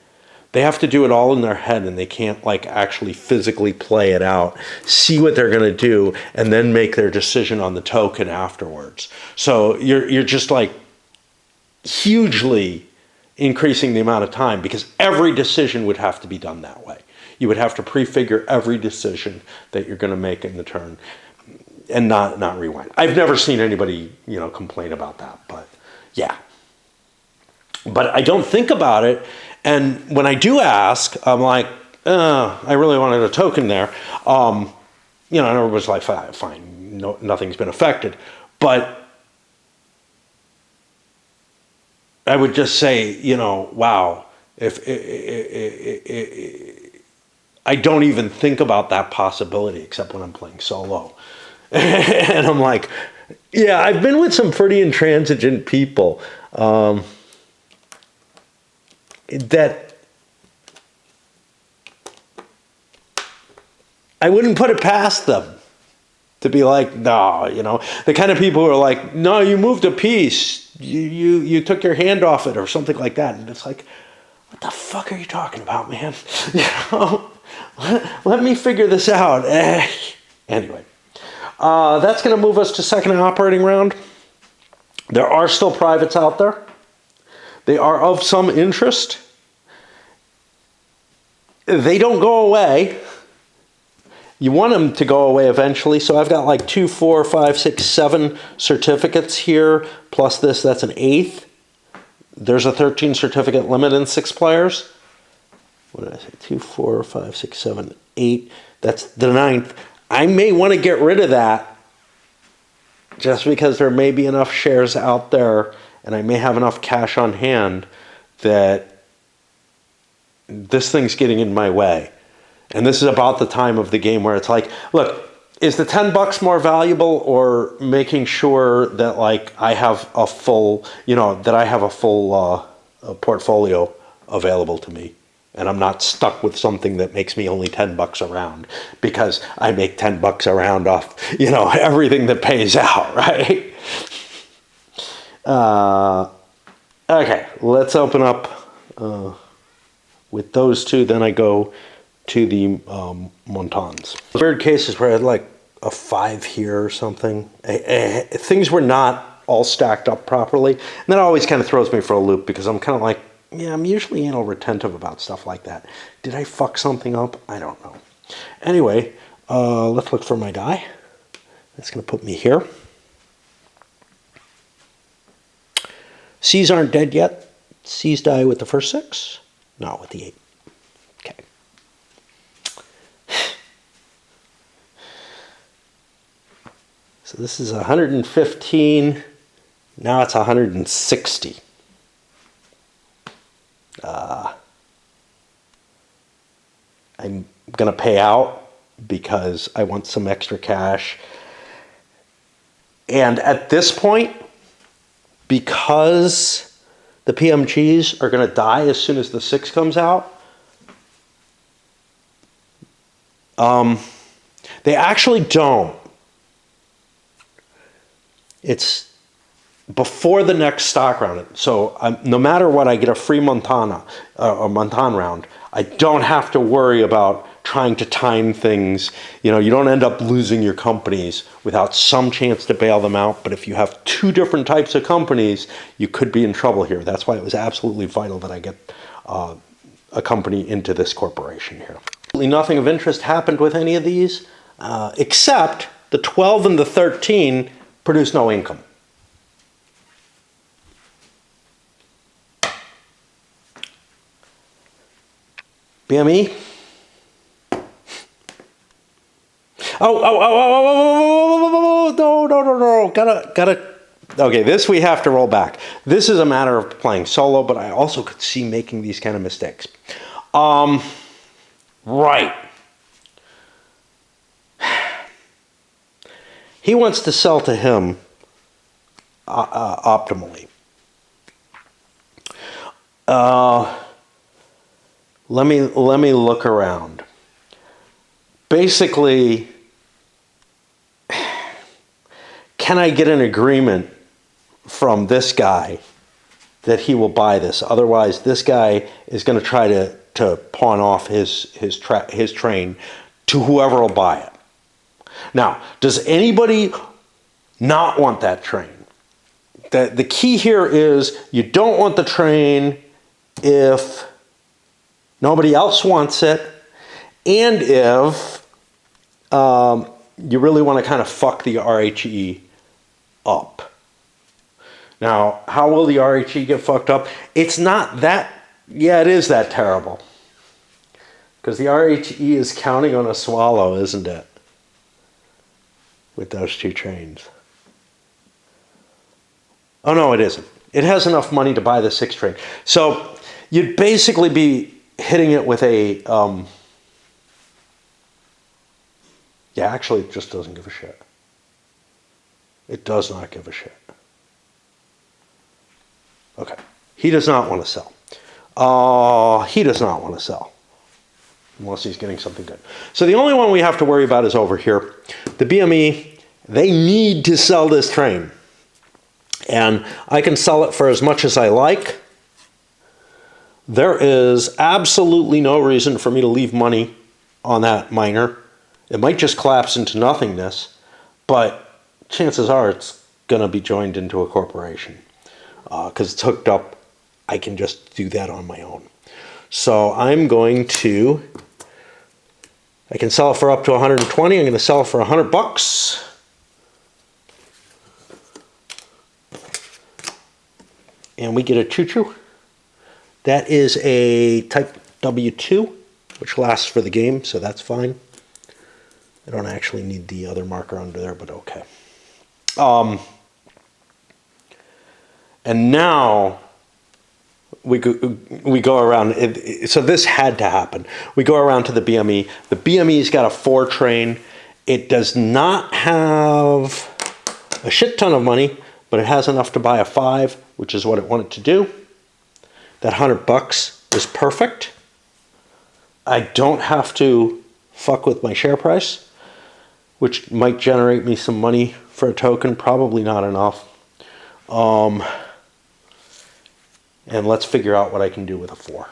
they have to do it all in their head, and they can't like actually physically play it out, see what they're going to do, and then make their decision on the token afterwards. So you're just like hugely increasing the amount of time because every decision would have to be done that way. You would have to prefigure every decision that you're going to make in the turn and not rewind. I've never seen anybody, complain about that, but yeah. But I don't think about it. And when I do ask, I'm like, I really wanted a token there. And everybody's like, fine, no, nothing's been affected. But I would just say, wow, if I don't even think about that possibility except when I'm playing solo. And I'm like, yeah, I've been with some pretty intransigent people that I wouldn't put it past them to be like, no, the kind of people who are like, no, you moved a piece, you took your hand off it or something like that. And it's like, what the fuck are you talking about, man? Let me figure this out. Anyway, that's going to move us to second operating round. There are still privates out there. They are of some interest. They don't go away. You want them to go away eventually. So I've got like 2, 4, 5, 6, 7 certificates here. Plus this, that's an 8th. There's a 13 certificate limit in 6 players. What did I say? 2, 4, 5, 6, 7, 8. That's the 9th. I may want to get rid of that just because there may be enough shares out there and I may have enough cash on hand that this thing's getting in my way. And this is about the time of the game where it's like, look, is the $10 more valuable or making sure that like I have a full, that I have a full portfolio available to me. And I'm not stuck with something that makes me only $10 a round, because I make $10 a round off, everything that pays out, right? Okay, let's open up with those two. Then I go to the Montans. Weird cases where I had like a 5 here or something. Things were not all stacked up properly. And that always kind of throws me for a loop, because I'm kind of like, yeah, I'm usually anal retentive about stuff like that. Did I fuck something up? I don't know. Anyway, let's look for my die. That's going to put me here. C's aren't dead yet. C's die with the first 6. No, with the 8. Okay. So this is 115. Now it's 160. I'm going to pay out because I want some extra cash. And at this point, because the PMGs are going to die as soon as the 6 comes out, they actually don't. It's before the next stock round. So no matter what, I get a free Montan round. I don't have to worry about trying to time things. You don't end up losing your companies without some chance to bail them out. But if you have 2 different types of companies, you could be in trouble here. That's why it was absolutely vital that I get a company into this corporation here. Nothing of interest happened with any of these, except the 12 and the 13 produced no income. BME. No. Gotta. Okay, this we have to roll back. This is a matter of playing solo, but I also could see making these kind of mistakes. Right. He wants to sell to him optimally. Let me look around. Basically, can I get an agreement from this guy that he will buy this? Otherwise, this guy is going to try to pawn off his train to whoever will buy it. Now, does anybody not want that train? The key here is you don't want the train if nobody else wants it, and if you really want to kind of fuck the RHE up. Now, how will the RHE get fucked up? It's not that, yeah, it is that terrible. Because the RHE is counting on a swallow, isn't it? With those 2 trains. Oh, no, it isn't. It has enough money to buy the 6 train. So you'd basically be hitting it with a... yeah, actually, it just doesn't give a shit. It does not give a shit. Okay. He does not want to sell. He does not want to sell. Unless he's getting something good. So the only one we have to worry about is over here. The BME, they need to sell this train. And I can sell it for as much as I like. There is absolutely no reason for me to leave money on that miner. It might just collapse into nothingness, but chances are it's going to be joined into a corporation. Because it's hooked up, I can just do that on my own. So I'm going to... I can sell it for up to 120. I'm going to sell it for $100. And we get a choo-choo. That is a Type W2, which lasts for the game, so that's fine. I don't actually need the other marker under there, but okay. And now we go around. So this had to happen. We go around to the BME. The BME's got a 4 train. It does not have a shit ton of money, but it has enough to buy a 5, which is what it wanted to do. that $100 is perfect. I don't have to fuck with my share price, which might generate me some money for a token, probably not enough. And let's figure out what I can do with a 4.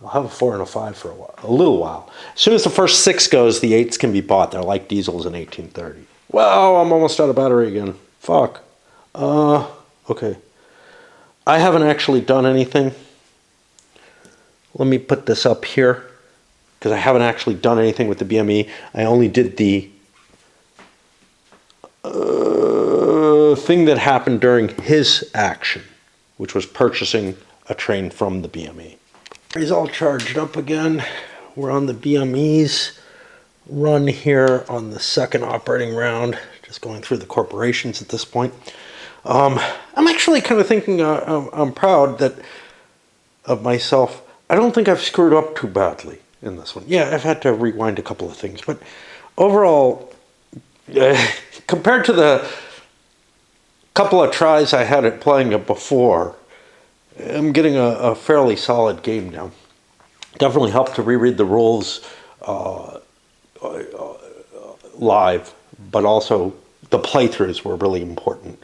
I'll have a 4 and a 5 for a little while. As soon as the first 6 goes, the 8s can be bought. They're like diesels in 1830. Well, I'm almost out of battery again. Fuck. Okay. I haven't actually done anything. Let me put this up here, because I haven't actually done anything with the BME. I only did the thing that happened during his action, which was purchasing a train from the BME. He's all charged up again. We're on the BME's run here on the second operating round, just going through the corporations at this point. I'm actually kind of thinking I'm proud of myself. I don't think I've screwed up too badly in this one. Yeah, I've had to rewind a couple of things, but overall, compared to the couple of tries I had at playing it before, I'm getting a fairly solid game now. Definitely helped to reread the rules live, but also the playthroughs were really important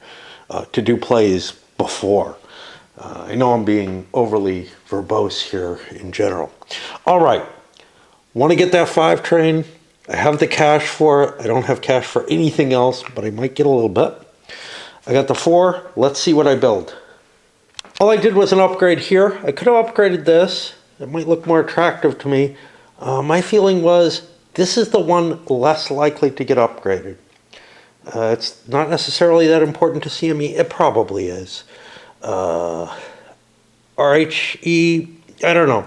to do plays before. I know I'm being overly verbose here in general. All right, want to get that 5 train. I have the cash for it. I don't have cash for anything else, but I might get a little bit. I got the 4. Let's see what I build. All I did was an upgrade here. I could have upgraded this. It might look more attractive to me. My feeling was this is the one less likely to get upgraded. It's not necessarily that important to CME. It probably is. RHE, I don't know.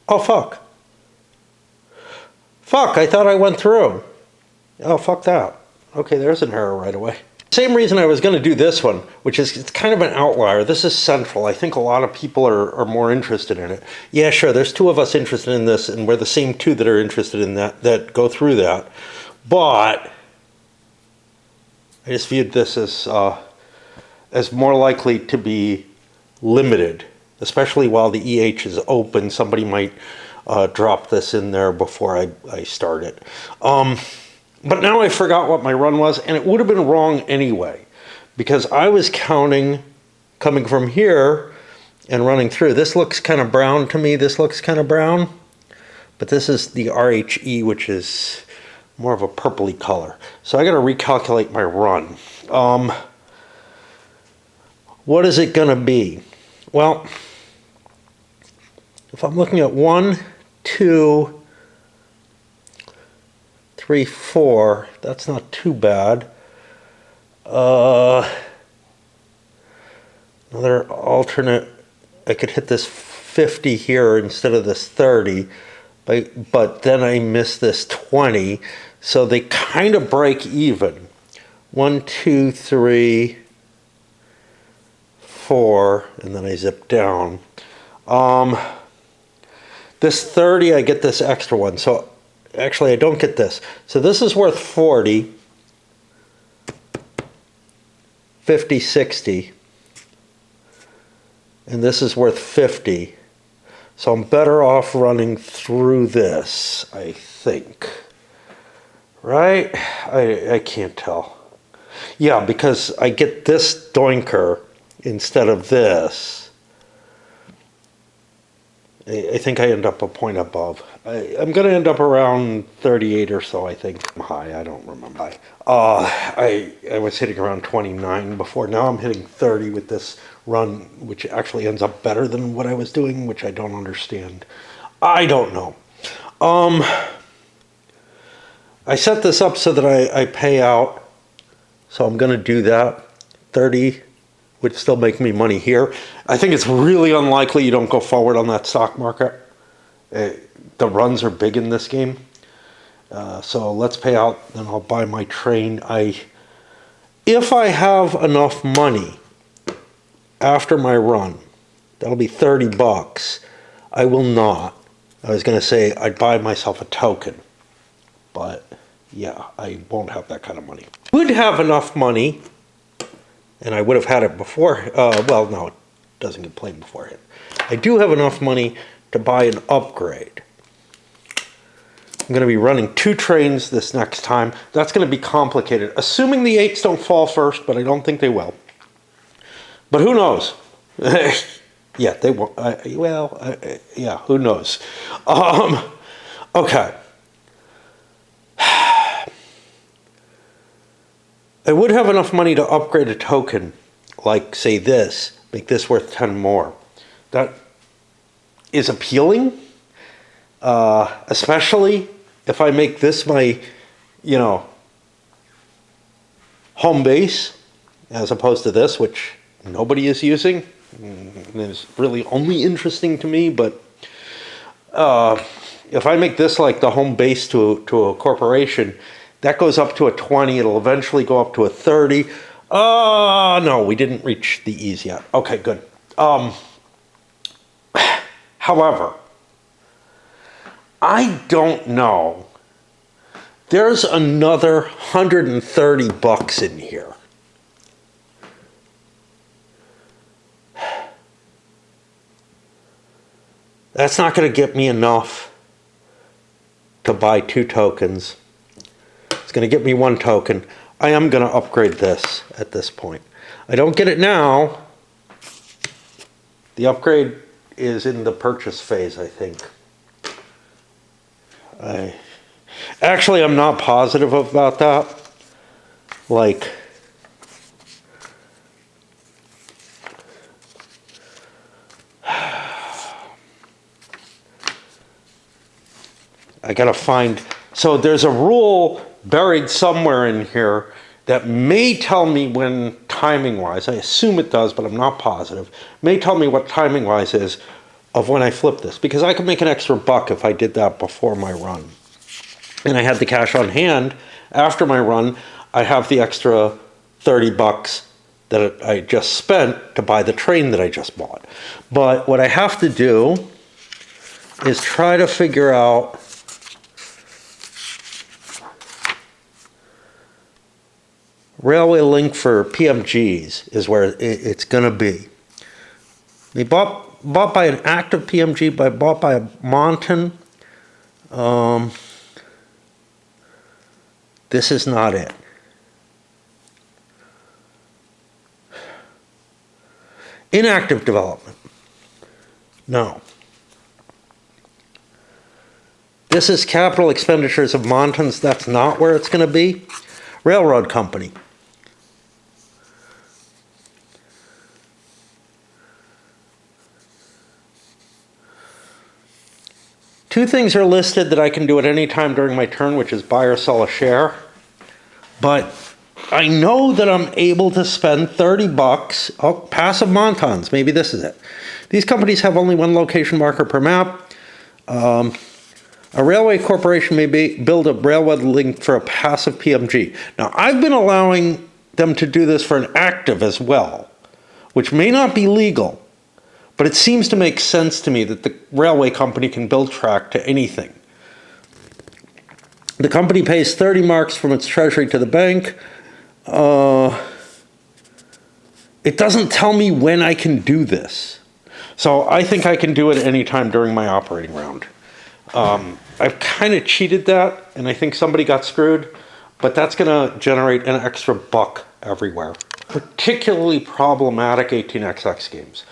Oh, fuck. Fuck, I thought I went through. Oh, fuck that. Okay, there's an error right away. Same reason I was going to do this one, which is it's kind of an outlier. This is central. I think a lot of people are more interested in it. Yeah, sure, there's 2 of us interested in this, and we're the same 2 that are interested in that go through that. But I just viewed this as more likely to be limited, especially while the EH is open. Somebody might drop this in there before I start it. But now I forgot what my run was, and it would have been wrong anyway, because I was counting coming from here and running through. This looks kind of brown to me. This looks kind of brown, but this is the RHE, which is more of a purpley color. So I got to recalculate my run. What is it going to be? Well, if I'm looking at 1, 2, 3, 4, that's not too bad. Another alternate, I could hit this 50 here instead of this 30, but then I miss this 20, so they kind of break even. 1, 2, 3, 4, and then I zip down. This 30, I get this extra one, so actually I don't get this. So this is worth 40, 50, 60, and this is worth 50. So I'm better off running through this, I think. Right? I can't tell. Yeah, because I get this doinker instead of this. I think I end up a point above. I'm going to end up around 38 or so, I think. High, I don't remember. I was hitting around 29 before. Now I'm hitting 30 with this run, which actually ends up better than what I was doing, which I don't understand. I don't know. I set this up so that I pay out, so I'm going to do that. 30 would still make me money here. I think it's really unlikely you don't go forward on that stock market. The runs are big in this game. So let's pay out, then I'll buy my train. If I have enough money after my run, that'll be 30 bucks. I will not. I was going to say I'd buy myself a token. But yeah, I won't have that kind of money. Would have enough money and I would have had it before. Well, no, it doesn't get played beforehand. I do have enough money to buy an upgrade. I'm going to be running 2 trains this next time. That's going to be complicated, assuming the 8s don't fall first, but I don't think they will. But who knows? Yeah, they won't. Yeah, who knows? Okay. I would have enough money to upgrade a token, like, say, this, make this worth 10 more. That is appealing, especially if I make this my, home base, as opposed to this, which nobody is using. It's really only interesting to me, but if I make this like the home base to a corporation, that goes up to a 20. It'll eventually go up to a 30. No, we didn't reach the ease yet. Okay, good. However, I don't know. There's another $130 in here. That's not going to get me enough to buy 2 tokens. It's going to get me 1 token. I am going to upgrade this at this point. I don't get it now. The upgrade is in the purchase phase, I think. Actually, I'm not positive about that. Like, I gotta find, so there's a rule buried somewhere in here that may tell me when timing-wise, I assume it does, but I'm not positive, may tell me what timing-wise is of when I flip this, because I could make an extra $1 if I did that before my run. And I had the cash on hand after my run. I have the extra $30 that I just spent to buy the train that I just bought. But what I have to do is try to figure out railway link for PMGs is where it's going to be. They bought by an active PMG, bought by a Monton. This is not it. Inactive development. No. This is capital expenditures of Montons. That's not where it's going to be. Railroad company. Two things are listed that I can do at any time during my turn, which is buy or sell a share. But I know that I'm able to spend $30. Oh, passive Montons. Maybe this is it. These companies have only 1 location marker per map. A railway corporation may build a railway link for a passive PMG. Now, I've been allowing them to do this for an active as well, which may not be legal. But it seems to make sense to me that the railway company can build track to anything. The company pays 30 marks from its treasury to the bank. It doesn't tell me when I can do this. So I think I can do it any time during my operating round. I've kind of cheated that, and I think somebody got screwed. But that's going to generate an extra $1 everywhere. Particularly problematic 18xx games.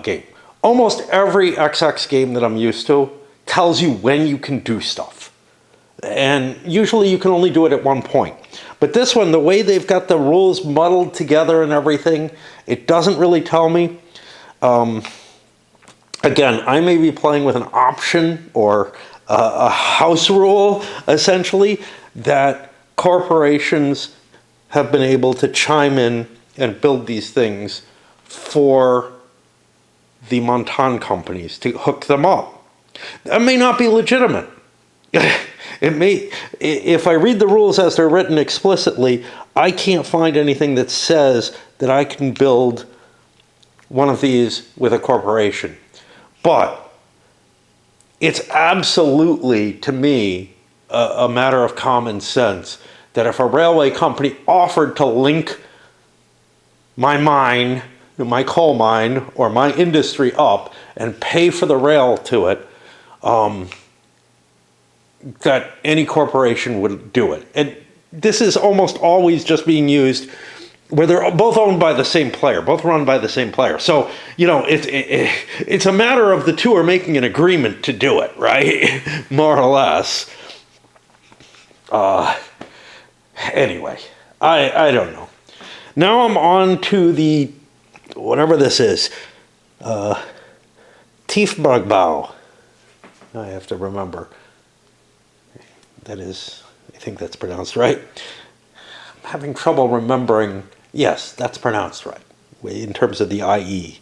Game. Almost every XX game that I'm used to tells you when you can do stuff. And usually you can only do it at one point. But this one, the way they've got the rules muddled together and everything, it doesn't really tell me. Again, I may be playing with an option or a house rule, essentially, that corporations have been able to chime in and build these things for the Monton companies to hook them up. That may not be legitimate. It may, if I read the rules as they're written explicitly, I can't find anything that says that I can build one of these with a corporation. But it's absolutely, to me, a matter of common sense that if a railway company offered to link my mine, my coal mine, or my industry up and pay for the rail to it, that any corporation would do it. And this is almost always just being used where they're both owned by the same player, both run by the same player. So, it's a matter of the two are making an agreement to do it, right? More or less. Anyway, I don't know. Now I'm on to the, whatever this is, Tiefbergbau. I have to remember. That is, I think that's pronounced right. I'm having trouble remembering. Yes, that's pronounced right in terms of the IE.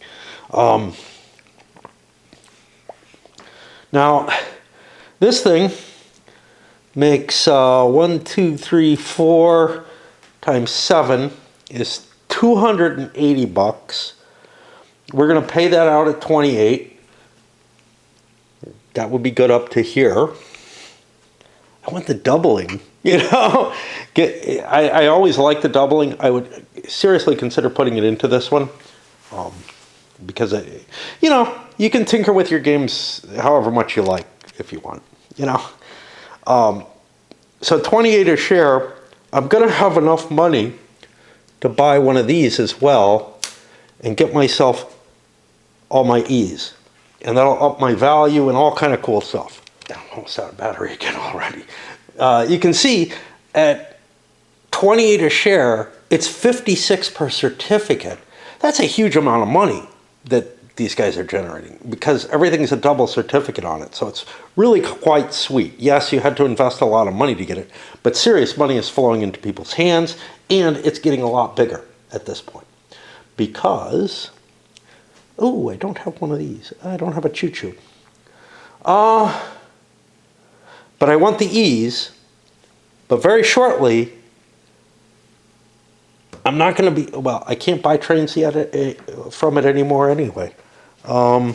Now, this thing makes 1, 2, 3, 4 times 7 is $280. We're going to pay that out at 28. That would be good up to here. I want the doubling, I always like the doubling. I would seriously consider putting it into this one. Because, you can tinker with your games however much you like if you want, So 28 a share, I'm going to have enough money to buy one of these as well and get myself all my E's. And that'll up my value and all kind of cool stuff. I'm almost out of battery again already. You can see at 28 a share, it's 56 per certificate. That's a huge amount of money that these guys are generating because everything's a double certificate on it. So it's really quite sweet. Yes, you had to invest a lot of money to get it, but serious money is flowing into people's hands and it's getting a lot bigger at this point because, oh, I don't have one of these. I don't have a choo-choo. But I want the E's, but very shortly, I'm not going to be, well, I can't buy trains yet from it anymore anyway. Are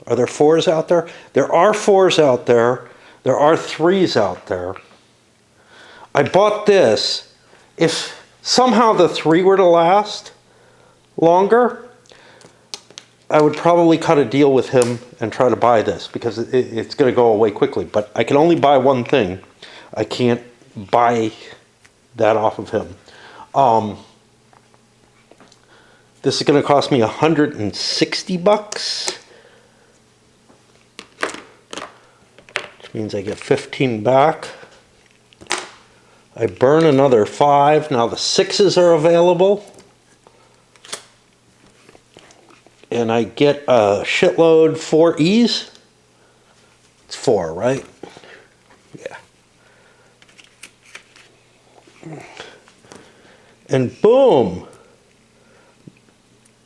there 4s out there? There are 4s out there. There are 3s out there. I bought this. If somehow the 3 were to last longer, I would probably cut a deal with him and try to buy this because it's going to go away quickly. But I can only buy one thing. I can't buy that off of him. This is going to cost me $160, which means I get 15 back. I burn another 5. Now the 6s are available. And I get a shitload 4 E's. It's 4, right? Yeah. And boom,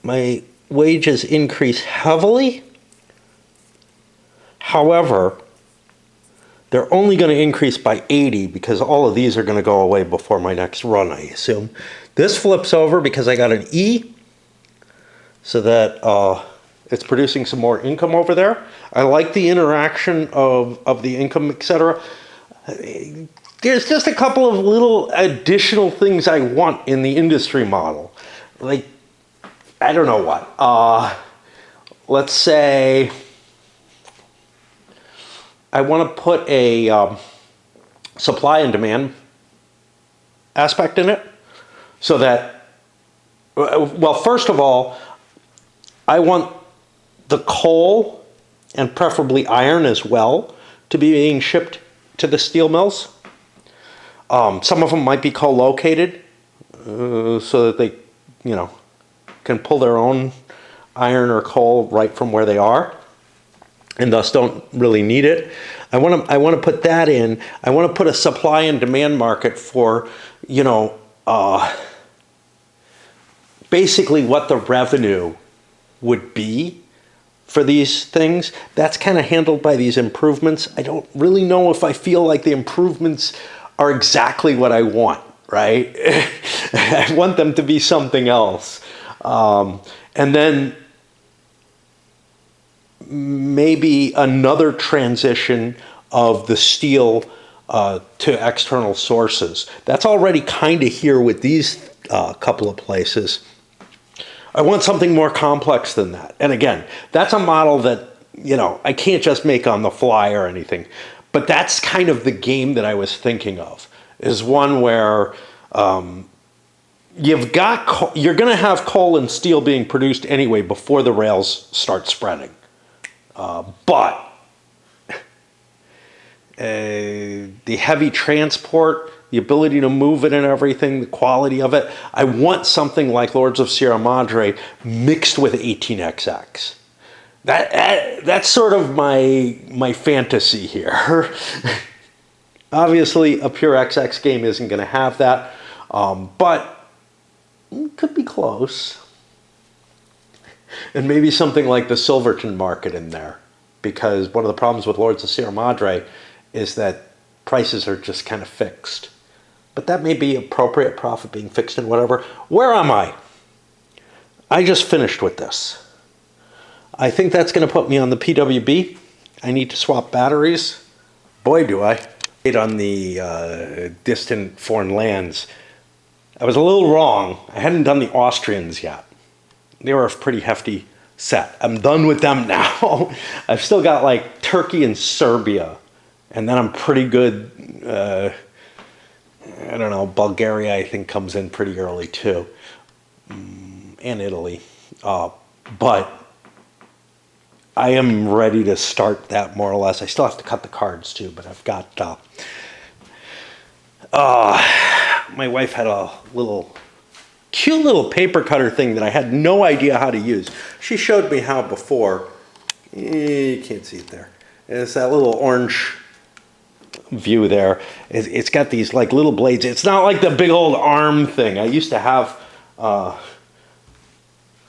my wages increase heavily. However, they're only going to increase by 80 because all of these are going to go away before my next run, I assume. This flips over because I got an E, so that it's producing some more income over there. I like the interaction of the income, etc. There's just a couple of little additional things I want in the industry model. Like, I don't know what. Let's say I want to put a supply and demand aspect in it so that, well, first of all, I want the coal and preferably iron as well to be being shipped to the steel mills. Some of them might be co-located so that they, can pull their own iron or coal right from where they are and thus don't really need it. I want to put that in. I want to put a supply and demand market for, basically what the revenue would be for these things. That's kind of handled by these improvements. I don't really know if I feel like the improvements are exactly what I want, right? I want them to be something else. And then maybe another transition of the steel to external sources. That's already kind of here with these couple of places. I want something more complex than that. And again, that's a model that, I can't just make on the fly or anything. But that's kind of the game that I was thinking of, is one where you're going to have coal and steel being produced anyway before the rails start spreading. But the heavy transport, the ability to move it and everything, the quality of it, I want something like Lords of Sierra Madre mixed with 18XX. That's sort of my fantasy here. Obviously, a pure XX game isn't going to have that, but it could be close. And maybe something like the Silverton market in there, because one of the problems with Lords of Sierra Madre is that prices are just kind of fixed. But that may be appropriate, profit being fixed and whatever. Where am I? I just finished with this. I think that's going to put me on the PWB. I need to swap batteries. Boy, do I. On the distant foreign lands, I was a little wrong. I hadn't done the Austrians yet. They were a pretty hefty set. I'm done with them now. I've still got like Turkey and Serbia. And then I'm pretty good. I don't know, Bulgaria I think comes in pretty early too. And Italy. But I am ready to start that more or less. I still have to cut the cards too, but I've got, my wife had a cute little paper cutter thing that I had no idea how to use. She showed me how before. You can't see it there. It's that little orange view there. It's got these like little blades. It's not like the big old arm thing. I used to have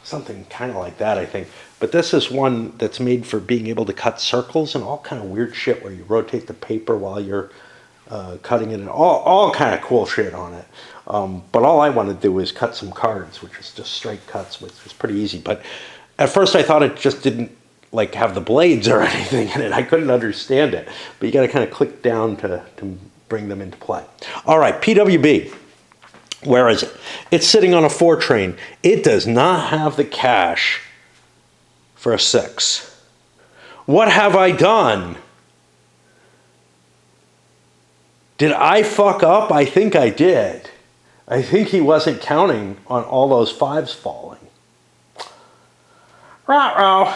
something kind of like that, I think. But this is one that's made for being able to cut circles and all kind of weird shit where you rotate the paper while you're cutting it, and all kind of cool shit on it. But all I want to do is cut some cards, which is just straight cuts, which was pretty easy. But at first I thought it just didn't like have the blades or anything in it. I couldn't understand it. But you got to kind of click down to bring them into play. All right, PWB. Where is it? It's sitting on a 4 train. It does not have the cash for a 6. What have I done? Did I fuck up? I think I did. I think he wasn't counting on all those 5s falling. Ruh-roh.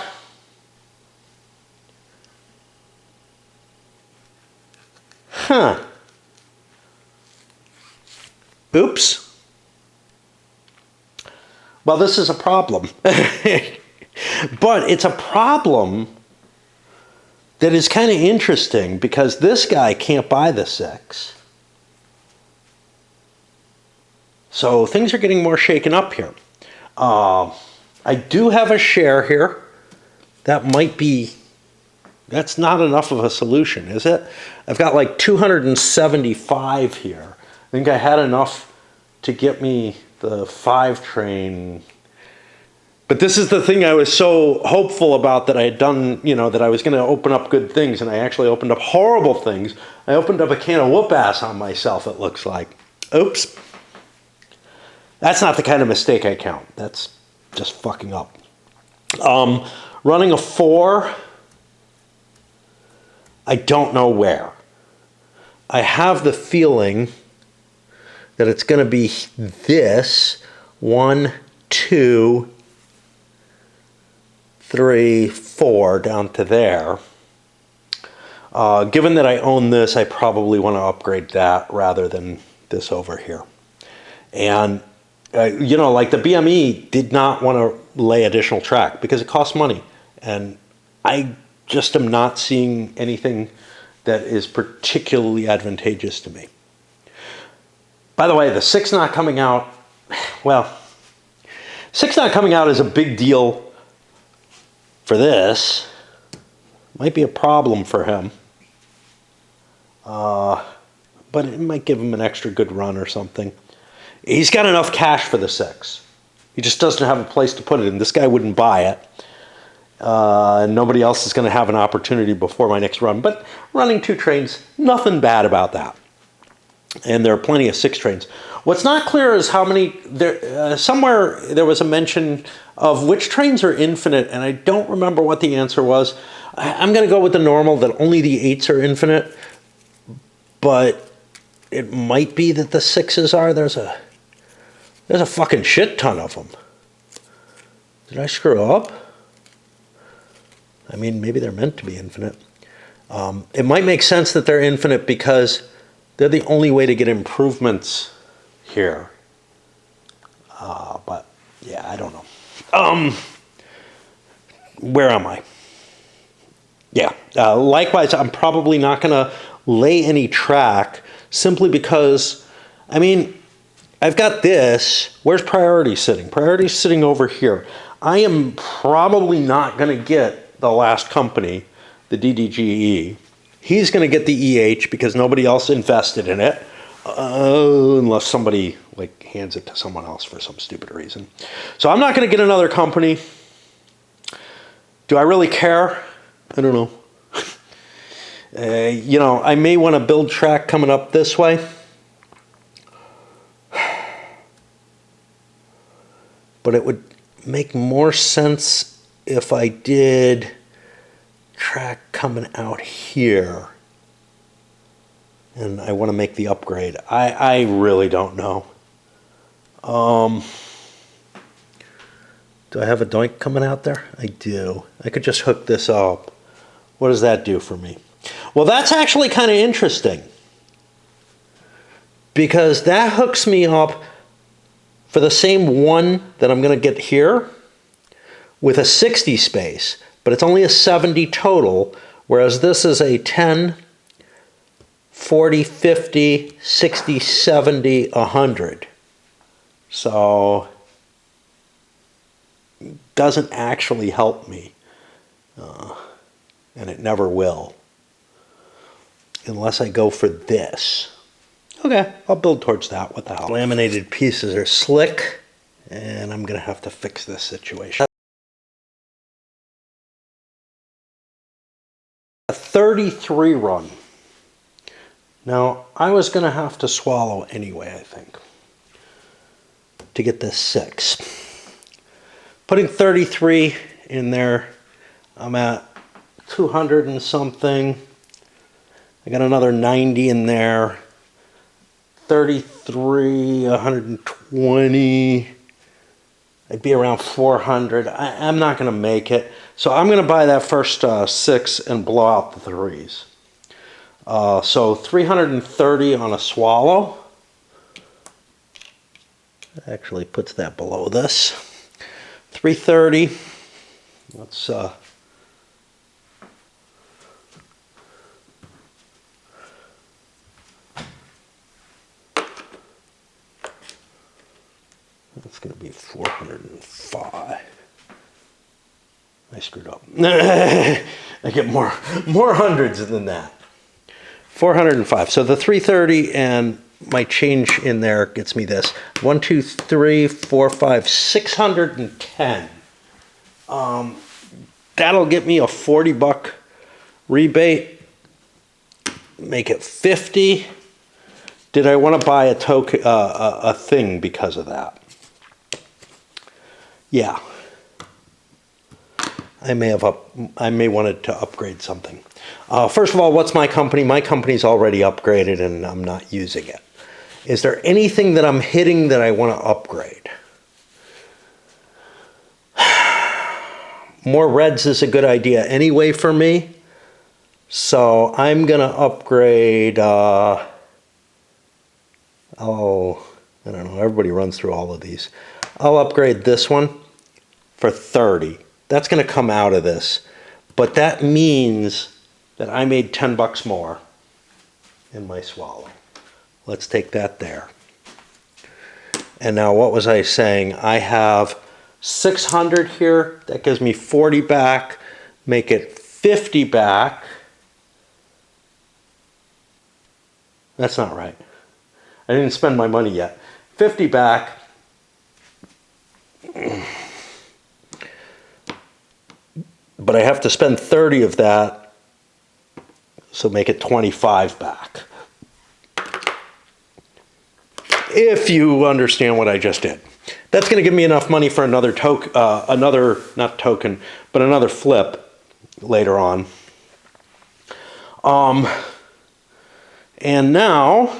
Huh. Oops. Well, this is a problem. But it's a problem that is kind of interesting because this guy can't buy the 6. So things are getting more shaken up here. I do have a share here. That might be, that's not enough of a solution, is it? I've got like 275 here. I think I had enough to get me the 5 train. But this is the thing I was so hopeful about, that I had done, that I was going to open up good things, and I actually opened up horrible things. I opened up a can of whoop ass on myself, it looks like. Oops. That's not the kind of mistake I count. That's just fucking up. Running a 4, I don't know where. I have the feeling that it's going to be this 1, 2, 3, 4 down to there. Given that I own this, I probably want to upgrade that rather than this over here. And like the BME did not want to lay additional track because it costs money. And I just am not seeing anything that is particularly advantageous to me. By the way, the 6 not coming out, well, 6 not coming out is a big deal for this. Might be a problem for him. But it might give him an extra good run or something. He's got enough cash for the 6. He just doesn't have a place to put it in. This guy wouldn't buy it. And nobody else is going to have an opportunity before my next run. But running 2 trains, nothing bad about that. and there are plenty of 6 trains. What's not clear is how many, somewhere there was a mention of which trains are infinite, and I don't remember what the answer was. I'm going to go with the normal, that only the 8s are infinite, but it might be that the 6s are. There's a fucking shit ton of them. Did I screw up? I mean, maybe they're meant to be infinite. It might make sense that they're infinite because they're the only way to get improvements here. But yeah, I don't know. Where am I? Yeah. Likewise, I'm probably not going to lay any track simply because, I mean, I've got this. Where's priority sitting? Priority's sitting over here. I am probably not going to get the last company, the DDGE. He's going to get the EH because nobody else invested in it, unless somebody like hands it to someone else for some stupid reason. So I'm not going to get another company. Do I really care? I don't know. You know, I may want to build track coming up this way. But it would make more sense if I did track coming out here. And I want to make the upgrade. I really don't know. Do I have a doink coming out there? I do. I could just hook this up. What does that do for me? Well, that's actually kind of interesting. Because that hooks me up for the same one that I'm going to get here with a 60 space, but it's only a 70 total, whereas this is a 10, 40, 50, 60, 70, 100. So it doesn't actually help me, and it never will, unless I go for this. Okay, I'll build towards that. What the hell? Laminated pieces are slick, and I'm going to have to fix this situation. A 33 run. Now, I was going to have to swallow anyway, I think, to get this 6. Putting 33 in there, I'm at 200 and something. I got another 90 in there. 33, 120, I'd be around 400. I'm not going to make it. So I'm going to buy that first 6 and blow out the 3s. So 330 on a swallow. Actually puts that below this. 330. Let's it's going to be 405. I screwed up. I get more hundreds than that. 405. So the 330 and my change in there gets me this. 1, 2, 3, 4, 5, 610. That'll get me a $40 rebate. Make it 50. Did I want to buy a token, a thing because of that? Yeah. I may wanted to upgrade something. First of all, what's my company? My company's already upgraded and I'm not using it. Is there anything that I'm hitting that I want to upgrade? More reds is a good idea anyway for me. So I'm going to upgrade, I don't know, everybody runs through all of these. I'll upgrade this one for 30. That's going to come out of this. But that means that I made 10 bucks more in my swallow. Let's take that there. And now what was I saying? I have 600 here. That gives me 40 back. Make it 50 back. That's not right. I didn't spend my money yet. 50 back. But I have to spend 30 of that, so make it 25 back. If you understand what I just did. That's going to give me enough money for another token, not token, but another flip later on. And now,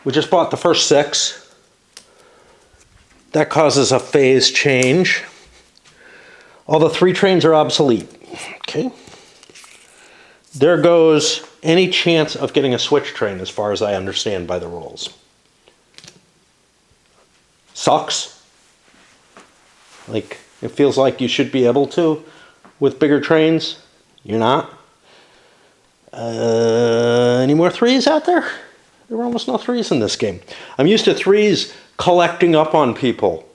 we just bought the first 6. That causes a phase change. All the 3 trains are obsolete. Okay. There goes any chance of getting a switch train as far as I understand by the rules. Sucks. Like, it feels like you should be able to with bigger trains. You're not. Any more 3s out there? There were almost no 3s in this game. I'm used to 3s collecting up on people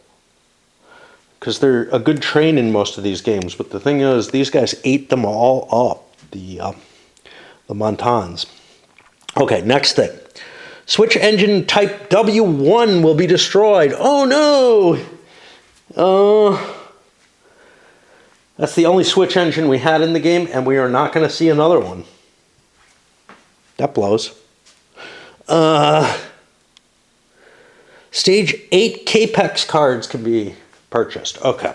because they're a good train in most of these games. But the thing is, these guys ate them all up, the Montans. Okay, next thing. Switch engine type W1 will be destroyed. Oh no! That's the only switch engine we had in the game, and we are not going to see another one. That blows. Stage 8 Capex cards can be purchased. Okay.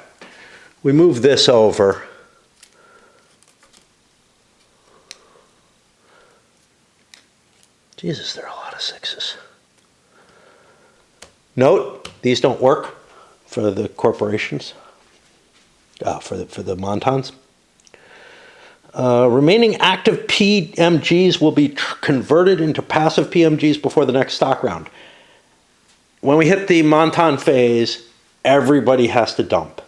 We move this over. Jesus, there are a lot of 6s. Note, these don't work for the corporations, for the Montans. Remaining active PMGs will be converted into passive PMGs before the next stock round. When we hit the Montan phase, everybody has to dump.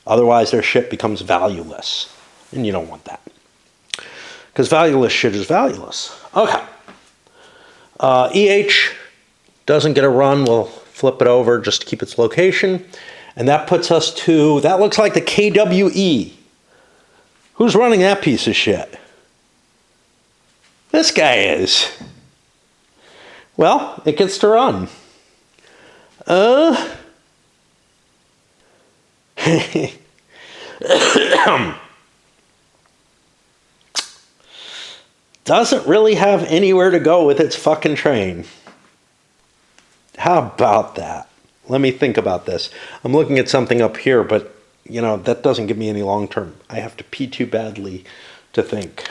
Otherwise, their shit becomes valueless. And you don't want that. Because valueless shit is valueless. Okay. EH doesn't get a run. We'll flip it over just to keep its location. And that puts us to, that looks like the KWE. Who's running that piece of shit? This guy is. Well, it gets to run. Doesn't really have anywhere to go with its fucking train. How about that? Let me think about this. I'm looking at something up here, but you know, that doesn't give me any long term. I have to pee too badly to think.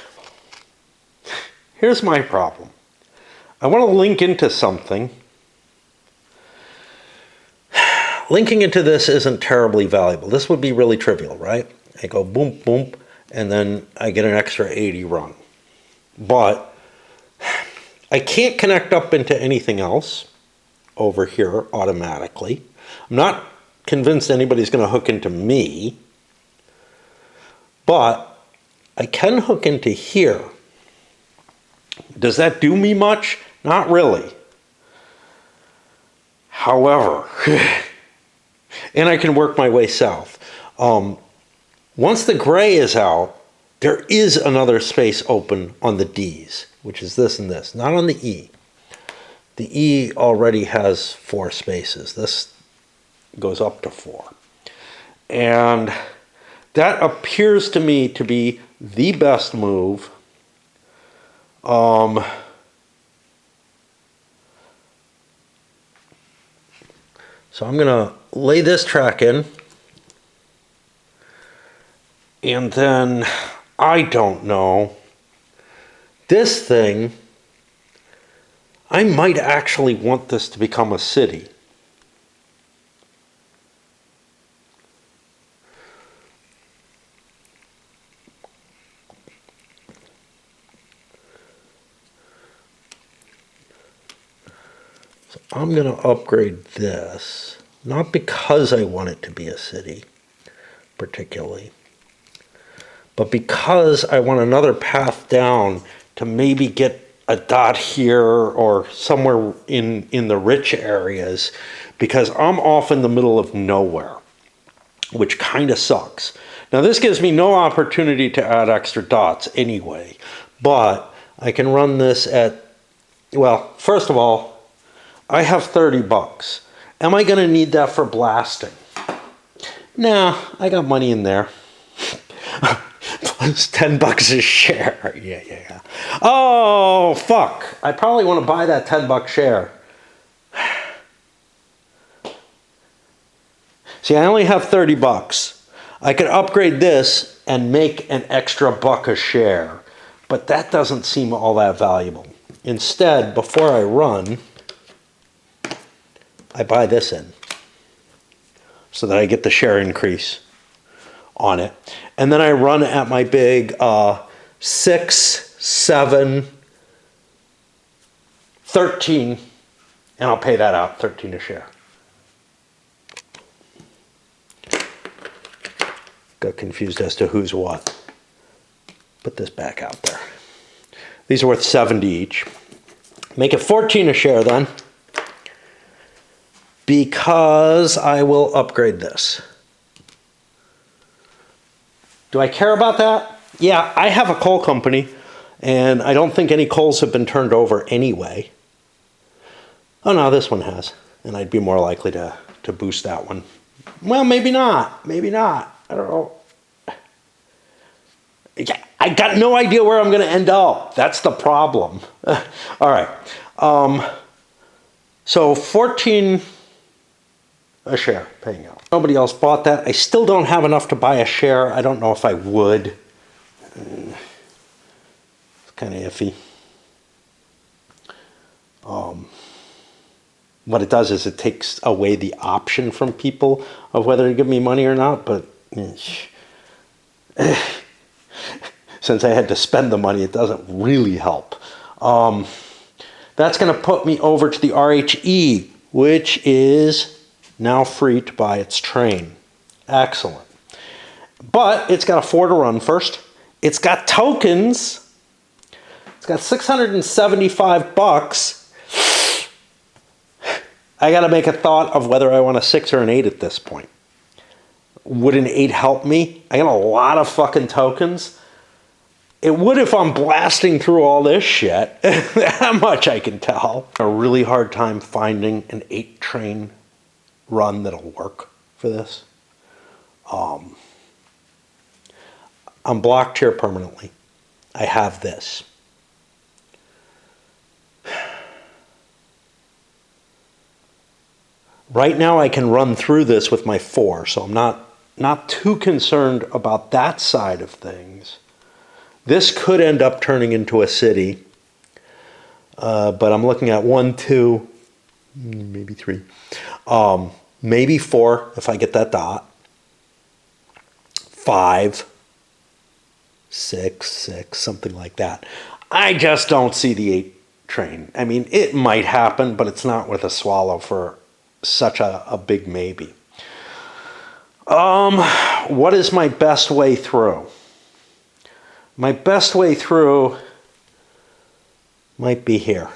Here's my problem. I want to link into something. Linking into this isn't terribly valuable. This would be really trivial, right? I go boom, boom, and then I get an extra 80 run. But I can't connect up into anything else over here automatically. I'm not convinced anybody's going to hook into me, but I can hook into here. Does that do me much? Not really. However, and I can work my way south. Once the gray is out, there is another space open on the D's, which is this and this, not on the E. The E already has 4 spaces. This goes up to 4. And that appears to me to be the best move. So I'm going to lay this track in. And then, I don't know, this thing, I might actually want this to become a city. So I'm going to upgrade this, not because I want it to be a city, particularly, but because I want another path down to maybe get a dot here or somewhere in the rich areas, because I'm off in the middle of nowhere, which kind of sucks. Now this gives me no opportunity to add extra dots anyway, but I can run this at, well, first of all, I have 30 bucks. Am I going to need that for blasting? Nah, I got money in there. It's 10 bucks a share. Yeah. Oh, fuck. I probably want to buy that 10 buck share. See, I only have 30 bucks. I could upgrade this and make an extra buck a share, but that doesn't seem all that valuable. Instead, before I run, I buy this in so that I get the share increase on it. And then I run at my big 6, 7, 13, and I'll pay that out, 13 a share. Got confused as to who's what. Put this back out there. These are worth 70 each. Make it 14 a share then, because I will upgrade this. Do I care about that? Yeah, I have a coal company, and I don't think any coals have been turned over anyway. Oh no, this one has, and I'd be more likely to boost that one. Well, maybe not. Maybe not. I don't know. I got no idea where I'm going to end up. That's the problem. All right. So 14 a share paying out. Nobody else bought that. I still don't have enough to buy a share. I don't know if I would. It's kind of iffy. What it does is it takes away the option from people of whether to give me money or not, but since I had to spend the money, it doesn't really help. That's going to put me over to the RHE, which is now free to buy its train. Excellent. But it's got a 4 to run first. It's got tokens. It's got 675 bucks. I got to make a thought of whether I want a 6 or an 8 at this point. Would an 8 help me? I got a lot of fucking tokens. It would if I'm blasting through all this shit. That much I can tell. A really hard time finding an 8 train run that'll work for this. I'm blocked here permanently. I have this. Right now I can run through this with my 4, so I'm not too concerned about that side of things. This could end up turning into a city, but I'm looking at 1, 2, maybe 3, maybe 4 if I get that dot, 5, 6, something like that. I just don't see the 8 train. I mean, it might happen, but it's not worth a swallow for such a big maybe. What is my best way through? My best way through might be here.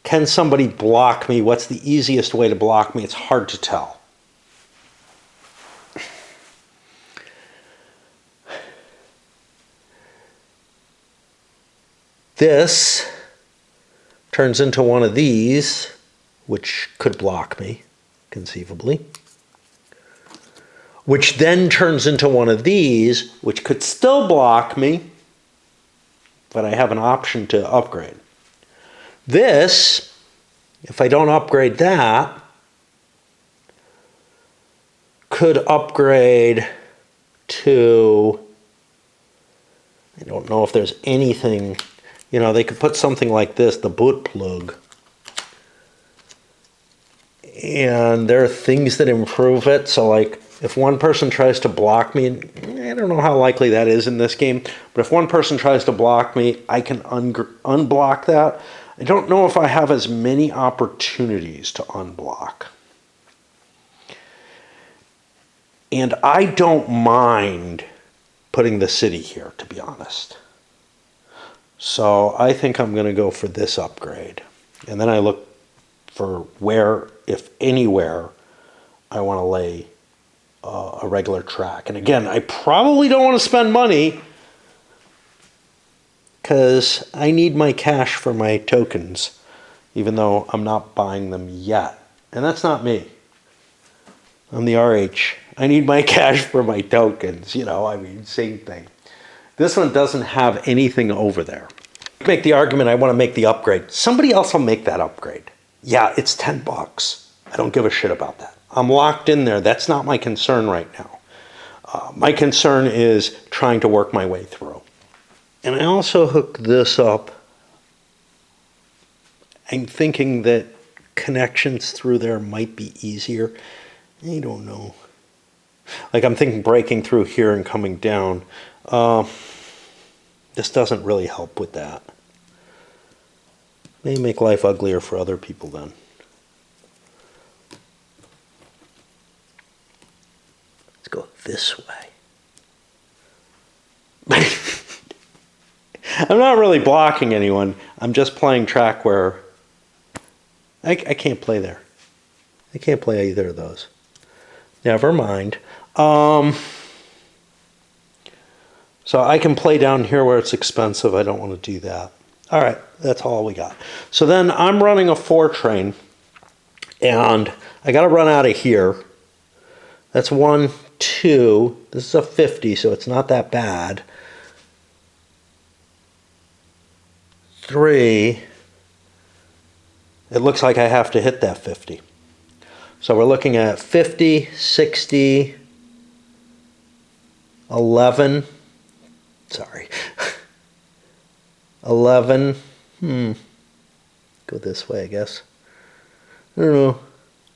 Can somebody block me? What's the easiest way to block me? It's hard to tell. This turns into one of these, which could block me, conceivably. Which then turns into one of these, which could still block me, but I have an option to upgrade. This, if I don't upgrade that, could upgrade to, I don't know if there's anything, you know, they could put something like this, the boot plug. And there are things that improve it. So like if one person tries to block me, I don't know how likely that is in this game, but if one person tries to block me, I can unblock that. I don't know if I have as many opportunities to unblock. And I don't mind putting the city here, to be honest. So I think I'm going to go for this upgrade. And then I look for where, if anywhere, I want to lay a regular track. And again, I probably don't want to spend money because I need my cash for my tokens, even though I'm not buying them yet. And that's not me. I'm the RH. I need my cash for my tokens. You know, I mean, same thing. This one doesn't have anything over there. Make the argument I want to make the upgrade. Somebody else will make that upgrade. Yeah, it's 10 bucks. I don't give a shit about that. I'm locked in there. That's not my concern right now. My concern is trying to work my way through. And I also hook this up. I'm thinking that connections through there might be easier. I don't know. Like I'm thinking breaking through here and coming down. This doesn't really help with that. May make life uglier for other people then. Let's go this way. I'm not really blocking anyone. I'm just playing track where I can't play there. I can't play either of those. Never mind. So I can play down here where it's expensive. I don't want to do that. All right, that's all we got. So then I'm running a 4 train, and I got to run out of here. That's 1, 2. This is a 50, so it's not that bad. 3. It looks like I have to hit that 50. So we're looking at 50, 60, 11. Sorry. 11. Go this way, I guess. I don't know.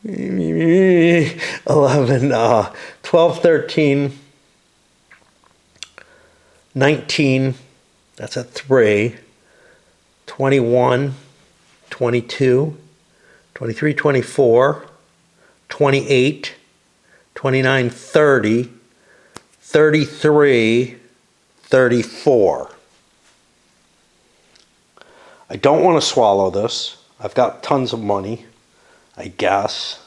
11, 12, 13, 19. That's a 3. 21, 22, 23, 24, 28, 29, 30, 33, 34. I don't want to swallow this. I've got tons of money, I guess.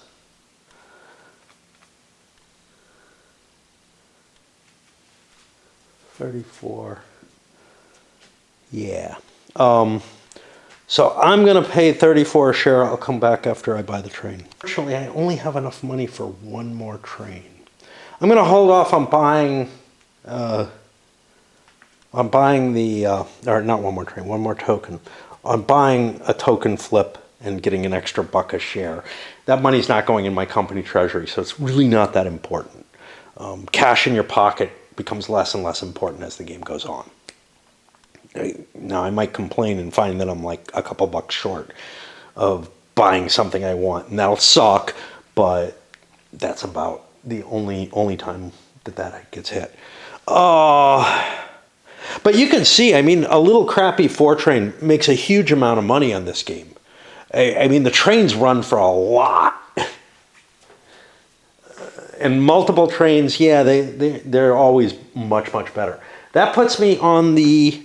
$34. Yeah. So I'm going to pay $34 a share. I'll come back after I buy the train. Fortunately, I only have enough money for one more train. I'm going to hold off on buying the, or not one more train, one more token. On buying a token flip and getting an extra $1 a share. That money's not going in my company treasury, so it's really not that important. Cash in your pocket becomes less and less important as the game goes on. Now, I might complain and find that I'm like a couple bucks short of buying something I want, and that'll suck, but that's about the only time that gets hit. But you can see, I mean, a little crappy 4 train makes a huge amount of money on this game. I mean, the trains run for a lot. And multiple trains, yeah, they're always much, much better. That puts me on the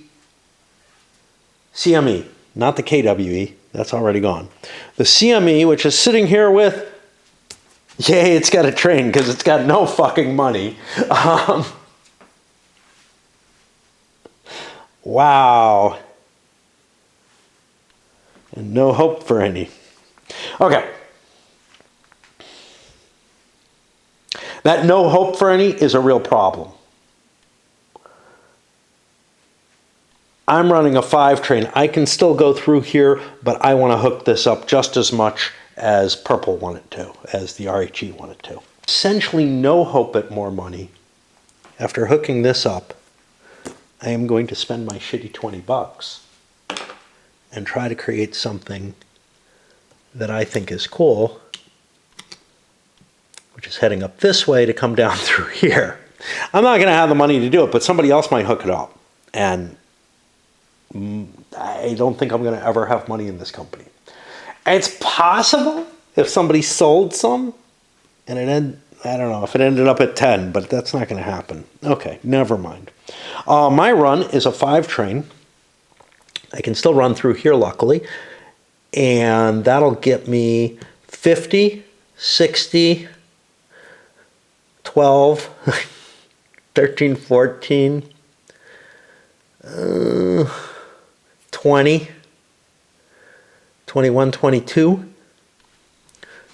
CME, not the KWE. That's already gone. The CME, which is sitting here with, yay, it's got a train because it's got no fucking money. Wow. And no hope for any. Okay. That no hope for any is a real problem. I'm running a 5 train. I can still go through here, but I want to hook this up just as much as Purple wanted to, as the RHE wanted to. Essentially no hope at more money. After hooking this up, I am going to spend my shitty 20 bucks and try to create something that I think is cool, which is heading up this way to come down through here. I'm not going to have the money to do it, but somebody else might hook it up. And I don't think I'm going to ever have money in this company. It's possible if somebody sold some and I don't know if it ended up at 10, but that's not going to happen. Okay, never mind. My run is a 5 train. I can still run through here, luckily. And that'll get me 50, 60, 12, 13, 14, 20, 21, 22,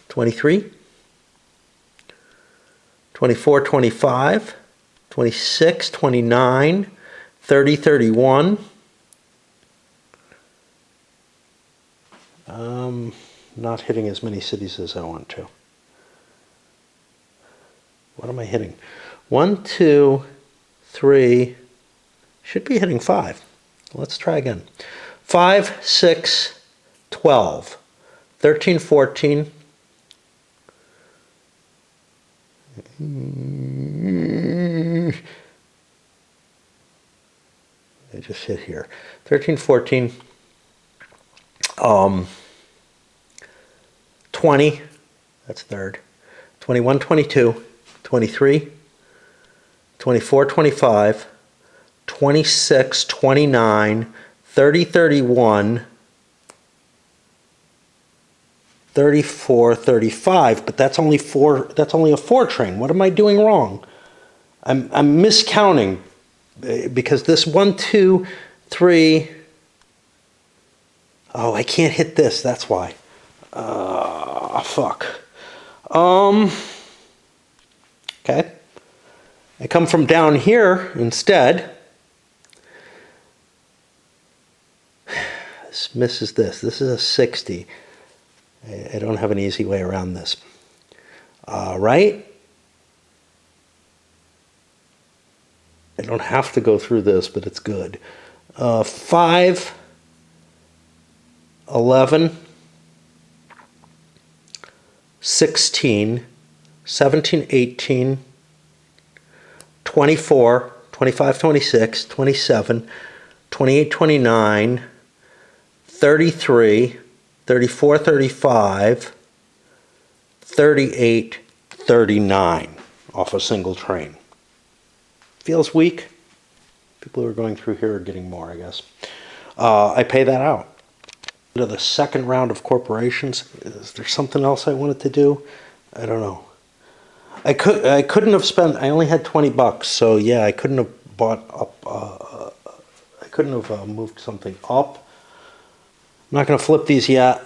23, 24, 25, 26, 29, 30, 31, not hitting as many cities as I want to. What am I hitting? 1, 2, 3. Should be hitting 5. Let's try again. 5, 6, 12, 13, 14. I just hit here. 13, 14. 20. That's third. 21, 22, 23, 24, 25, 26, 29, 30, 31, 34, 35, but that's only a 4 train. What am I doing wrong? I'm miscounting because this 1, 2, 3. Oh, I can't hit this. That's why. Fuck. Okay. I come from down here instead. This misses this. This is a 60. I don't have an easy way around this. Right? I don't have to go through this, but it's good. 5, 11, 16, 17, 18, 24, 25, 26, 27, 28, 29, 33, 34, 35, 38, 39 off a single train. Feels weak. People who are going through here are getting more, I guess. I pay that out. To the second round of corporations. Is there something else I wanted to do? I don't know. I couldn't have spent. I only had $20, so yeah, I couldn't have bought up. I couldn't have moved something up. I'm not going to flip these yet.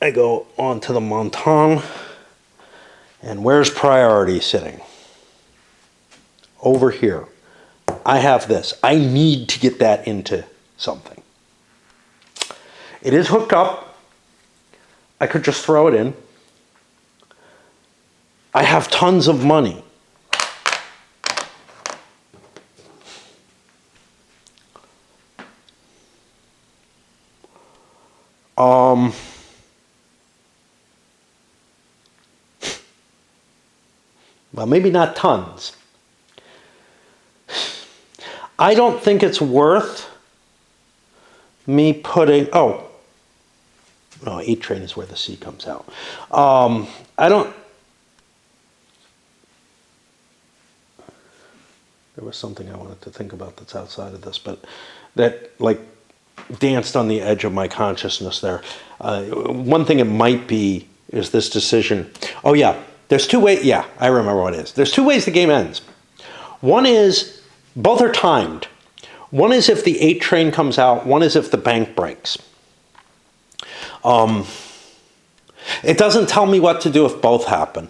I go on to the Montagne, and where's priority sitting? Over here. I have this. I need to get that into something. It is hooked up. I could just throw it in. I have tons of money. Well, maybe not tons. I don't think it's worth me putting, no, 8 train is where the C comes out. There was something I wanted to think about that's outside of this, but that like danced on the edge of my consciousness there. One thing it might be is this decision. Oh yeah, there's 2 ways. Yeah, I remember what it is. There's 2 ways the game ends. One is, both are timed. One is if the 8 train comes out. One is if the bank breaks. It doesn't tell me what to do if both happen.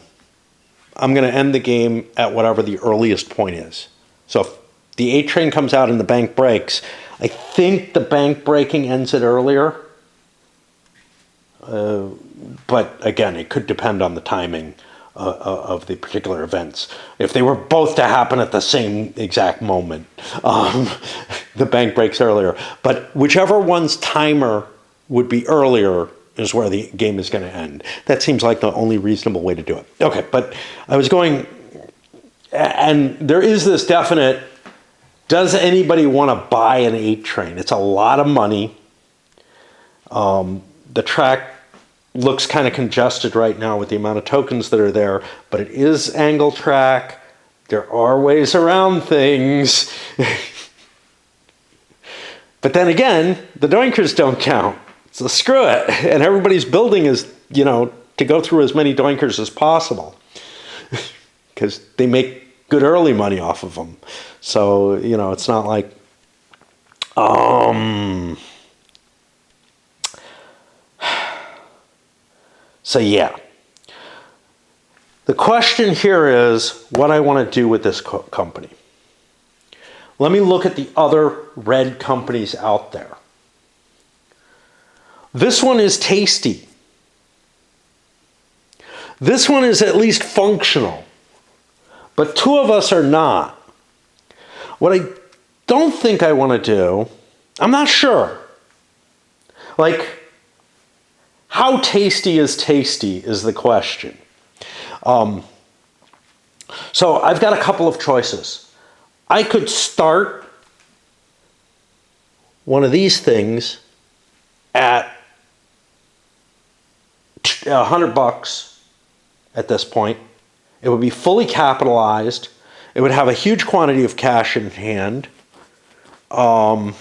I'm going to end the game at whatever the earliest point is. So if the 8 train comes out and the bank breaks, I think the bank breaking ends it earlier. But again, it could depend on the timing of the particular events. If they were both to happen at the same exact moment, the bank breaks earlier. But whichever one's timer would be earlier is where the game is going to end. That seems like the only reasonable way to do it. Okay, but I was going, and there is this definite, does anybody want to buy an 8 train? It's a lot of money. The track looks kind of congested right now with the amount of tokens that are there, but it is angle track. There are ways around things. But then again, the doinkers don't count. So screw it. And everybody's building is, to go through as many doinkers as possible. Because they make good early money off of them. So, it's not like... So yeah. The question here is what I want to do with this company. Let me look at the other red companies out there. This one is tasty. This one is at least functional, but two of us are not. What I don't think I want to do, I'm not sure. Like, how tasty is the question. So I've got a couple of choices. I could start one of these things at $100 at this point. It would be fully capitalized. It would have a huge quantity of cash in hand. And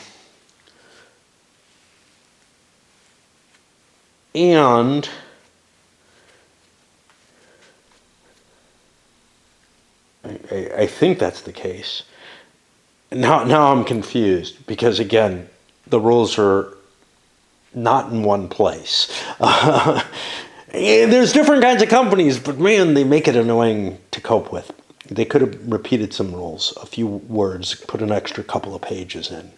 I think that's the case. Now I'm confused because, again, the rules are not in one place. There's different kinds of companies, but man, they make it annoying to cope with. They could have repeated some rules, a few words, put an extra couple of pages in.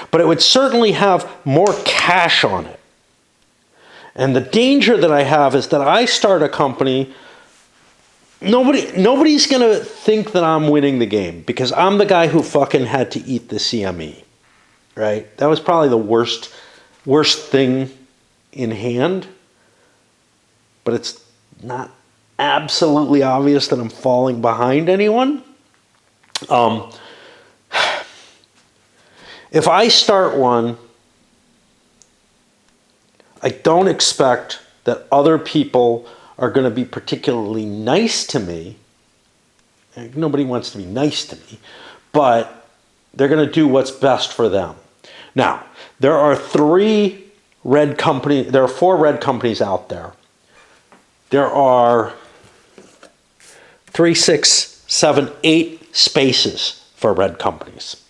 But it would certainly have more cash on it. And the danger that I have is that I start a company, nobody's going to think that I'm winning the game because I'm the guy who fucking had to eat the CME, right? That was probably the worst thing in hand. But it's not absolutely obvious that I'm falling behind anyone. If I start one, I don't expect that other people are going to be particularly nice to me. Nobody wants to be nice to me, but they're going to do what's best for them. Now, there are four red companies out there. There are 3, 6, 7, 8 spaces for red companies.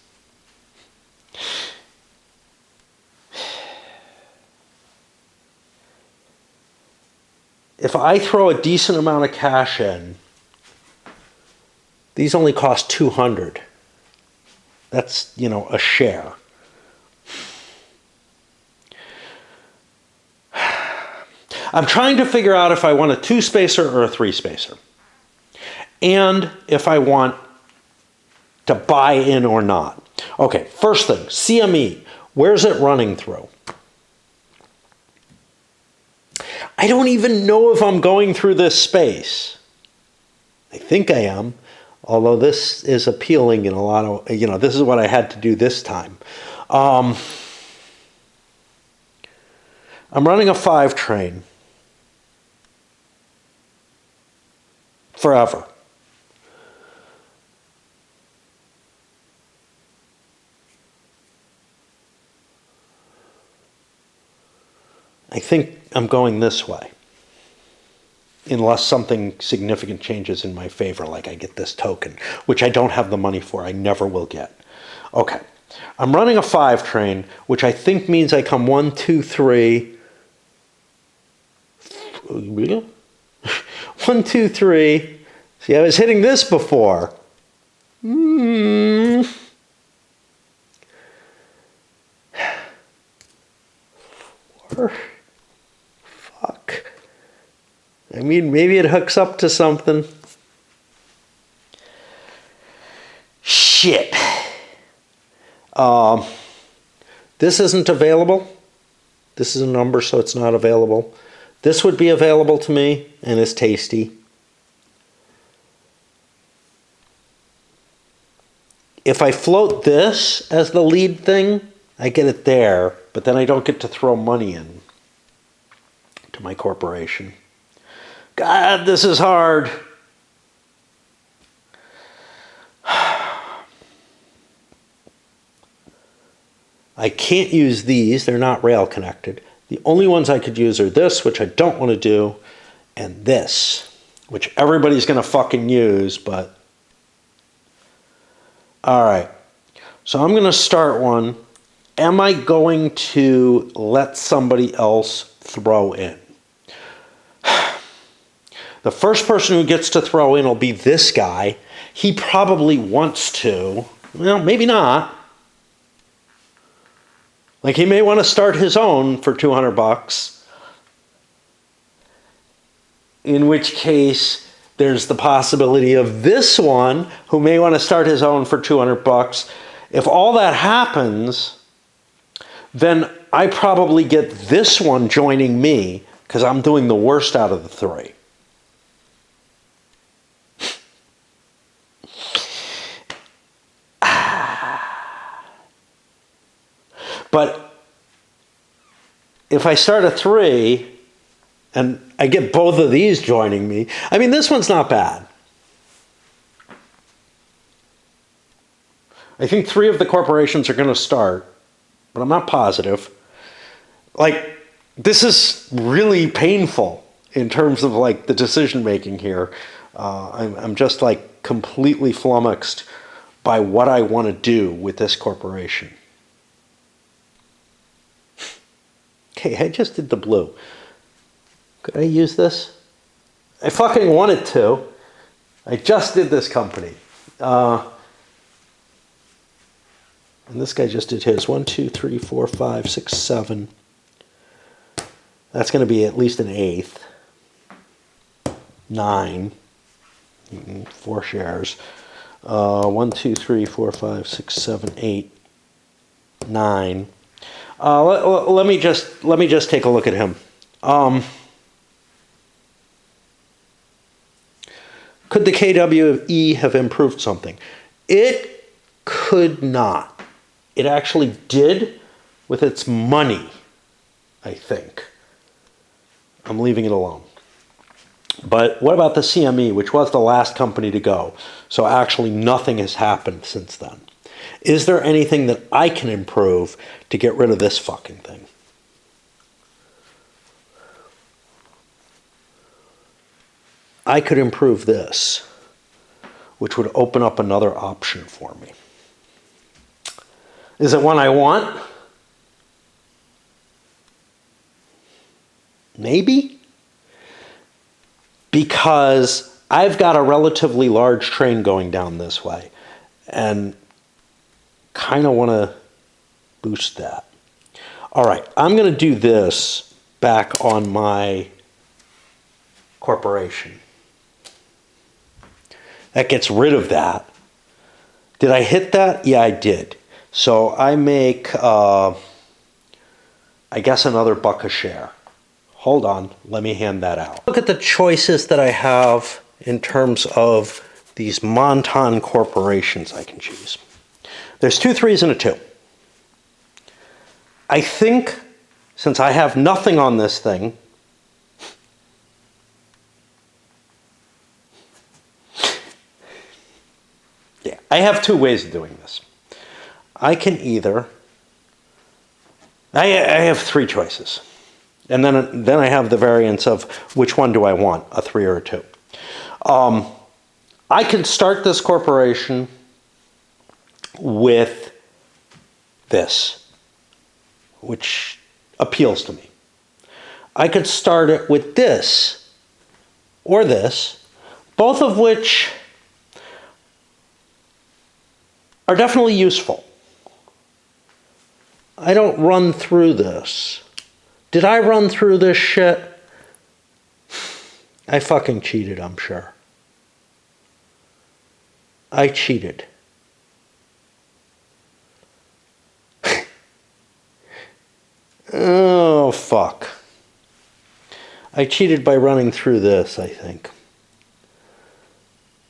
If I throw a decent amount of cash in, these only cost $200. That's, a share. I'm trying to figure out if I want a 2-spacer or a 3-spacer. And if I want to buy in or not. Okay, first thing, CME. Where's it running through? I don't even know if I'm going through this space. I think I am, although this is appealing in a lot of, this is what I had to do this time. I'm running a 5 train. Forever. I think I'm going this way. Unless something significant changes in my favor, like I get this token, which I don't have the money for. I never will get. Okay. I'm running a 5 train, which I think means I come 1, 2, 3. 1, 2, 3. See, I was hitting this before. 4. Fuck. I mean, maybe it hooks up to something. Shit. This isn't available. This is a number, so it's not available. This would be available to me, and it's tasty. If I float this as the lead thing, I get it there, but then I don't get to throw money in to my corporation. God, this is hard. I can't use these. They're not rail connected. The only ones I could use are this, which I don't want to do, and this, which everybody's going to fucking use, but... All right. So I'm going to start one. Am I going to let somebody else throw in? The first person who gets to throw in will be this guy. He probably wants to. Well, maybe not. Like, he may want to start his own for $200, in which case there's the possibility of this one who may want to start his own for $200. If all that happens, then I probably get this one joining me because I'm doing the worst out of the three. But if I start a three and I get both of these joining me, I mean, this one's not bad. I think three of the corporations are going to start, but I'm not positive. Like, this is really painful in terms of like the decision making here. I'm just like completely flummoxed by what I want to do with this corporation. Okay, I just did the blue. Could I use this? I fucking wanted to. I just did this company. And this guy just did his. 1, 2, 3, 4, 5, 6, 7. That's going to be at least an eighth. 9. 4 shares. 1, 2, 3, 4, 5, 6, 7, 8, 9. Let me just take a look at him. Could the KWE have improved something? It could not. It actually did with its money, I think. I'm leaving it alone. But what about the CME, which was the last company to go? So actually nothing has happened since then. Is there anything that I can improve to get rid of this fucking thing? I could improve this, which would open up another option for me. Is it one I want? Maybe. Because I've got a relatively large train going down this way, and kind of want to boost that. All right, I'm going to do this back on my corporation. That gets rid of that. Did I hit that? Yeah, I did. So I make, I guess, another $1 a share. Hold on, let me hand that out. Look at the choices that I have in terms of these Monton corporations I can choose. There's 2 3s and a 2. I think, since I have nothing on this thing, yeah, I have 2 ways of doing this. I can either, I have 3 choices. And then I have the variance of which one do I want, a 3 or a 2. I can start this corporation with this, which appeals to me. I could start it with this or this, both of which are definitely useful. I don't run through this. Did I run through this shit? I fucking cheated, I'm sure. I cheated. Oh, fuck. I cheated by running through this, I think.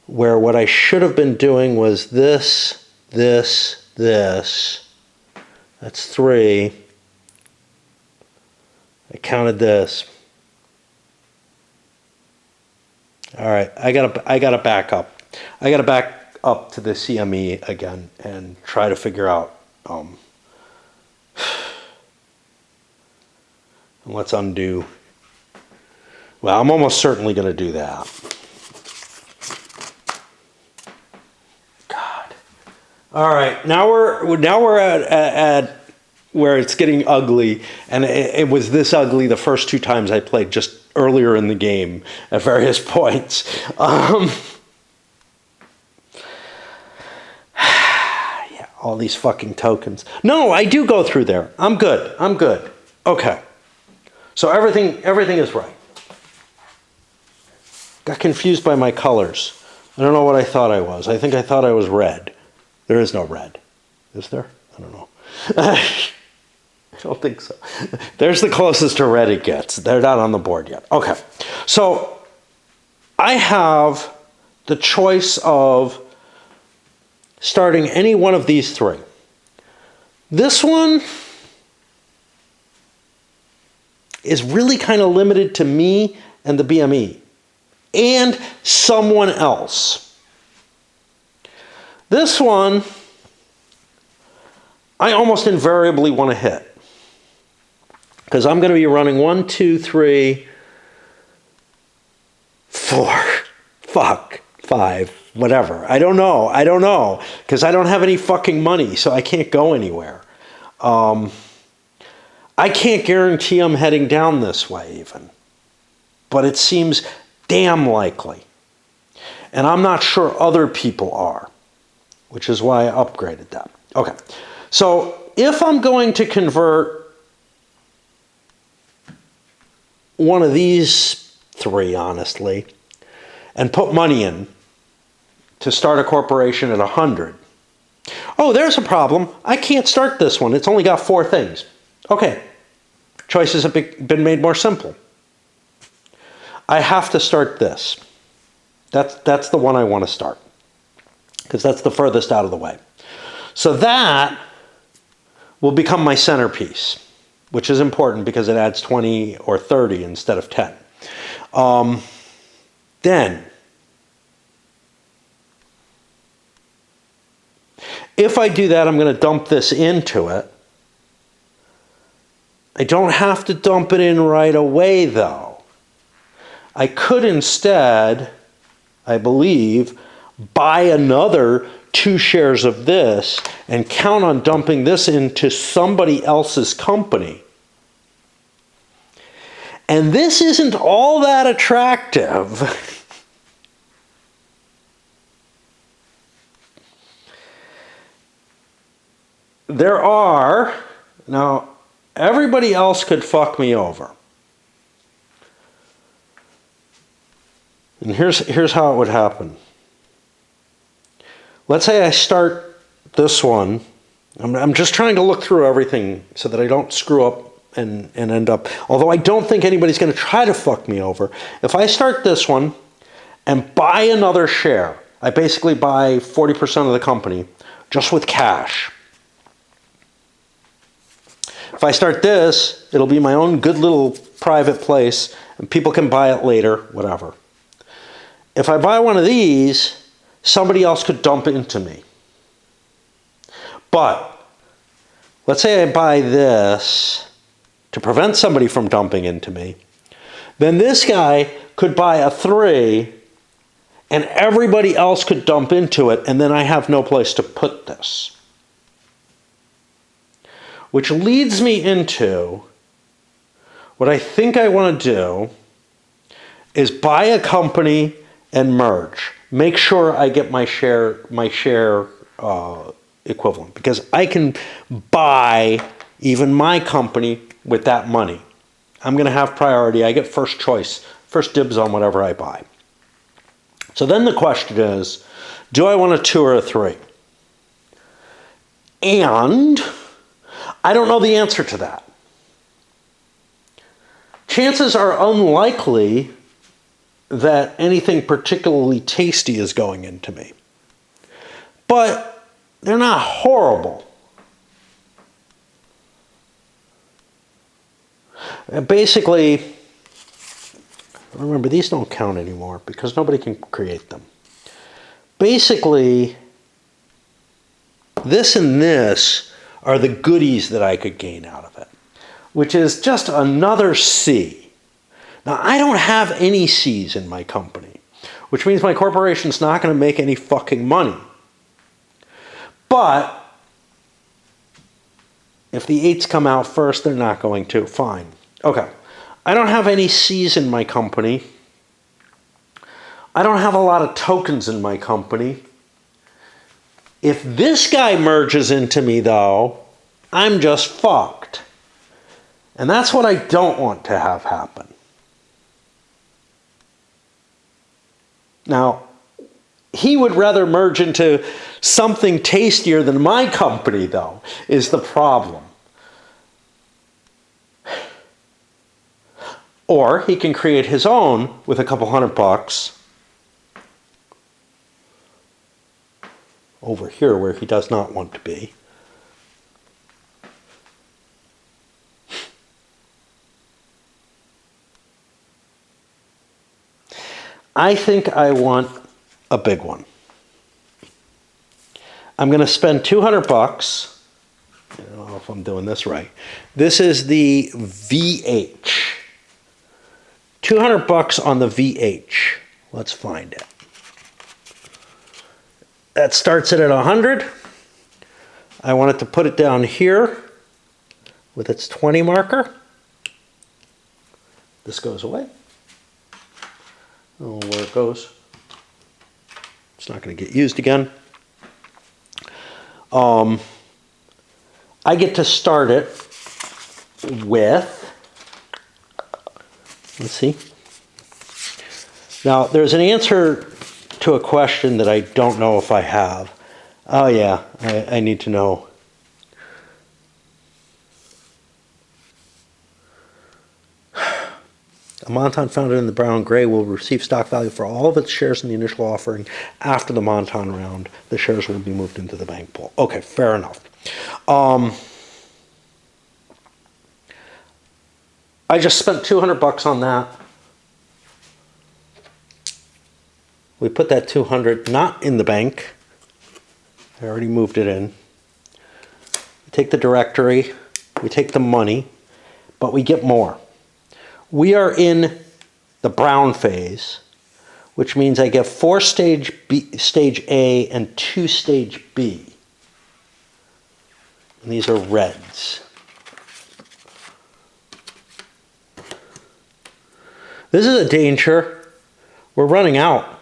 Where what I should have been doing was this, this, this. That's 3. I counted this. All right, I gotta back up. I gotta back up to the CME again and try to figure out. Let's undo. Well, I'm almost certainly going to do that. God. All right, now we're at where it's getting ugly, and it was this ugly the first 2 times I played, just earlier in the game at various points. Yeah, All these fucking tokens. No, I do go through there. I'm good. I'm good. Okay. So everything is right. Got confused by my colors. I don't know what I thought I was. I think I thought I was red. There is no red. Is there? I don't know. I don't think so. There's the closest to red it gets. They're not on the board yet. Okay. So I have the choice of starting any one of these three. This one is really kind of limited to me and the BME and someone else. This one, I almost invariably want to hit because I'm going to be running 1, 2, 3, 4, 5, whatever. I don't know because I don't have any fucking money, so I can't go anywhere. I can't guarantee I'm heading down this way even, but it seems damn likely. And I'm not sure other people are, which is why I upgraded that. Okay, so if I'm going to convert one of these three, honestly, and put money in to start a corporation at 100, oh, there's a problem. I can't start this one. It's only got 4 things. Okay, choices have been made more simple. I have to start this. That's the one I want to start because that's the furthest out of the way. So that will become my centerpiece, which is important because it adds 20 or 30 instead of 10. Then, if I do that, I'm going to dump this into it. I don't have to dump it in right away, though. I could instead, I believe, buy another 2 shares of this and count on dumping this into somebody else's company. And this isn't all that attractive. There are, now everybody else could fuck me over. And here's how it would happen. Let's say I start this one. I'm just trying to look through everything so that I don't screw up and end up, although I don't think anybody's going to try to fuck me over. If I start this one and buy another share, I basically buy 40% of the company just with cash. If I start this, it'll be my own good little private place and people can buy it later, whatever. If I buy one of these, somebody else could dump into me. But let's say I buy this to prevent somebody from dumping into me. Then this guy could buy a 3 and everybody else could dump into it, and then I have no place to put this. Which leads me into what I think I want to do is buy a company and merge. Make sure I get my share equivalent, because I can buy even my company with that money. I'm going to have priority. I get first choice, first dibs on whatever I buy. So then the question is, do I want a 2 or a 3? And I don't know the answer to that. Chances are unlikely that anything particularly tasty is going into me. But they're not horrible. Basically, remember, these don't count anymore because nobody can create them. Basically, this and this are the goodies that I could gain out of it, which is just another C. Now, I don't have any C's in my company, which means my corporation's not going to make any fucking money. But if the 8s come out first, they're not going to. Fine. Okay. I don't have any C's in my company. I don't have a lot of tokens in my company. If this guy merges into me, though, I'm just fucked. And that's what I don't want to have happen. Now, he would rather merge into something tastier than my company, though, is the problem. Or he can create his own with a couple $100 over here where he does not want to be. I think I want a big one. I'm going to spend $200. I don't know if I'm doing this right. This is the VH. $200 on the VH. Let's find it. That starts it at 100. I wanted to put it down here with its 20 marker. This goes away. Oh, where it goes. It's not going to get used again. I get to start it with, let's see. Now, there's an answer to a question that I don't know if I have. Oh yeah, I need to know. A Monton founded in the brown gray will receive stock value for all of its shares in the initial offering. After the Monton round, the shares will be moved into the bank pool. Okay, fair enough. I just spent $200 on that. We put that 200 not in the bank. I already moved it in. We take the directory, we take the money, but we get more. We are in the brown phase, which means I get 4 stage A and 2 stage B. And these are reds. This is a danger. We're running out.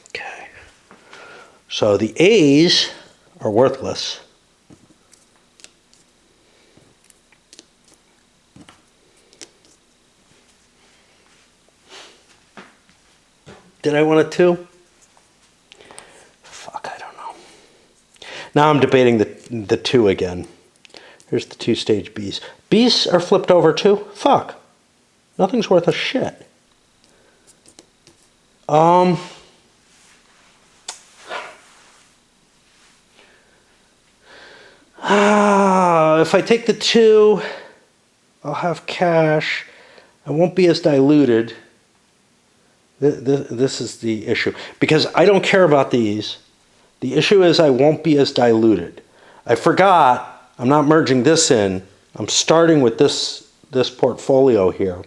Okay. So the A's are worthless. Did I want a 2? Fuck, I don't know. Now I'm debating the 2 again. Here's the 2 stage B's. B's are flipped over too? Fuck. Nothing's worth a shit. If I take the 2, I'll have cash. I won't be as diluted. This is the issue. Because I don't care about these. The issue is I won't be as diluted. I forgot, I'm not merging this in. I'm starting with this portfolio here,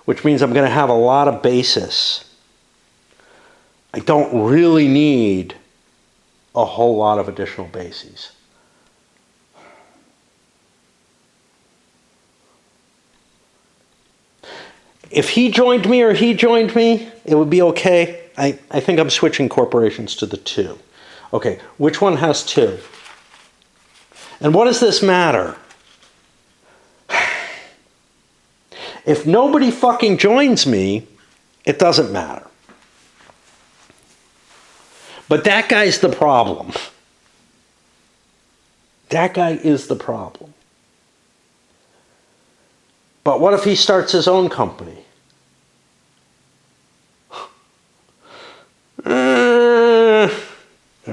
which means I'm going to have a lot of basis. I don't really need a whole lot of additional bases. If he joined me or he joined me, it would be okay. I think I'm switching corporations to the 2. Okay, which one has 2? And what does this matter? If nobody fucking joins me, it doesn't matter. But that guy's the problem. That guy is the problem. But what if he starts his own company? All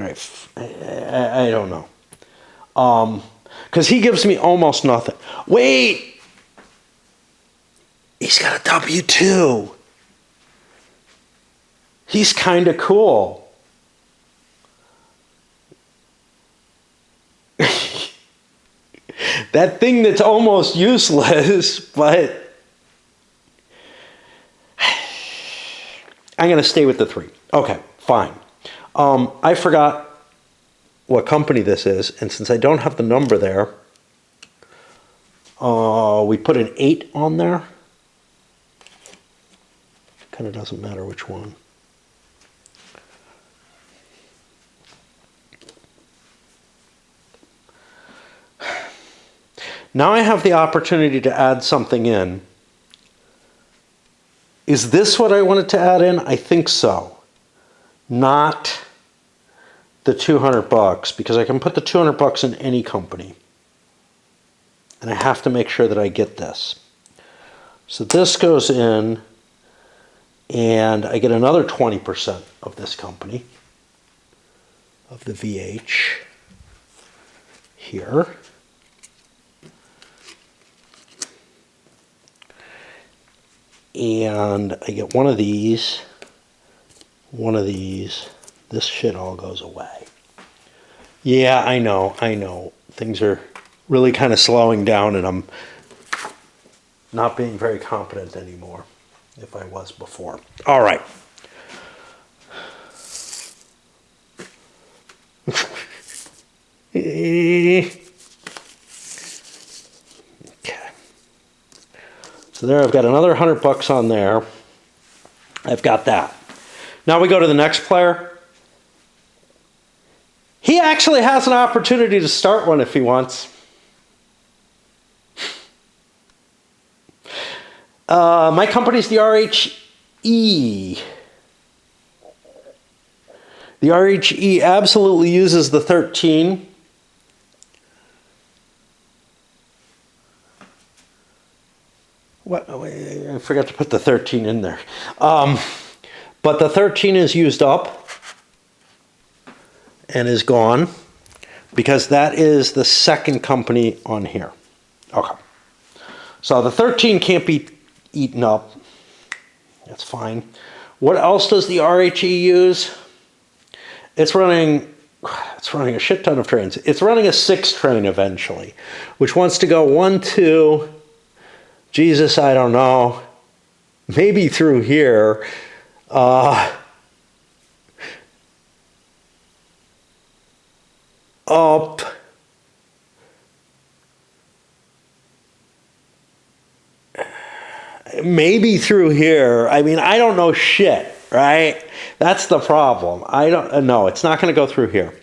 right, I don't know. Because he gives me almost nothing. Wait! He's got a W-2. He's kind of cool. That thing that's almost useless, but I'm going to stay with the 3. Okay, fine. I forgot what company this is, and since I don't have the number there, we put an 8 on there. Kind of doesn't matter which one. Now I have the opportunity to add something in. Is this what I wanted to add in? I think so. Not the $200, because I can put the $200 in any company. And I have to make sure that I get this. So this goes in, and I get another 20% of this company, of the VH here. And I get one of these, this shit all goes away. Yeah, I know. Things are really kind of slowing down, and I'm not being very competent anymore, if I was before. All right. Okay. So there I've got another $100 on there. I've got that. Now we go to the next player. He actually has an opportunity to start one if he wants. My company's the RHE. The RHE absolutely uses the 13. What? I forgot to put the 13 in there. But the 13 is used up and is gone because that is the second company on here. Okay. So the 13 can't be eaten up. That's fine. What else does the RHE use? It's running a shit ton of trains. It's running a 6 train eventually, which wants to go 1, 2, Jesus, I don't know, maybe through here. Up. Maybe through here. I mean, I don't know shit, right? That's the problem. I don't know. It's not going to go through here.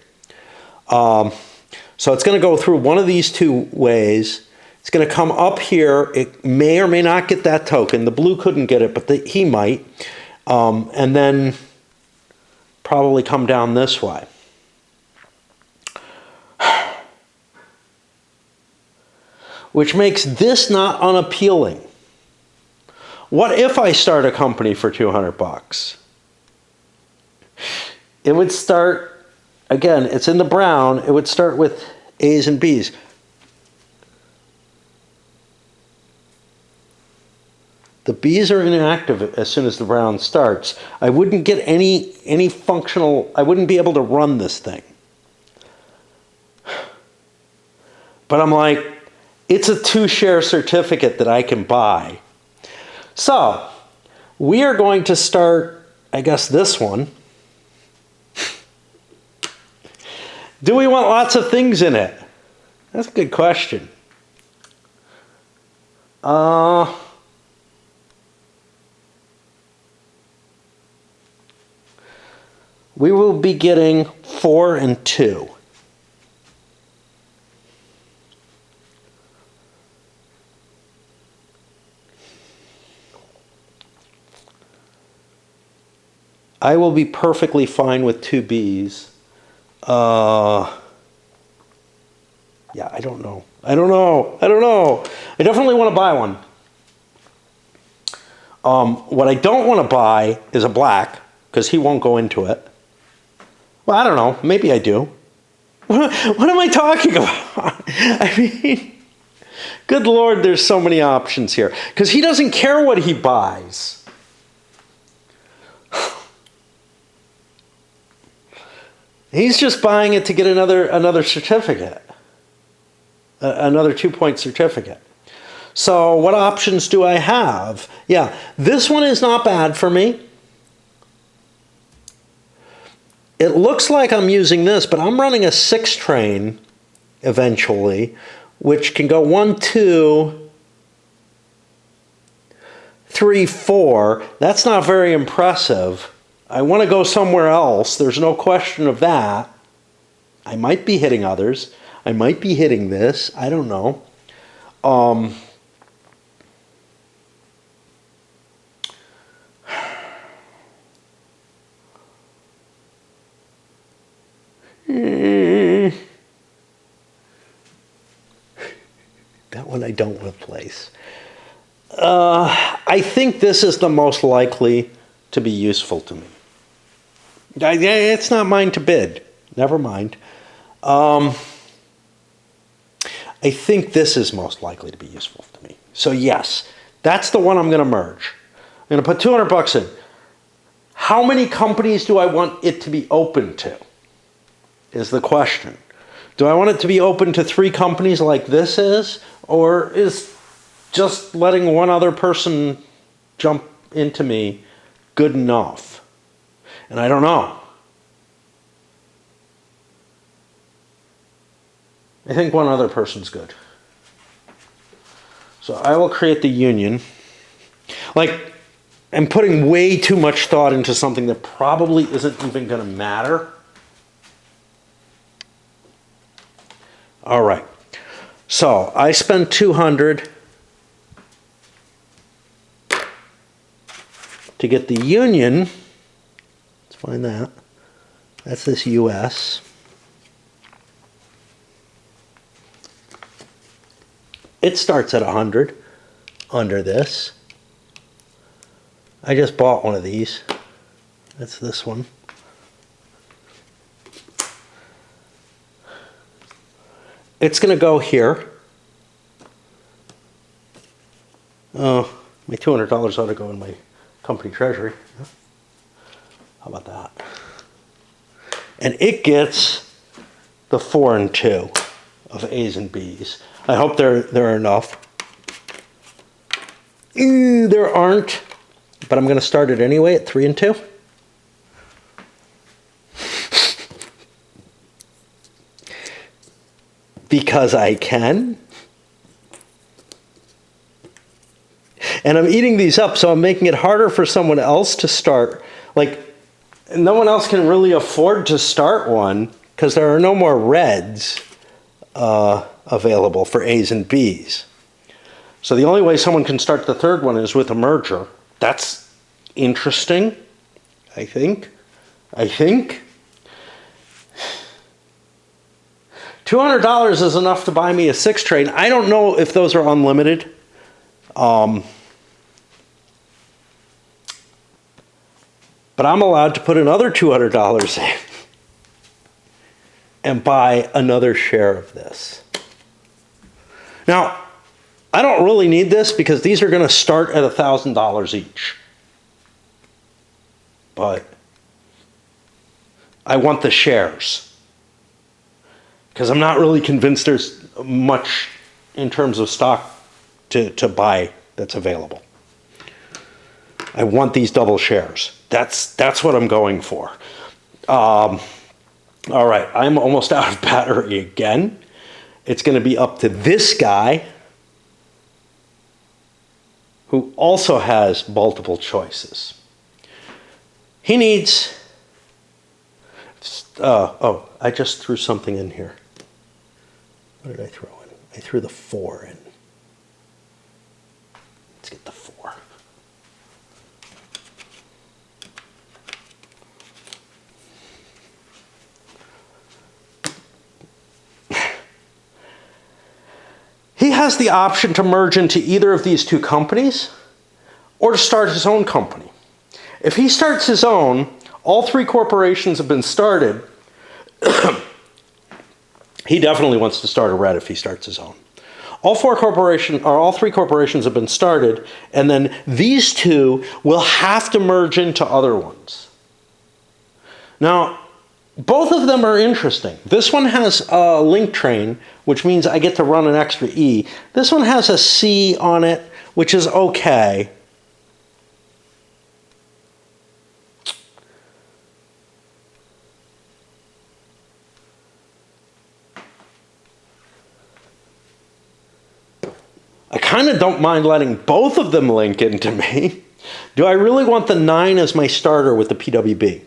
So it's going to go through one of these two ways. It's going to come up here. It may or may not get that token. The blue couldn't get it, but he might. And then probably come down this way. Which makes this not unappealing. What if I start a company for $200? It would start, again, it's in the brown, it would start with A's and B's. The B's are inactive as soon as the brown starts. I wouldn't get any functional, I wouldn't be able to run this thing. But I'm like, it's a 2-share certificate that I can buy. So, we are going to start, I guess, this one. Do we want lots of things in it? That's a good question. We will be getting 4 and 2. I will be perfectly fine with 2 Bs. Yeah, I don't know. I definitely want to buy one. What I don't want to buy is a black, because he won't go into it. Well, I don't know. Maybe I do. What am I talking about? I mean, good Lord, there's so many options here. Because he doesn't care what he buys. He's just buying it to get another certificate. Another 2-point certificate. So what options do I have? Yeah, this one is not bad for me. It looks like I'm using this, but I'm running a 6 train eventually, which can go 1, 2, 3, 4. That's not very impressive. I want to go somewhere else. There's no question of that. I might be hitting others. I might be hitting this. I don't know. That one I don't want to place. I think this is the most likely to be useful to me. It's not mine to bid. Never mind. I think this is most likely to be useful to me. So yes, that's the one I'm going to merge. I'm going to put 200 bucks in. How many companies do I want it to be open to? Is the question. Do I want it to be open to 3 companies like this is? Or is just letting one other person jump into me good enough? And I don't know. I think one other person's good. So I will create the union. Like, I'm putting way too much thought into something that probably isn't even going to matter. All right. So I spent 200 to get the union. Let's find that. That's this US. It starts at 100 under this. I just bought one of these. That's this one. It's going to go here. Oh, my $200 ought to go in my company treasury. How about that? And it gets the 4 and 2 of A's and B's. I hope there are enough. There aren't, but I'm going to start it anyway at 3 and 2. Because I can. And I'm eating these up, so I'm making it harder for someone else to start. Like, no one else can really afford to start one because there are no more reds available for A's and B's. So the only way someone can start the third one is with a merger. That's interesting, I think. $200 is enough to buy me a 6 trade. I don't know if those are unlimited. But I'm allowed to put another $200 in and buy another share of this. Now, I don't really need this because these are going to start at $1,000 each. But I want the shares. Because I'm not really convinced there's much in terms of stock to buy that's available. I want these double shares. That's what I'm going for. All right, I'm almost out of battery again. It's going to be up to this guy who also has multiple choices. He needs... oh, I just threw something in here. What did I throw in? I threw the 4 in. Let's get the 4. He has the option to merge into either of these 2 companies or to start his own company. If he starts his own, all 3 corporations have been started. He definitely wants to start a red if he starts his own. All 3 corporations have been started, and then these 2 will have to merge into other ones. Now, both of them are interesting. This one has a link train, which means I get to run an extra E. This one has a C on it, which is okay. I kind of don't mind letting both of them link into me. Do I really want the 9 as my starter with the PWB?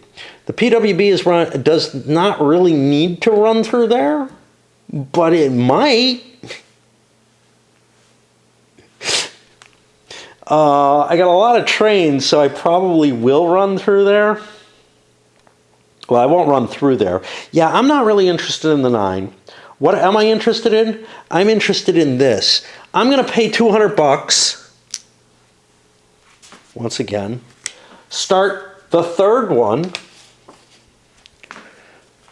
The PWB does not really need to run through there, but it might. I got a lot of trains, so I probably will run through there. Well, I won't run through there. Yeah, I'm not really interested in the 9. What am I interested in? I'm interested in this. I'm going to pay $200 once again. Start the third one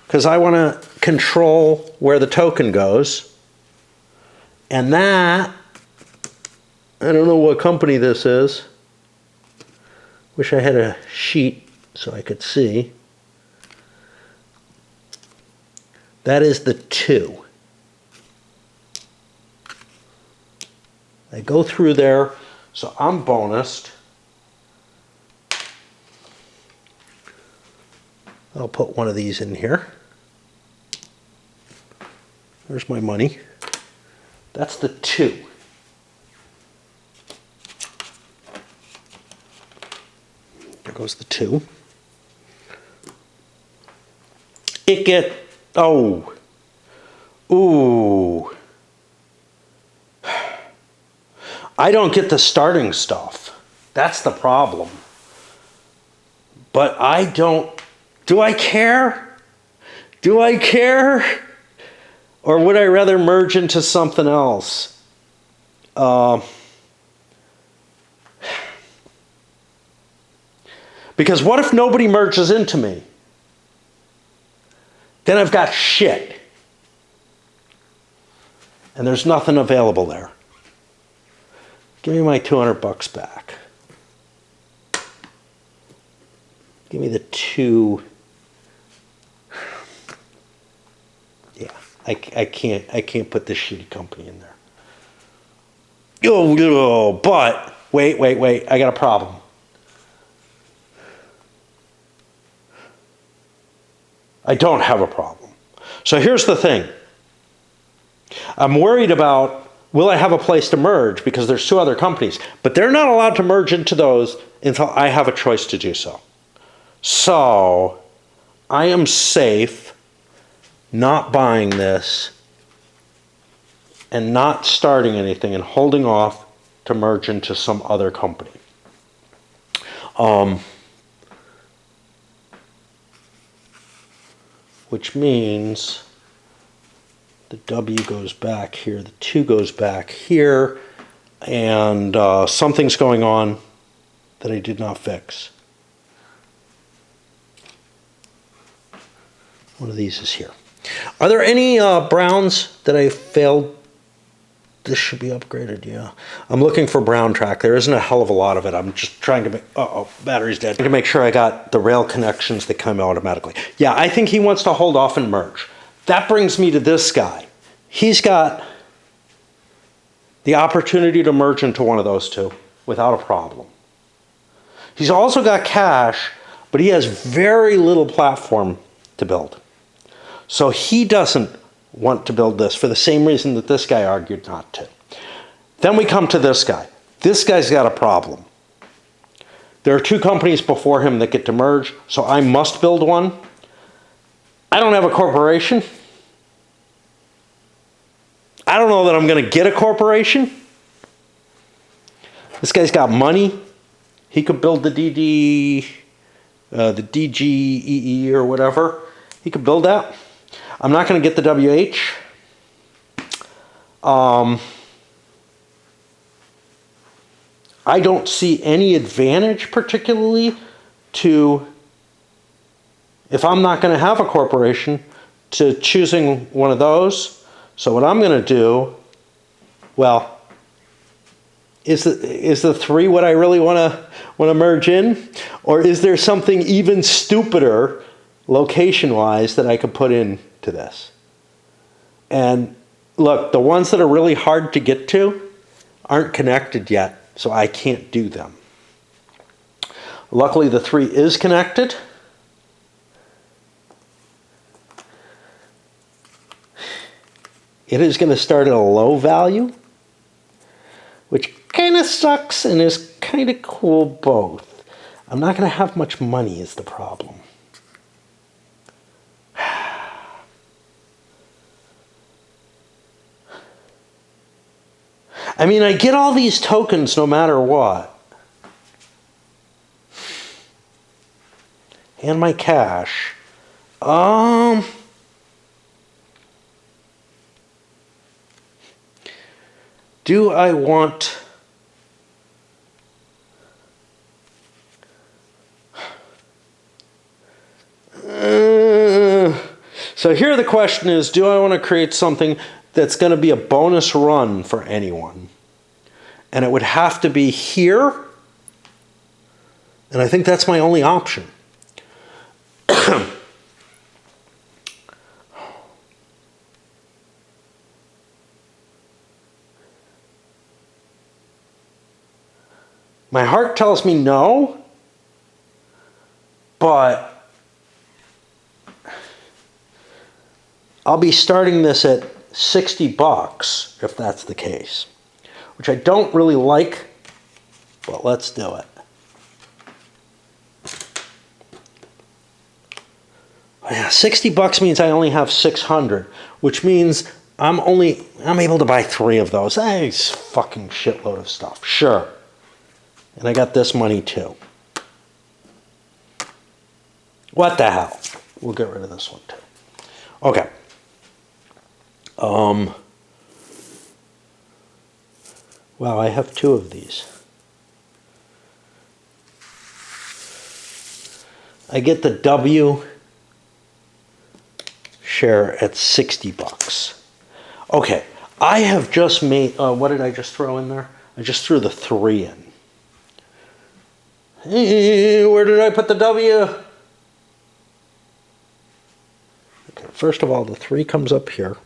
because I want to control where the token goes. And that, I don't know what company this is. Wish I had a sheet so I could see. That is the 2. I go through there, so I'm bonused. I'll put one of these in here. There's my money. That's the 2. There goes the 2. Oh. Ooh. I don't get the starting stuff. That's the problem. But I don't. Do I care? Do I care? Or would I rather merge into something else? Because what if nobody merges into me? Then I've got shit. And there's nothing available there. Give me my $200 back. Give me the 2. Yeah, I can't put this shitty company in there. Oh, but wait. I got a problem. I don't have a problem. So here's the thing. I'm worried about, will I have a place to merge, because there's 2 other companies, but they're not allowed to merge into those until I have a choice to do so. So I am safe not buying this and not starting anything and holding off to merge into some other company. Which means the W goes back here, the 2 goes back here, and something's going on that I did not fix. One of these is here. Are there any browns that I failed? This should be upgraded, yeah. I'm looking for brown track. There isn't a hell of a lot of it. I'm just trying to make, battery's dead. To make sure I got the rail connections that come automatically. Yeah, I think he wants to hold off and merge. That brings me to this guy. He's got the opportunity to merge into one of those 2 without a problem. He's also got cash, but he has very little platform to build. So he doesn't want to build this for the same reason that this guy argued not to. Then we come to this guy. This guy's got a problem. There are 2 companies before him that get to merge, so I must build one. I don't have a corporation. I don't know that I'm going to get a corporation. This guy's got money. He could build the DGEE or whatever. He could build that. I'm not going to get the WH. I don't see any advantage particularly to, if I'm not going to have a corporation, to choosing one of those. So what I'm going to do, well, is the 3 what I really want to merge in? Or is there something even stupider location-wise that I could put into this? And look, the ones that are really hard to get to aren't connected yet, so I can't do them. Luckily, the 3 is connected. It is going to start at a low value, which kind of sucks and is kind of cool both. I'm not going to have much money is the problem. I mean, I get all these tokens no matter what. And my cash. Do I want... So here the question is, do I want to create something that's going to be a bonus run for anyone? And it would have to be here. And I think that's my only option. My heart tells me no, but I'll be starting this at $60 if that's the case, which I don't really like, but let's do it. Yeah, $60 means I only have 600, which means I'm able to buy 3 of those. That's a fucking shitload of stuff. Sure. And I got this money too. What the hell? We'll get rid of this one too. Okay. Wow, I have 2 of these. I get the W share at $60. Okay, I have just made, what did I just throw in there? I just threw the 3 in. Hey, where did I put the W? Okay, first of all, the 3 comes up here.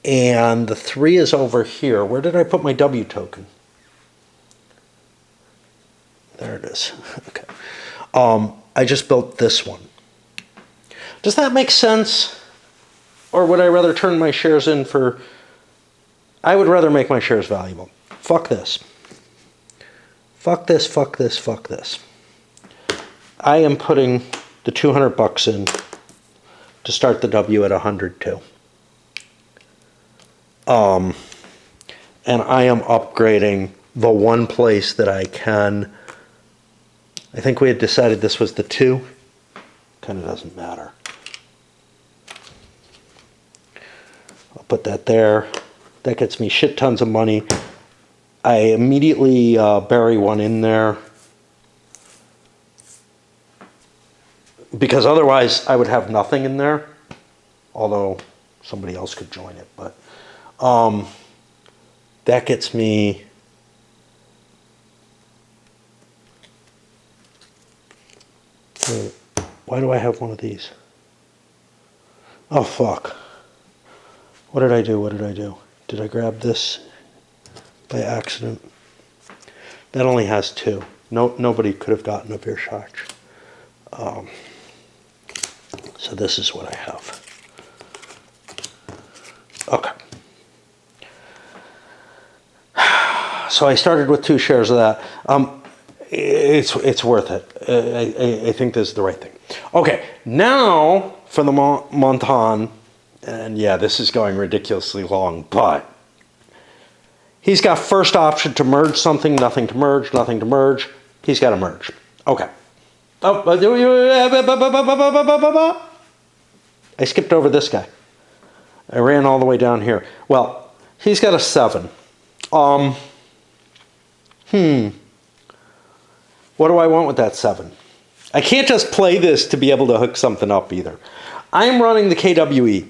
And the 3 is over here. Where did I put my W token? There it is. Okay. I just built this one. Does that make sense? Or would I rather turn my shares in for... I would rather make my shares valuable. Fuck this. Fuck this, fuck this, fuck this. I am putting the $200 in to start the W at 100 too. And I am upgrading the one place that I can. I think we had decided this was the 2. Kind of doesn't matter. I'll put that there. That gets me shit tons of money. I immediately bury one in there. Because otherwise I would have nothing in there. Although somebody else could join it. But that gets me... Why do I have one of these? Oh, fuck. What did I do? What did I do? Did I grab this by accident? That only has 2. Nobody could have gotten a Virchow. So this is what I have. Okay. So I started with 2 shares of that. It's worth it. I think this is the right thing. Okay, now for the Montan, and yeah, this is going ridiculously long, but he's got first option to merge something, nothing to merge, nothing to merge. He's got to merge. Okay. I skipped over this guy. I ran all the way down here. Well, he's got a 7. What do I want with that 7? I can't just play this to be able to hook something up either. I'm running the KWE.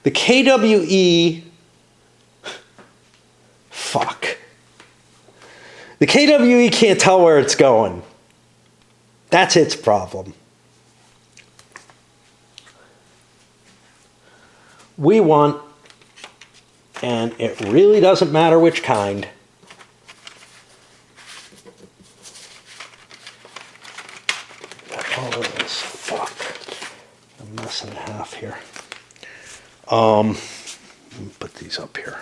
The KWE... Fuck. The KWE can't tell where it's going. That's its problem. We want, and it really doesn't matter which kind, all of this. Fuck. I'm messing half here. Let me put these up here.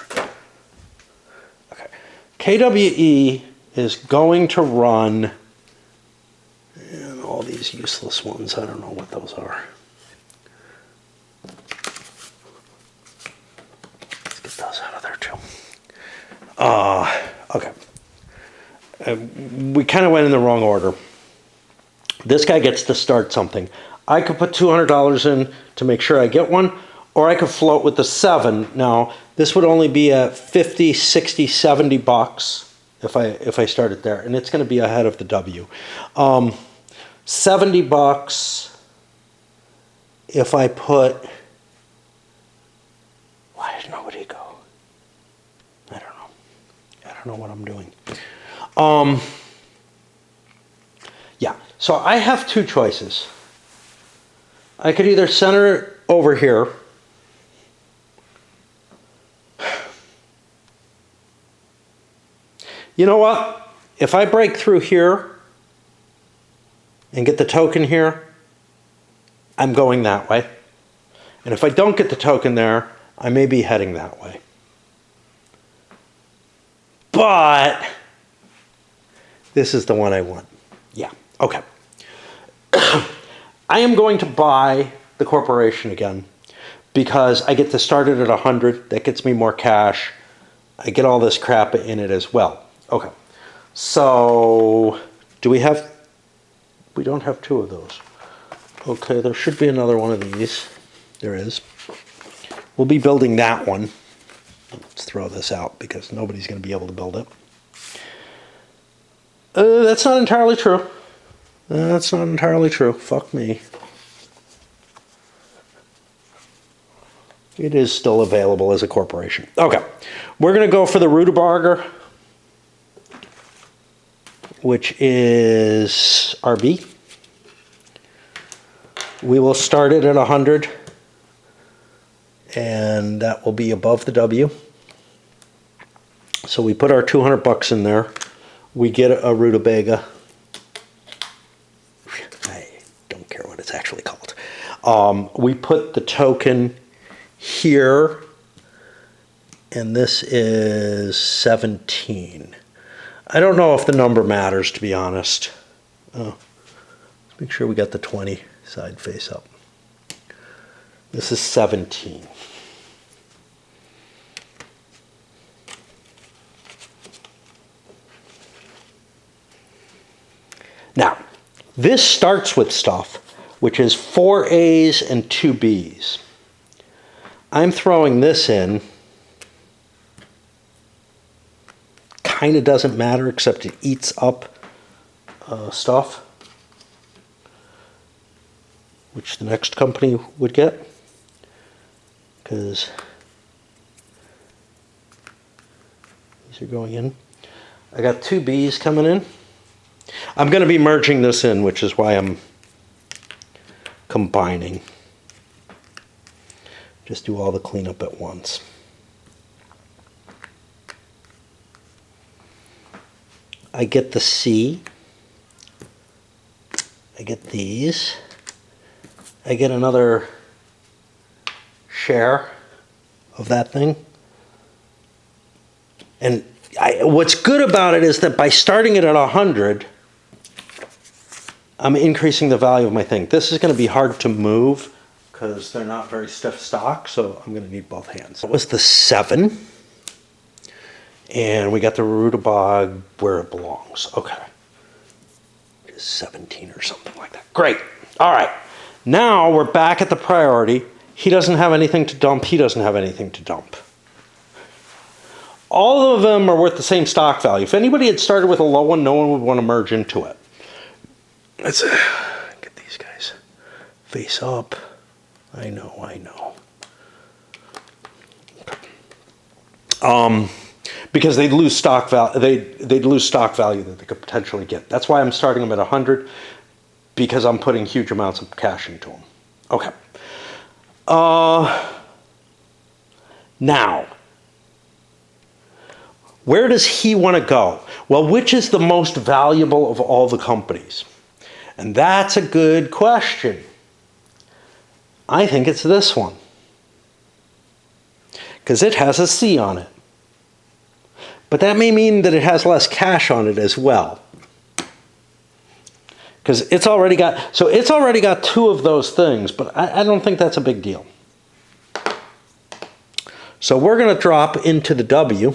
Okay. KWE is going to run, and all these useless ones, I don't know what those are. Let's get those out of there too. Okay. We kind of went in the wrong order. This guy gets to start something. I could put $200 in to make sure I get one, or I could float with the 7. Now, this would only be at 50, 60, 70 bucks if I start it there, and it's going to be ahead of the W. 70 bucks if I put, why did nobody go? I don't know. I don't know what I'm doing. Yeah, so I have two choices. I could either center it over here. You know what? If I break through here and get the token here, I'm going that way. And if I don't get the token there, I may be heading that way. But this is the one I want. Yeah, okay. I am going to buy the corporation again because I get to start it at 100. That gets me more cash. I get all this crap in it as well. Okay. So do we have, we don't have two of those. Okay, there should be another one of these. There is. We'll be building that one. Let's throw this out because nobody's going to be able to build it. That's not entirely true. That's not entirely true. Fuck me. It is still available as a corporation. Okay. We're going to go for the Rutabaga, which is RB. We will start it at 100, and that will be above the W. So we put our 200 bucks in there. We get a Rutabaga. I don't care what it's actually called. We put the token here, and this is 17. I don't know if the number matters, to be honest. Let's make sure we got the 20 side face up. This is 17. Now, this starts with stuff, which is 4 A's and 2 B's. I'm throwing this in. Kind of doesn't matter, except it eats up stuff, which the next company would get, because these are going in. I got 2 B's coming in. I'm going to be merging this in, which is why I'm combining. Just do all the cleanup at once. I get the C. I get these. I get another share of that thing. And what's good about it is that by starting it at 100, I'm increasing the value of my thing. This is going to be hard to move because they're not very stiff stock, so I'm going to need both hands. That was the 7. And we got the Rutabaga where it belongs. Okay. Just 17 or something like that. Great. All right. Now we're back at the priority. He doesn't have anything to dump. He doesn't have anything to dump. All of them are worth the same stock value. If anybody had started with a low one, no one would want to merge into it. Let's get these guys face up. I know. Because they'd lose stock value. They'd lose stock value that they could potentially get. That's why I'm starting them at 100, because I'm putting huge amounts of cash into them. Okay. Now, where does he want to go? Well, which is the most valuable of all the companies? And that's a good question. I think it's this one, because it has a C on it. But that may mean that it has less cash on it as well. Because it's already got 2 of those things, but I don't think that's a big deal. So we're going to drop into the W.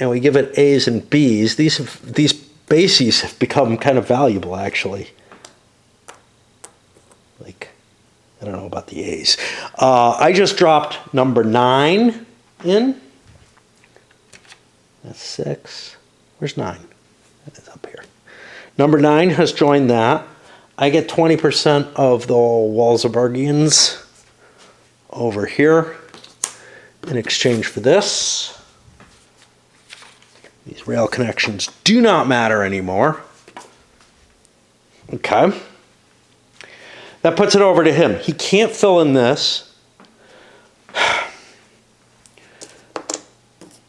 and we give it A's and B's, these bases have become kind of valuable, actually. Like, I don't know about the A's. I just dropped number 9 in. That's 6. Where's 9? It's up here. Number 9 has joined that. I get 20% of the Walzenbergians over here in exchange for this. These rail connections do not matter anymore. Okay. That puts it over to him. He can't fill in this.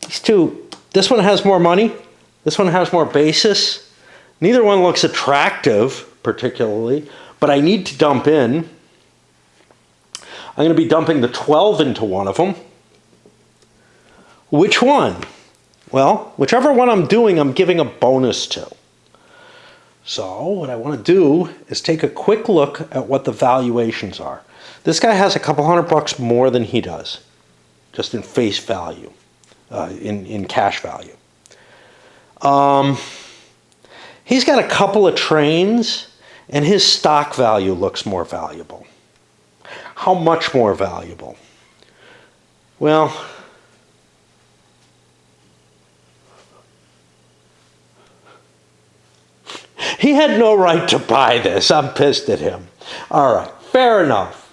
These two, this one has more money. This one has more basis. Neither one looks attractive, particularly, but I need to dump in. I'm going to be dumping the 12 into one of them. Which one? Well, whichever one I'm doing, I'm giving a bonus to. So what I want to do is take a quick look at what the valuations are. This guy has a couple $100 more than he does, just in face value, in cash value. He's got a couple of trains, and his stock value looks more valuable. How much more valuable? Well, he had no right to buy this. I'm pissed at him. All right, fair enough.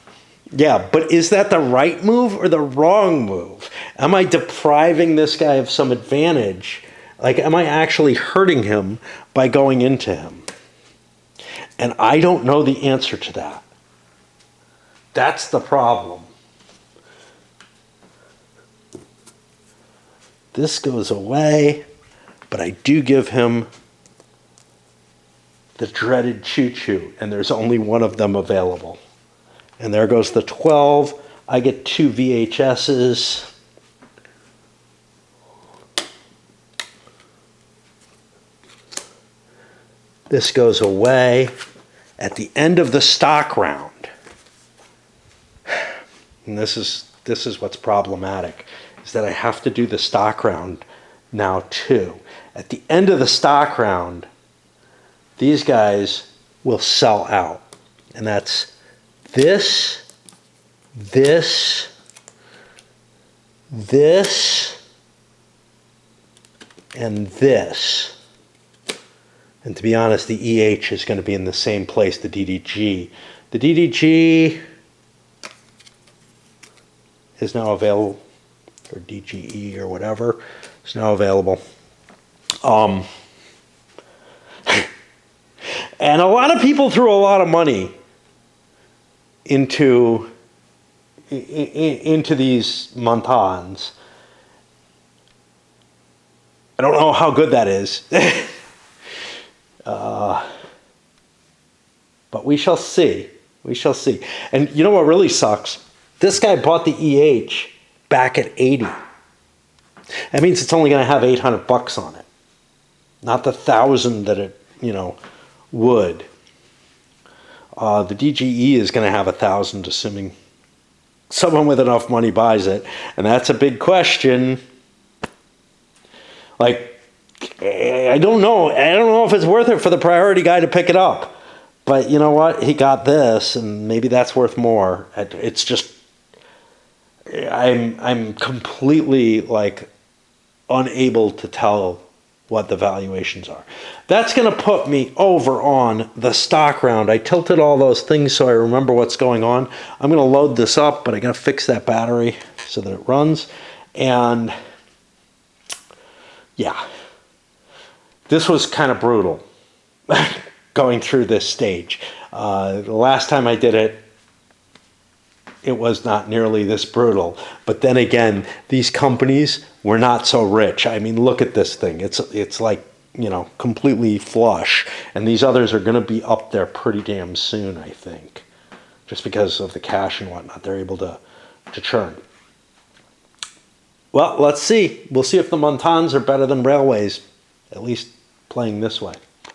Yeah, but is that the right move or the wrong move? Am I depriving this guy of some advantage? Like, am I actually hurting him by going into him? And I don't know the answer to that. That's the problem. This goes away, but I do give him the dreaded choo-choo, and there's only one of them available. And there goes the 12. I get 2 VHSs. This goes away at the end of the stock round. And this is what's problematic, is that I have to do the stock round now too. At the end of the stock round, these guys will sell out. And that's this, this, this, and this. And to be honest, the EH is going to be in the same place, the DDG. The DDG is now available, or DGE or whatever, is now available. And a lot of people threw a lot of money into these Montans. I don't know how good that is. But we shall see. We shall see. And you know what really sucks? This guy bought the EH back at 80. That means it's only going to have $800 on it, not the 1,000 that it, would. The DGE is going to have 1,000, assuming someone with enough money buys it, and that's a big question. Like, I don't know. I don't know if it's worth it for the priority guy to pick it up. But you know what? He got this, and maybe that's worth more. It's just, I'm completely unable to tell what the valuations are. That's going to put me over on the stock round. I tilted all those things so I remember what's going on. I'm going to load this up, but I got to fix that battery so that it runs. And yeah, this was kind of brutal going through this stage. The last time I did it, it was not nearly this brutal. But then again, these companies were not so rich. I mean, look at this thing. It's like, completely flush. And these others are going to be up there pretty damn soon, I think. Just because of the cash and whatnot. They're able to churn. Well, let's see. We'll see if the Montans are better than railways, at least playing this way.